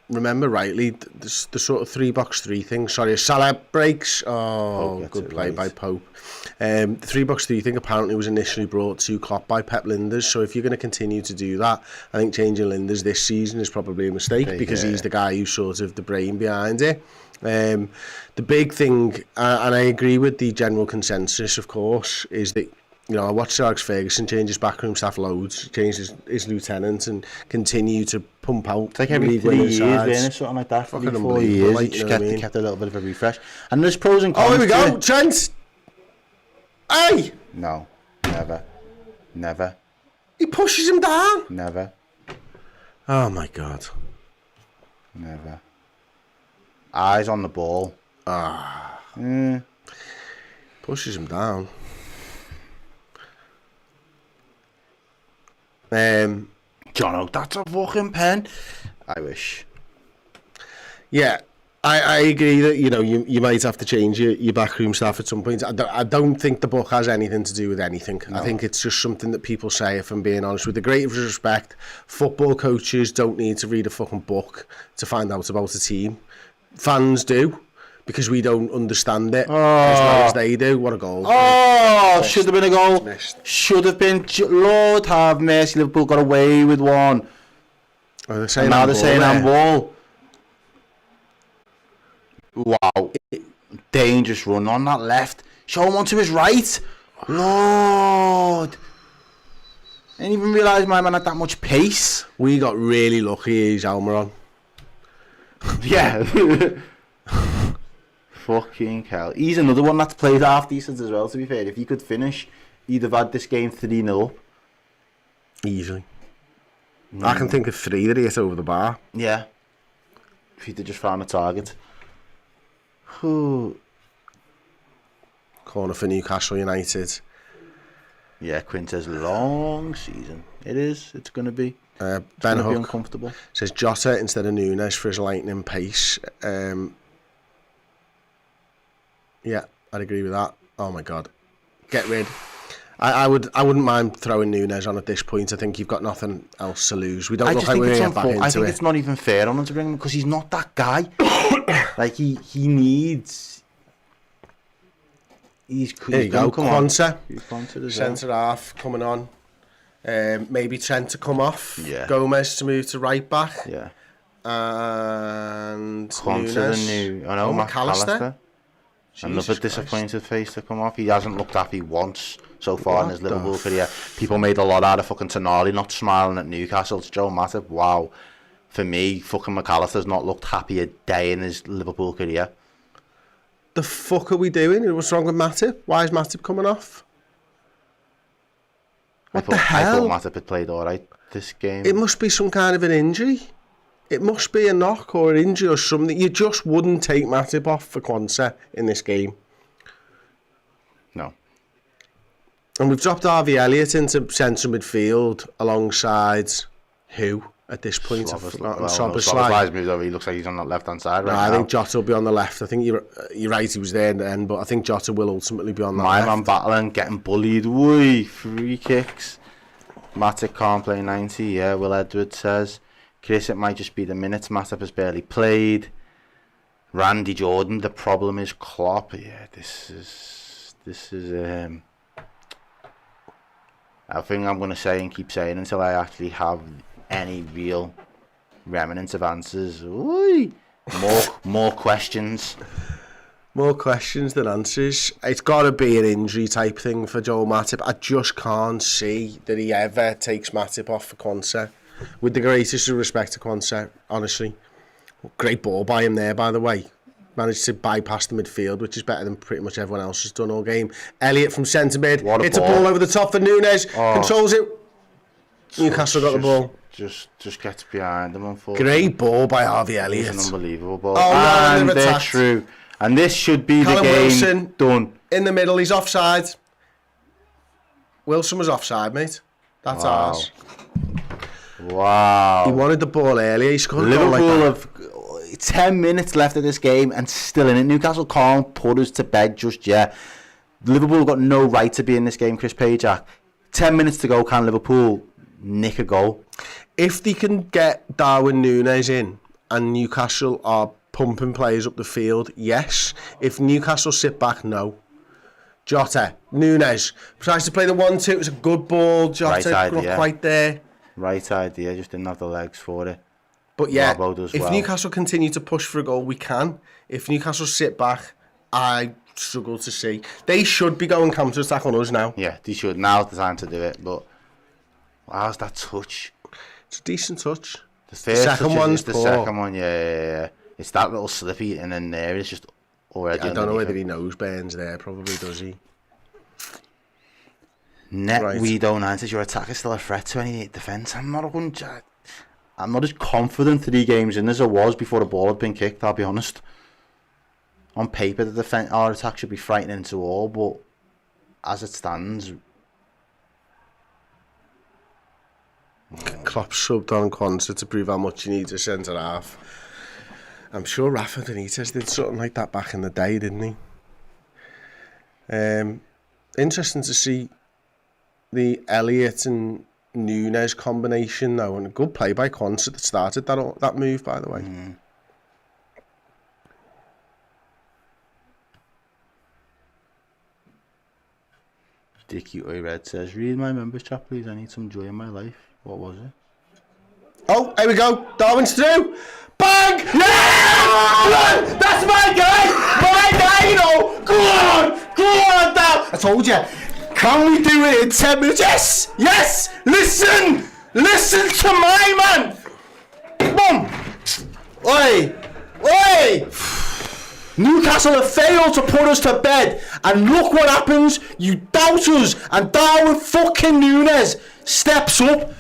remember rightly, the sort of 3-3 thing. Sorry, Salah breaks. Oh, good play by Pope. The 3-3 thing apparently was initially brought to Klopp by Pep Lijnders. So if you're going to continue to do that, I think changing Lijnders this season is probably a mistake because he's the guy who's sort of the brain behind it. The big thing, and I agree with the general consensus, of course, is that, you know, I watched Alex Ferguson change his backroom staff loads, change his lieutenant, and continue to pump out. It's like every 3 years, really, something like that. Every 4 years, like, you just kept a little bit of a refresh. And there's pros and cons. Oh, here we go, Trent. Hey! No, never. He pushes him down. Never. Oh my God. Never. Eyes on the ball. Pushes him down. Jono, that's a fucking pen. I wish. Yeah, I agree that, you know, you might have to change your backroom staff at some point. I don't think the book has anything to do with anything. No. I think it's just something that people say, if I'm being honest. With the greatest respect, football coaches don't need to read a fucking book to find out about a team. Fans do, because we don't understand it as well as they do. What a goal. Should have been a goal. Missed. Should have been. Lord have mercy, Liverpool got away with one. Oh, they're saying handball. Wow. Dangerous run on that left. Show him onto his right. Lord. I didn't even realise my man had that much pace. We got really lucky he's Almiron. Yeah. Fucking hell. He's another one that's played half decent as well, to be fair. If he could finish, he'd have had this game 3-0 up. Easily. I can think of 3 that he hit over the bar. Yeah. If he'd have just found a target. Corner for Newcastle United. Yeah, Quinte's long season. It is. It's going to be. Ben Hook uncomfortable. Says Jota instead of Nunes for his lightning pace. Yeah, I'd agree with that. Oh my God, get rid. I wouldn't mind throwing Nunes on at this point. I think you've got nothing else to lose. We don't look like we're going to get back into it. I think it's not even fair on him to bring him because he's not that guy. Like he needs. There you go, Quanta. Centre half coming on. Maybe Trent to come off. Yeah. Gomez to move to right back. Yeah. And Quanta McAllister. Another disappointed face to come off. He hasn't looked happy once so far in his Liverpool career. People made a lot out of fucking Tonali not smiling at Newcastle. It's Joe Matip. Wow. For me, fucking McAllister's not looked happy a day in his Liverpool career. The fuck are we doing? What's wrong with Matip? Why is Matip coming off? What the hell? I thought Matip had played alright this game. It must be some kind of an injury. It must be a knock or an injury or something. You just wouldn't take Matip off for Quanta in this game. No. And we've dropped Harvey Elliott into central midfield alongside who at this point? Szoboszlai moved over. He looks like he's on that left-hand side right now. I think Jota will be on the left. I think you're right, he was there in the end, but I think Jota will ultimately be on the left. My man battling, getting bullied. Whee, free kicks. Matip can't play 90, yeah, Will Edwards says. Chris, it might just be the minutes. Matip has barely played. Randy Jordan, the problem is Klopp. Yeah, this is I think I'm going to say and keep saying until I actually have any real remnants of answers. Ooh, more questions. More questions than answers. It's got to be an injury type thing for Joel Matip. I just can't see that he ever takes Matip off for Quanta. With the greatest respect to Quanta, honestly. Great ball by him there, by the way. Managed to bypass the midfield, which is better than pretty much everyone else has done all game. Elliott from centre mid. Hits a ball over the top for Nunes. Controls it. Newcastle got the ball. Just gets behind them, unfortunately. Great ball by Harvey Elliott. It's an unbelievable ball. And they're true. And this should be Callum the game Wilson, done. In the middle, he's offside. Wilson was offside, mate. That's ours. Wow. He wanted the ball earlier. He scored Liverpool have 10 minutes left of this game and still in it. Newcastle can't put us to bed just yet. Liverpool got no right to be in this game, Chris Pajak. 10 minutes to go, can Liverpool nick a goal? If they can get Darwin Núñez in and Newcastle are pumping players up the field, yes. If Newcastle sit back, no. Jota, Núñez tries to play the 1-2. It was a good ball. Jota not quite there. Right idea, just didn't have the legs for it. But yeah, if Newcastle continue to push for a goal, we can. If Newcastle sit back, I struggle to see. They should be going counter-attack on us now. Yeah, they should. Now's the time to do it. But how's that touch? It's a decent touch. The second one's poor. The second one, yeah. It's that little slippy, and then there it's just already. I don't know whether he knows Burns there. Probably does he. We don't answer. Your attack is still a threat to any defence. I'm not as confident 3 games in as I was before the ball had been kicked, I'll be honest. On paper, our attack should be frightening to all, but as it stands... Klopp subbed on Quansah to prove how much he needs a centre-half. I'm sure Rafa Benitez did something like that back in the day, didn't he? Interesting to see the Elliott and Núñez combination though, and a good play by Quansah that started that move, by the way. Dickie Red says, read my members chat please, I need some joy in my life. What was it? Oh, here we go, Darwin's through. Bang! Yeah! That's my guy, you know. Go on, Darwin. I told you. Can we do it in 10 minutes? Yes! Listen to my man! Boom! Oi! Newcastle have failed to put us to bed, and look what happens. You doubt us, and Darwin fucking Núñez steps up.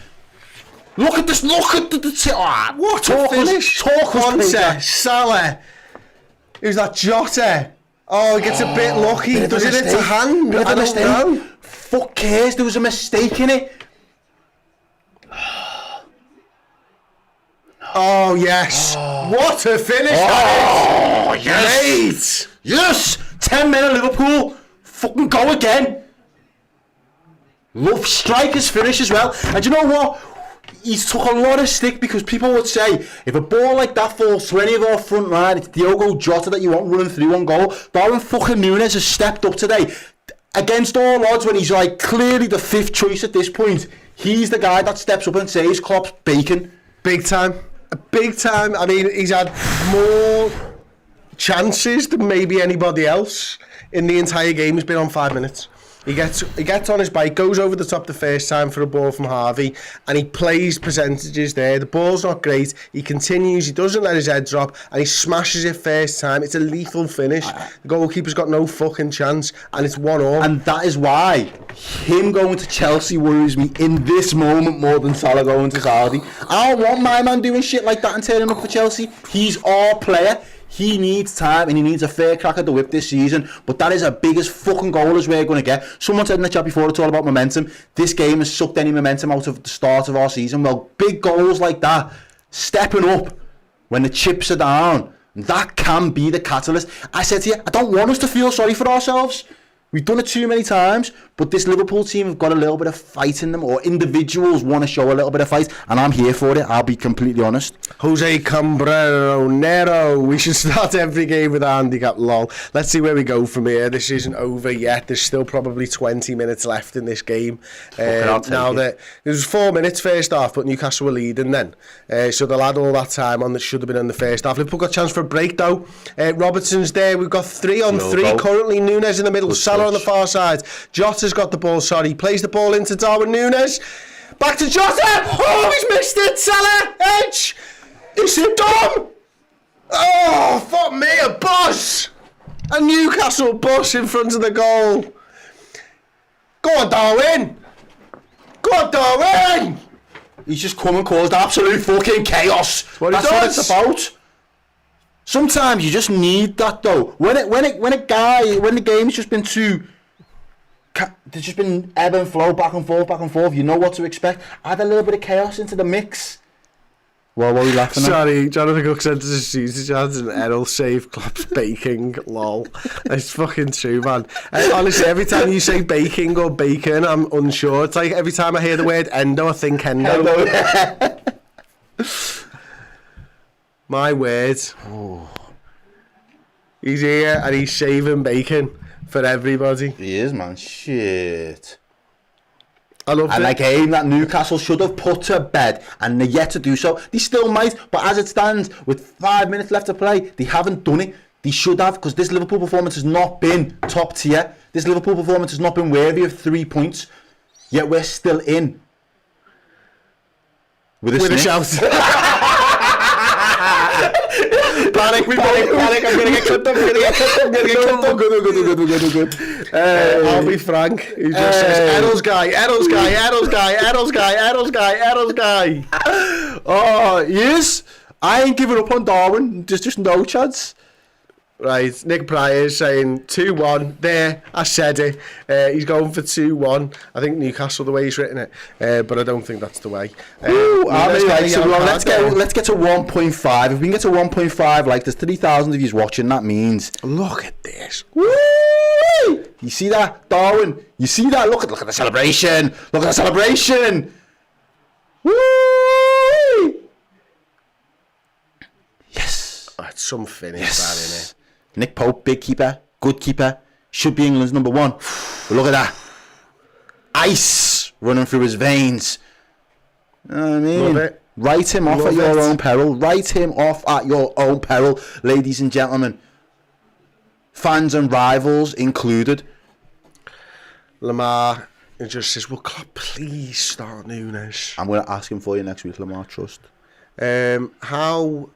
Look at this, what a finish! Quansah, Salah. Who's that, Jota? Oh, he gets a bit lucky. Does it into hand? I don't know. Fuck cares, there was a mistake in it. Oh, yes. What a finish. Oh, yes. Mate. Yes. 10 men of Liverpool. Fucking go again. Love strikers finish as well. And you know what? He's took a lot of stick because people would say, if a ball like that falls to any of our front line, it's Diogo Jota that you want running through on goal. Darwin fucking Núñez has stepped up today. Against all odds, when he's like clearly the 5th choice at this point, he's the guy that steps up and says Klopp's bacon. Big time. Big time. I mean, he's had more chances than maybe anybody else in the entire game. He's been on 5 minutes. He gets on his bike, goes over the top the first time for a ball from Harvey, and he plays percentages there. The ball's not great. He continues. He doesn't let his head drop, and he smashes it first time. It's a lethal finish. The goalkeeper's got no fucking chance, and it's 1-1. And that is why him going to Chelsea worries me in this moment more than Salah going to Saudi. I don't want my man doing shit like that and turning up for Chelsea. He's our player. He needs time and he needs a fair crack at the whip this season, but that is as big as fucking goal as we're going to get. Someone said in the chat before, it's all about momentum. This game has sucked any momentum out of the start of our season. Well, big goals like that, stepping up when the chips are down, that can be the catalyst. I said to you, I don't want us to feel sorry for ourselves. We've done it too many times, but this Liverpool team have got a little bit of fight in them, or individuals want to show a little bit of fight, and I'm here for it, I'll be completely honest. Jose Cambrero Nero. We should start every game with a handicap, lol. Let's see where we go from here. This isn't over yet. There's still probably 20 minutes left in this game. Now that it was 4 minutes first half, but Newcastle were leading then. So they'll add all that time on that should have been in the first half. Liverpool got a chance for a break though. Robertson's there. We've got 3-on-3 currently. Núñez in the middle. Salah on the far side. Jota's got the ball, plays the ball into Darwin Núñez. Back to Jota. Oh, he's missed it. Salah, edge. Is it done? Oh, fuck me, a bus. A Newcastle bus in front of the goal. Go on, Darwin. Go on, Darwin. He's just come and caused absolute fucking chaos. That's what it's about. Sometimes you just need that though. When the game's just been there's just been ebb and flow, back and forth. You know what to expect. Add a little bit of chaos into the mix. What are we laughing at? Sorry, Jonathan Cook sent us a sausage ads and Errol save Klopp's baking. Lol. It's fucking true, man. Honestly, every time you say baking or bacon, I'm unsure. It's like every time I hear the word endo, I think endo. My word. Oh. He's here and he's saving bacon for everybody. He is, man. Shit. I love it. And a game that Newcastle should have put to bed, and they're yet to do so. They still might, but as it stands, with 5 minutes left to play, they haven't done it. They should have, because this Liverpool performance has not been top tier. This Liverpool performance has not been worthy of 3 points. Yet we're still in. With a shout. Panic, I'm gonna get clipped up, Good. I'll be frank. He just says, Errol's guy. Oh, yes. I ain't giving up on Darwin. There's just no chance. Right, Nick Pryor is saying 2-1. There, I said it. He's going for 2-1. I think Newcastle, the way he's written it, but I don't think that's the way. Let's get to 1.5. If we can get to 1.5, like there's 3,000 of you watching, that means. Look at this. Woo! You see that, Darwin? You see that? Look at the celebration. Look at the celebration. Woo! Yes. That's some finish, that, innit? Nick Pope, big keeper, good keeper, should be England's number one. But look at that. Ice running through his veins. You know what I mean? Love it. Write him off at your own peril. Write him off at your own peril, ladies and gentlemen. Fans and rivals included. Lamar just says, well, Klopp, please start Nunes. I'm going to ask him for you next week, Lamar, trust. How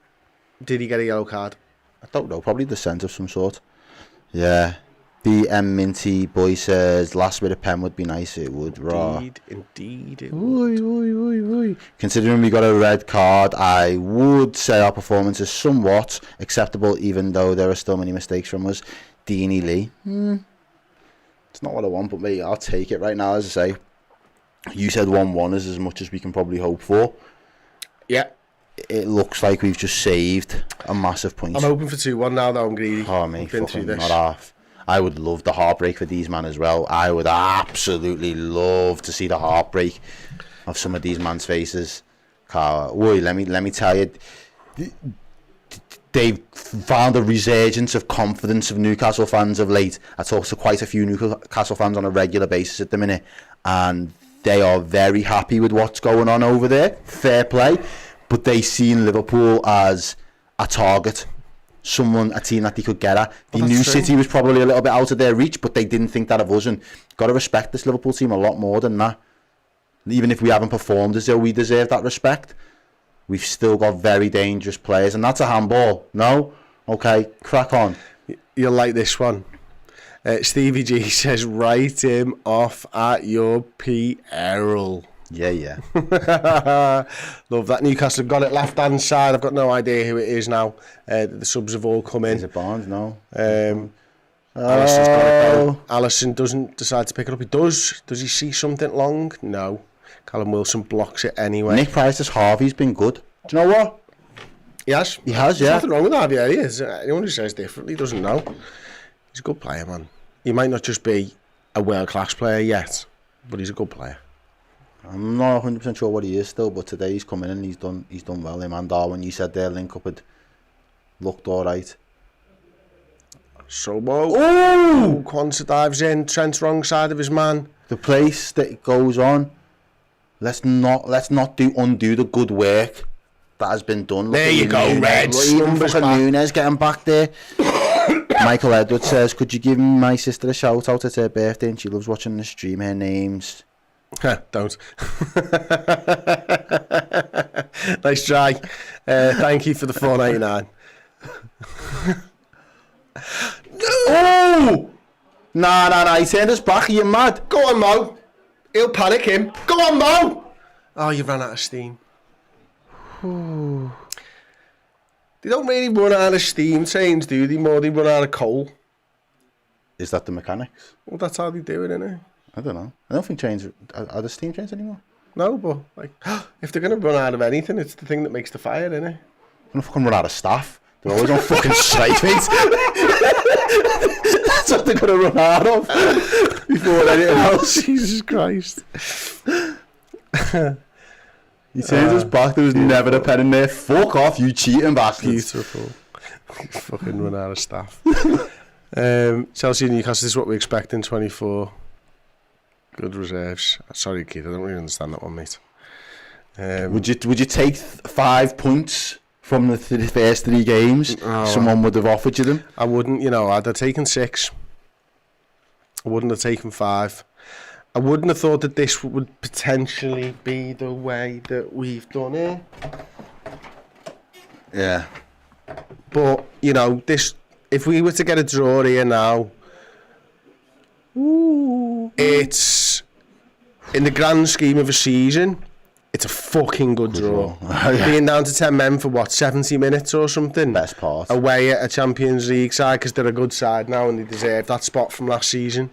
did he get a yellow card? I don't know, probably dissent of some sort. Yeah. The Minty boy says, last bit of pen would be nice, it would. Indeed it would. Considering we got a red card, I would say our performance is somewhat acceptable, even though there are still many mistakes from us. Deanie Lee. It's not what I want, but mate, I'll take it right now, as I say. You said 1-1 is as much as we can probably hope for. Yeah. It looks like we've just saved a massive point. I'm hoping for 2-1 now, though. I'm greedy. Oh, mate, fucking not half. I would love the heartbreak for these men as well. I would absolutely love to see the heartbreak of some of these men's faces. Let me tell you, they've found a resurgence of confidence of Newcastle fans of late. I talk to quite a few Newcastle fans on a regular basis at the minute, and they are very happy with what's going on over there. Fair play. But they seen Liverpool as a target, a team that they could get at. They knew City was probably a little bit out of their reach, but they didn't think that of us. And got to respect this Liverpool team a lot more than that. Even if we haven't performed as though we deserve that respect, we've still got very dangerous players, and that's a handball. No? Okay, crack on. You'll like this one. Stevie G says, write him off at your Errol. Yeah. Love that. Newcastle got it left hand side. I've got no idea who it is now. The subs have all come in. Is it Barnes? No. Alisson's got it though. Alisson doesn't decide to pick it up. He does. Does he see something long? No. Callum Wilson blocks it anyway. Nick Price says Harvey's been good. Do you know what? He has. He has, yeah. There's nothing wrong with Harvey. He is. Anyone who says differently doesn't know. He's a good player, man. He might not just be a world-class player yet, but he's a good player. I'm not 100% sure what he is still, but today he's come in and he's done well. Him and Darwin, you said their link up had looked alright. Sobo. Oh! Quansah dives in. Trent's wrong side of his man. The place that it goes on. Let's not undo the good work that has been done. There you go, Reds. Even fucking Nunes getting back there. Michael Edwards says, could you give my sister a shout out? It's her birthday and she loves watching the stream. Her name's... Don't. Nice try. Thank you for the $4.99. Oh! Nah. He turned us back. Are you mad? Go on, Mo. He'll panic him. Go on, Mo. Oh, you ran out of steam. They don't really run out of steam trains, do they? More they run out of coal. Is that the mechanics? Well, that's how they do it, innit? I don't know. I don't think trains are the steam trains anymore. No, but like, if they're going to run out of anything, it's the thing that makes the fire, isn't it? I'm going to fucking run out of staff. They're always on fucking strike, mate. That's what they're going to run out of before anything else. Jesus Christ. He turns us back. There was never a pen in there. Fuck off, you cheating bastards. Beautiful. Fucking run out of staff. Chelsea and Newcastle, this is what we expect in 24. Good reserves. Sorry, Keith, I don't really understand that one, mate. Would you take 5 points from the first 3 games? Someone would have offered you them. I wouldn't, I'd have taken 6. I wouldn't have taken 5. I wouldn't have thought that this would potentially be the way that we've done it. Yeah. But, this, if we were to get a draw here now, it's, in the grand scheme of a season, it's a fucking good draw. Being down to 10 men for 70 minutes or something. Best part. Away at a Champions League side, because they're a good side now and they deserve that spot from last season.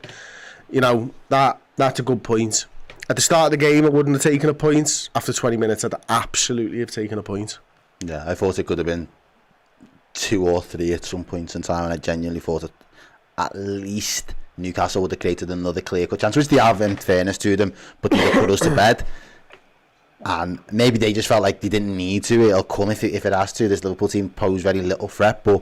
That's a good point. At the start of the game, I wouldn't have taken a point. After 20 minutes, I'd absolutely have taken a point. Yeah, I thought it could have been 2 or 3 at some points in time, and I genuinely thought that at least Newcastle would have created another clear-cut chance, which they have, in fairness to them, but they put us to bed. And maybe they just felt like they didn't need to. It'll come if it has to. This Liverpool team posed very little threat, but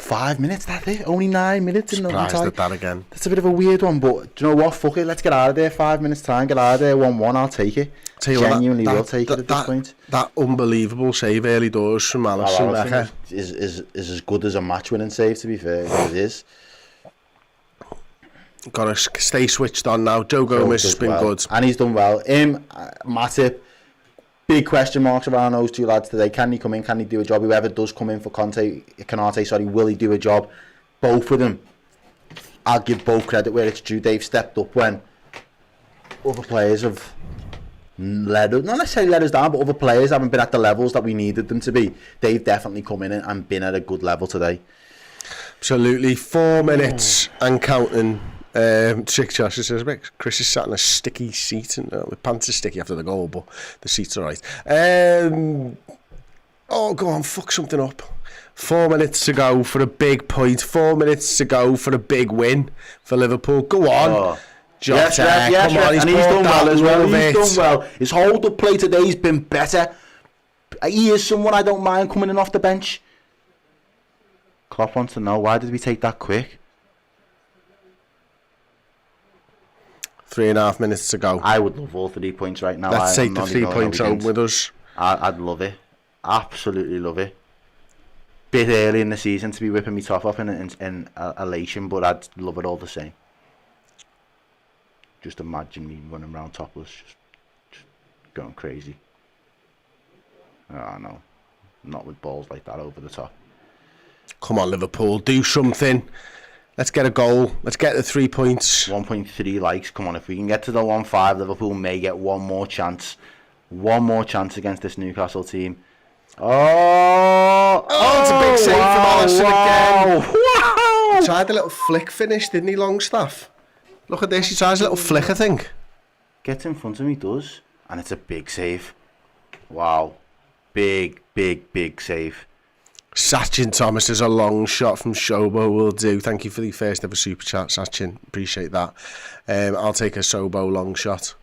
5 minutes? That's it? Only 9 minutes in the time. Surprised at that again. That's a bit of a weird one, but do you know what? Fuck it. Let's get out of there. 5 minutes time. Get out of there. 1-1. I'll take it. Genuinely will take it at this point. That unbelievable save early doors from Alisson is as good as a match-winning save, to be fair. It is. Got to stay switched on now. Joe Gomez has been good. And he's done well. Matip, big question marks around those 2 lads today. Can he come in? Can he do a job? Whoever does come in for Konate, will he do a job? Both of them. I'll give both credit where it's due. They've stepped up when other players have not necessarily let us down, but other players haven't been at the levels that we needed them to be. They've definitely come in and been at a good level today. Absolutely. 4 minutes and counting. Chick Josh says, Chris is sat in a sticky seat, and the pants are sticky after the goal, but the seat's alright. Go on, fuck something up. 4 minutes to go for a big point. 4 minutes to go for a big win for Liverpool. Go on. Yes, come on, and he's done well as well. He's done well. His hold-up play today's been better. He is someone I don't mind coming in off the bench. Klopp wants to know, why did we take that quick? 3.5 minutes to go. I would love all 3 points right now. Let's take the 3 points home with us. I'd love it. Absolutely love it. Bit early in the season to be whipping me top up in elation, but I'd love it all the same. Just imagine me running around topless, just going crazy. Oh no, not with balls like that over the top. Come on, Liverpool, do something. Let's get a goal. Let's get the 3 points. 1.3 likes. Come on, if we can get to the 1.5, Liverpool may get one more chance. One more chance against this Newcastle team. Oh, it's a big save from Alisson again. Wow. He tried a little flick finish, didn't he, Longstaff? Look at this. He tries a little flick, I think. Gets in front of me, does. And it's a big save. Wow. Big save. Sachin Thomas is a long shot from Sobo will do. Thank you for the first ever super chat, Sachin. Appreciate that. I'll take a Sobo long shot.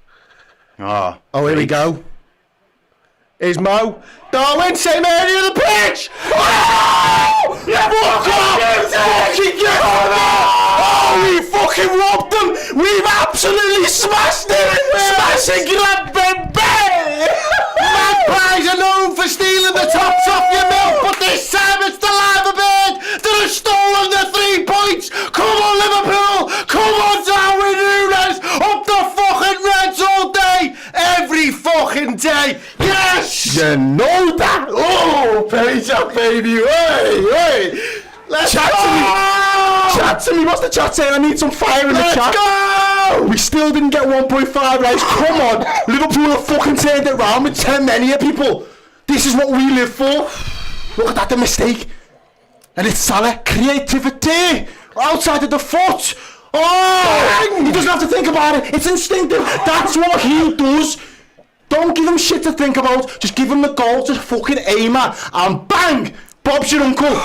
Oh, here we go. Here's Mo. Darwin, same area of the pitch. Oh! We fucking robbed them. We've absolutely smashed it. Smashing grab, Magpies are known for stealing the tops off your milk, but this time it's the Liverbird that has stolen the 3 points. Come on, Liverpool. Come on, Darwin Núñez. Up the fucking Reds all day. Every fucking day. Yes. You know that. Oh, Peter, baby. Hey. Let's chat go. To me. Chat to me. What's the chat saying? I need some fire in the chat. Let's go. We still didn't get 1.5 likes. Come on. Liverpool have fucking turned it round with 10 men here, people. This is what we live for. Look at that, the mistake. And it's Salah. Creativity. Outside of the foot. Oh! He doesn't have to think about it. It's instinctive. That's what he does. Don't give him shit to think about. Just give him the goal to fucking aim at. And bang! Bob's your uncle.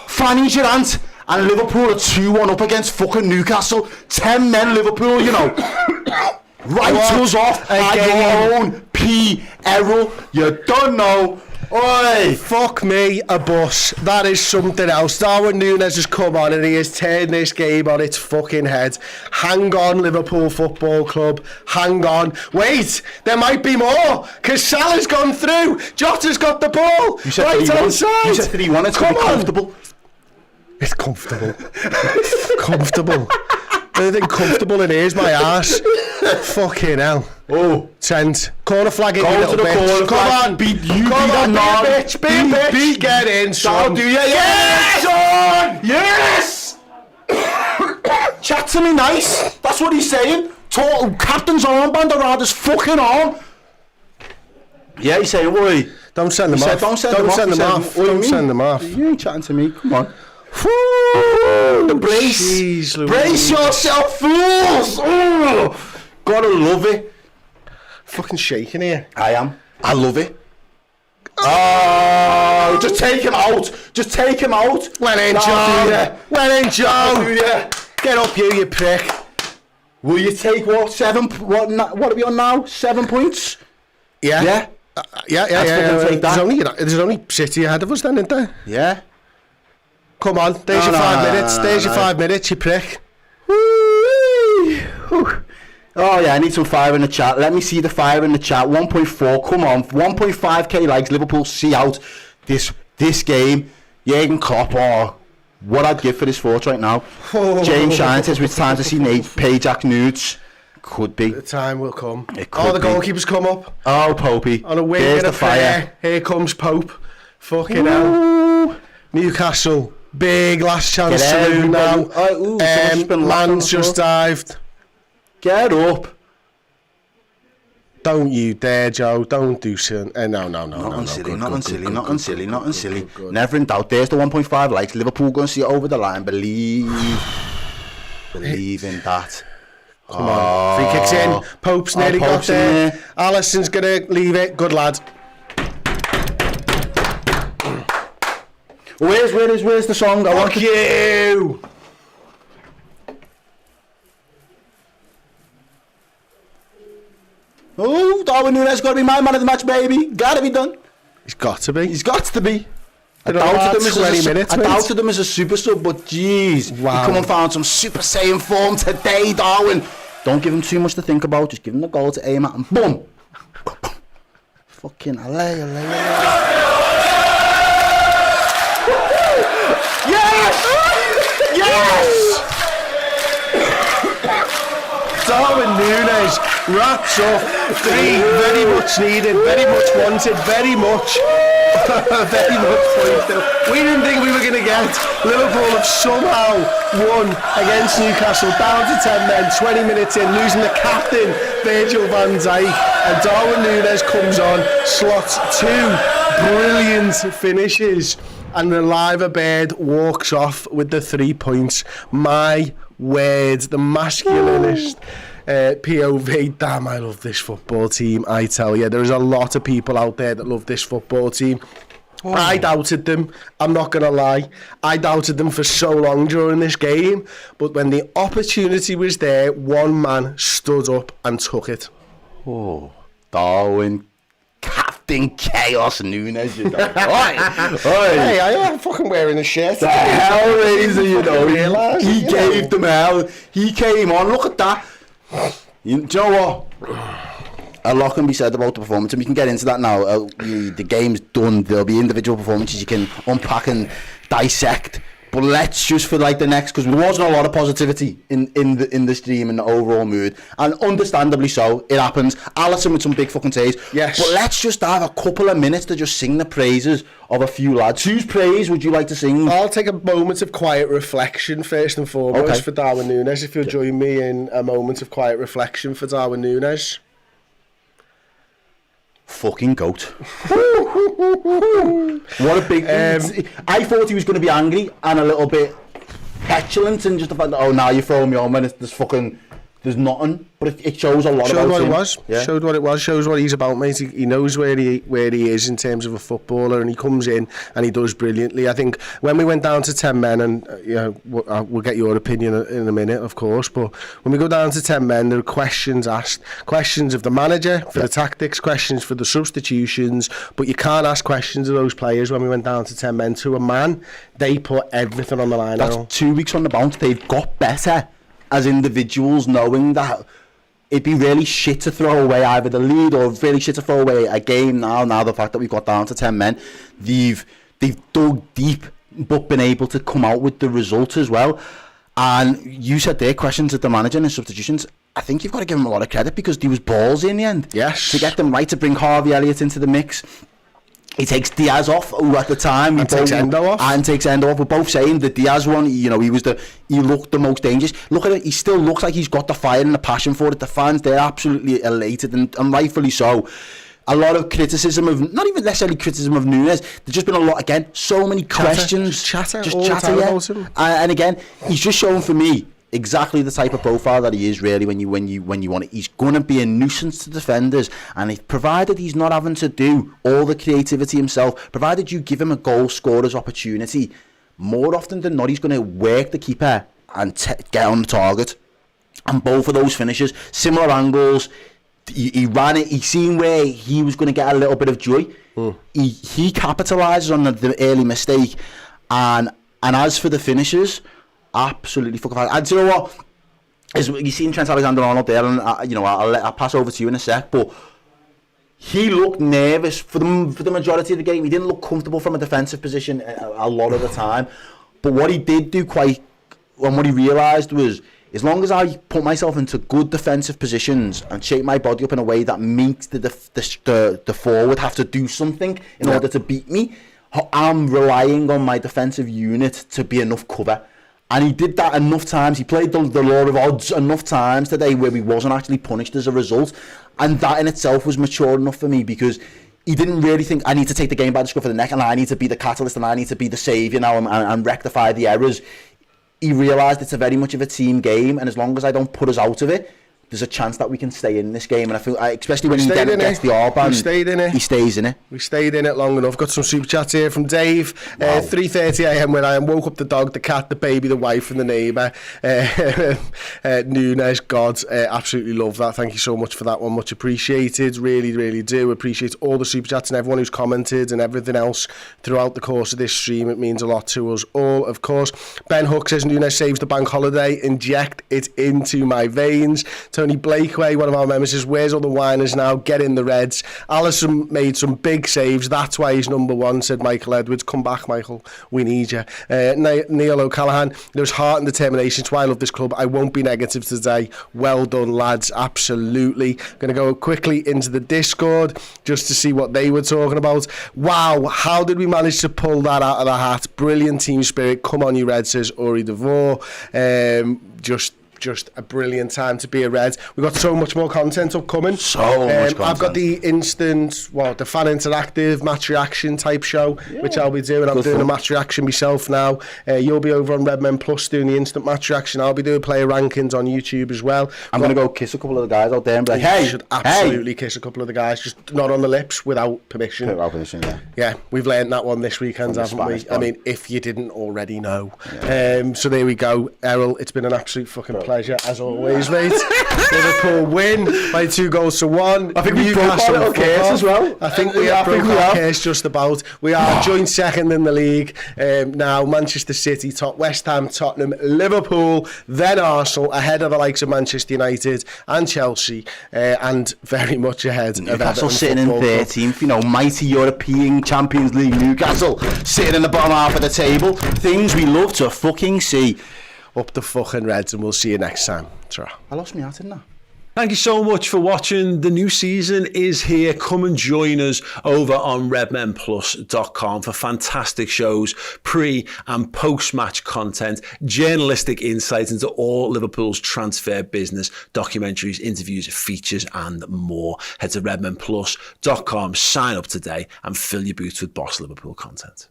Fanny's your aunt. And Liverpool are 2-1 up against fucking Newcastle. 10 men Liverpool, you know. Write us off at your own P. Errol. You don't know. Oi! Fuck me, a bus. That is something else. Darwin Núñez has come on and he has turned this game on its fucking head. Hang on, Liverpool Football Club. Hang on. Wait, there might be more. Because Salah's gone through. Jota's got the ball. You said right hand side. You said that he wanted to be comfortable. It's comfortable. Comfortable. The only thing comfortable in here is my arse. Fucking hell. Oh. Trent. Corner flag in, Go you to little the bitch. corner Come flag. on. Beat you. Come beat on, that man. be a bitch. Be a bitch. Get in, son. That'll do you. Yes! Yes! Chat to me nice. That's what he's saying. Total captain's armband around his fucking arm. Yeah, he's saying, worry. Don't send them off. Don't send them off. Don't send them off. You ain't chatting to me. Come on. The brace. Jeez, Brace yourself, fools. Oh, gotta love it. Fucking shaking here. I am. I love it. Oh, just take him out. Just take him out. Well in, Joe. Well in, Joe. Get up, you prick. Will you take what? 7? What are we on now? 7 points? Yeah. Yeah. Yeah. Take that. There's only City ahead of us then, isn't there? Yeah. Come on, there's your 5 minutes. There's your 5 minutes, you prick. Oh yeah, I need some fire in the chat. Let me see the fire in the chat. 1.4, come on. 1.5k likes. Liverpool see out this game. Jurgen Klopp, what I'd give for this fort right now. James Shine says it's time to see Nate Pajak nudes. Could be. The time will come. It could the goalkeepers come up. Oh, Popey. On a wing There's and the a fire. prayer. Here comes Pope. Fucking hell. Newcastle. Big last chance saloon now. Man's just dived. Get up. Don't you dare, Joe. Don't do so. No. Not silly. Never in doubt. There's the 1.5 likes. Liverpool going to see it over the line. Believe in that. Come on. Free kicks in. Pope's nearly got there. Alisson's going to leave it. Good lad. Where's the song? Fuck you. Oh, Darwin Núñez got to be my man of the match, baby. Gotta be done. He's got to be. I doubted him as a super sub, but jeez, wow. He come and found some Super Saiyan form today, Darwin. Don't give him too much to think about. Just give him the goal to aim at and boom. Fucking alley. Yes! Darwin Núñez wraps up 3, very much needed, very much wanted, very much pointed. We didn't think we were going to get. Liverpool have somehow won against Newcastle, down to 10 men, 20 minutes in, losing the captain, Virgil van Dijk, and Darwin Núñez comes on, slots 2 brilliant finishes, and the live bird walks off with the 3 points. My word, the masculinist POV. Damn, I love this football team, I tell you. There's a lot of people out there that love this football team. I doubted them, I'm not going to lie. I doubted them for so long during this game, but when the opportunity was there, one man stood up and took it. Oh, Darwin, Captain Chaos Núñez, you know. Hey, I am fucking wearing a shirt. The Hellraiser, you know. He gave them hell. He came on. Look at that. Do you know what? A lot can be said about the performance, and we can get into that now. The game's done. There'll be individual performances you can unpack and dissect. But let's just for like the next, because there wasn't a lot of positivity in the stream and the overall mood, and understandably so, it happens. Alisson with some big fucking saves. Yes. But let's just have a couple of minutes to just sing the praises of a few lads. Whose praise would you like to sing? I'll take a moment of quiet reflection first and foremost for Darwin Núñez. If you'll join me in a moment of quiet reflection for Darwin Núñez. Fucking goat. What a big... I thought he was going to be angry and a little bit petulant and just the fact that, oh, now you're throwing me on when there's nothing. But it shows a lot showed about what him. It was. Yeah. Showed what it was. Shows what he's about, mate. He knows where he is in terms of a footballer, and he comes in and he does brilliantly. I think when we went down to 10 men, and we'll get your opinion in a minute, of course, but when we go down to 10 men, there are questions asked. Questions of the manager for the tactics, questions for the substitutions, but you can't ask questions of those players when we went down to 10 men. To a man, they put everything on the line. That's 2 weeks on the bounce. They've got better as individuals, knowing that it'd be really shit to throw away either the lead or really shit to throw away a game now the fact that we've got down to 10 men. They've dug deep but been able to come out with the result as well. And you said their questions at the manager and substitutions. I think you've got to give them a lot of credit because he was ballsy in the end. Yes. To get them right, to bring Harvey Elliott into the mix. He takes Diaz off, who at the time takes Endo off. We're both saying the Diaz one, he looked the most dangerous. Look at it, he still looks like he's got the fire and the passion for it. The fans, they're absolutely elated, and rightfully so. A lot of criticism of, not even necessarily criticism of Nunes, there's just been a lot, again, so many questions. Chatter About him. And again, he's just shown for me exactly the type of profile that he is really when you want it. He's going to be a nuisance to defenders, and if provided he's not having to do all the creativity himself, provided you give him a goal scorer's opportunity, more often than not he's going to work the keeper and get on the target. And both of those finishes, similar angles, he ran it, he seen where he was going to get a little bit of joy. He capitalises on the early mistake, and as for the finishes, absolutely fucking fine. And do you know what? You've seen Trent Alexander-Arnold there, and I'll pass over to you in a sec, but he looked nervous for the majority of the game. He didn't look comfortable from a defensive position a lot of the time. But what he did do and what he realised was, as long as I put myself into good defensive positions and shape my body up in a way that makes the forward have to do something in order to beat me, I'm relying on my defensive unit to be enough cover. And he did that enough times. He played the law of odds enough times today where he wasn't actually punished as a result. And that in itself was mature enough for me, because he didn't really think, I need to take the game by the scruff of the neck and I need to be the catalyst and I need to be the saviour now and rectify the errors. He realised it's a very much of a team game, and as long as I don't put us out of it, there's a chance that we can stay in this game. And I feel, especially when he gets the R-band, he stays in it. We stayed in it long enough. Got some super chats here from Dave. 3:30 a.m. when I woke up the dog, the cat, the baby, the wife and the neighbour. Nunes, God, absolutely love that. Thank you so much for that one. Much appreciated. Really, really do. Appreciate all the super chats and everyone who's commented and everything else throughout the course of this stream. It means a lot to us all, of course. Ben Hook says, Nunes saves the bank holiday. Inject it into my veins. Tony Blakeway, one of our members, says, where's all the whiners now? Get in the Reds. Allison made some big saves. That's why he's number one, said Michael Edwards. Come back, Michael. We need you. Neil O'Callaghan, there's heart and determination. It's why I love this club. I won't be negative today. Well done, lads. Absolutely. Going to go quickly into the Discord just to see what they were talking about. Wow, how did we manage to pull that out of the hat? Brilliant team spirit. Come on, you Reds, says Uri Devore. Just a brilliant time to be a Red. We've got so much more content upcoming. So much content. I've got the instant, the fan interactive match reaction type show, which I'll be doing. I'm doing a match reaction myself now. You'll be over on Redmen Plus doing the instant match reaction. I'll be doing player rankings on YouTube as well. I'm going to go kiss a couple of the guys out there and be like, hey, you should absolutely kiss a couple of the guys, just not on the lips, without permission. Without permission, yeah. Yeah, we've learned that one this weekend, haven't we? I mean, if you didn't already know. Yeah. So there we go. Errol, it's been an absolute fucking pleasure, as always, mate. Liverpool win by 2-1. I think we broke our little case as well. I think we have broke our case just about. We are joint second in the league now. Manchester City top, West Ham, Tottenham, Liverpool, then Arsenal, ahead of the likes of Manchester United and Chelsea, and very much ahead of Newcastle sitting in 13th, mighty European Champions League Newcastle sitting in the bottom half of the table. Things we love to fucking see. Up the fucking Reds, and we'll see you next time. Ta-ra. I lost my hat, didn't I? Thank you so much for watching. The new season is here. Come and join us over on redmenplus.com for fantastic shows, pre and post-match content, journalistic insights into all Liverpool's transfer business, documentaries, interviews, features and more. Head to redmenplus.com, sign up today and fill your boots with Boss Liverpool content.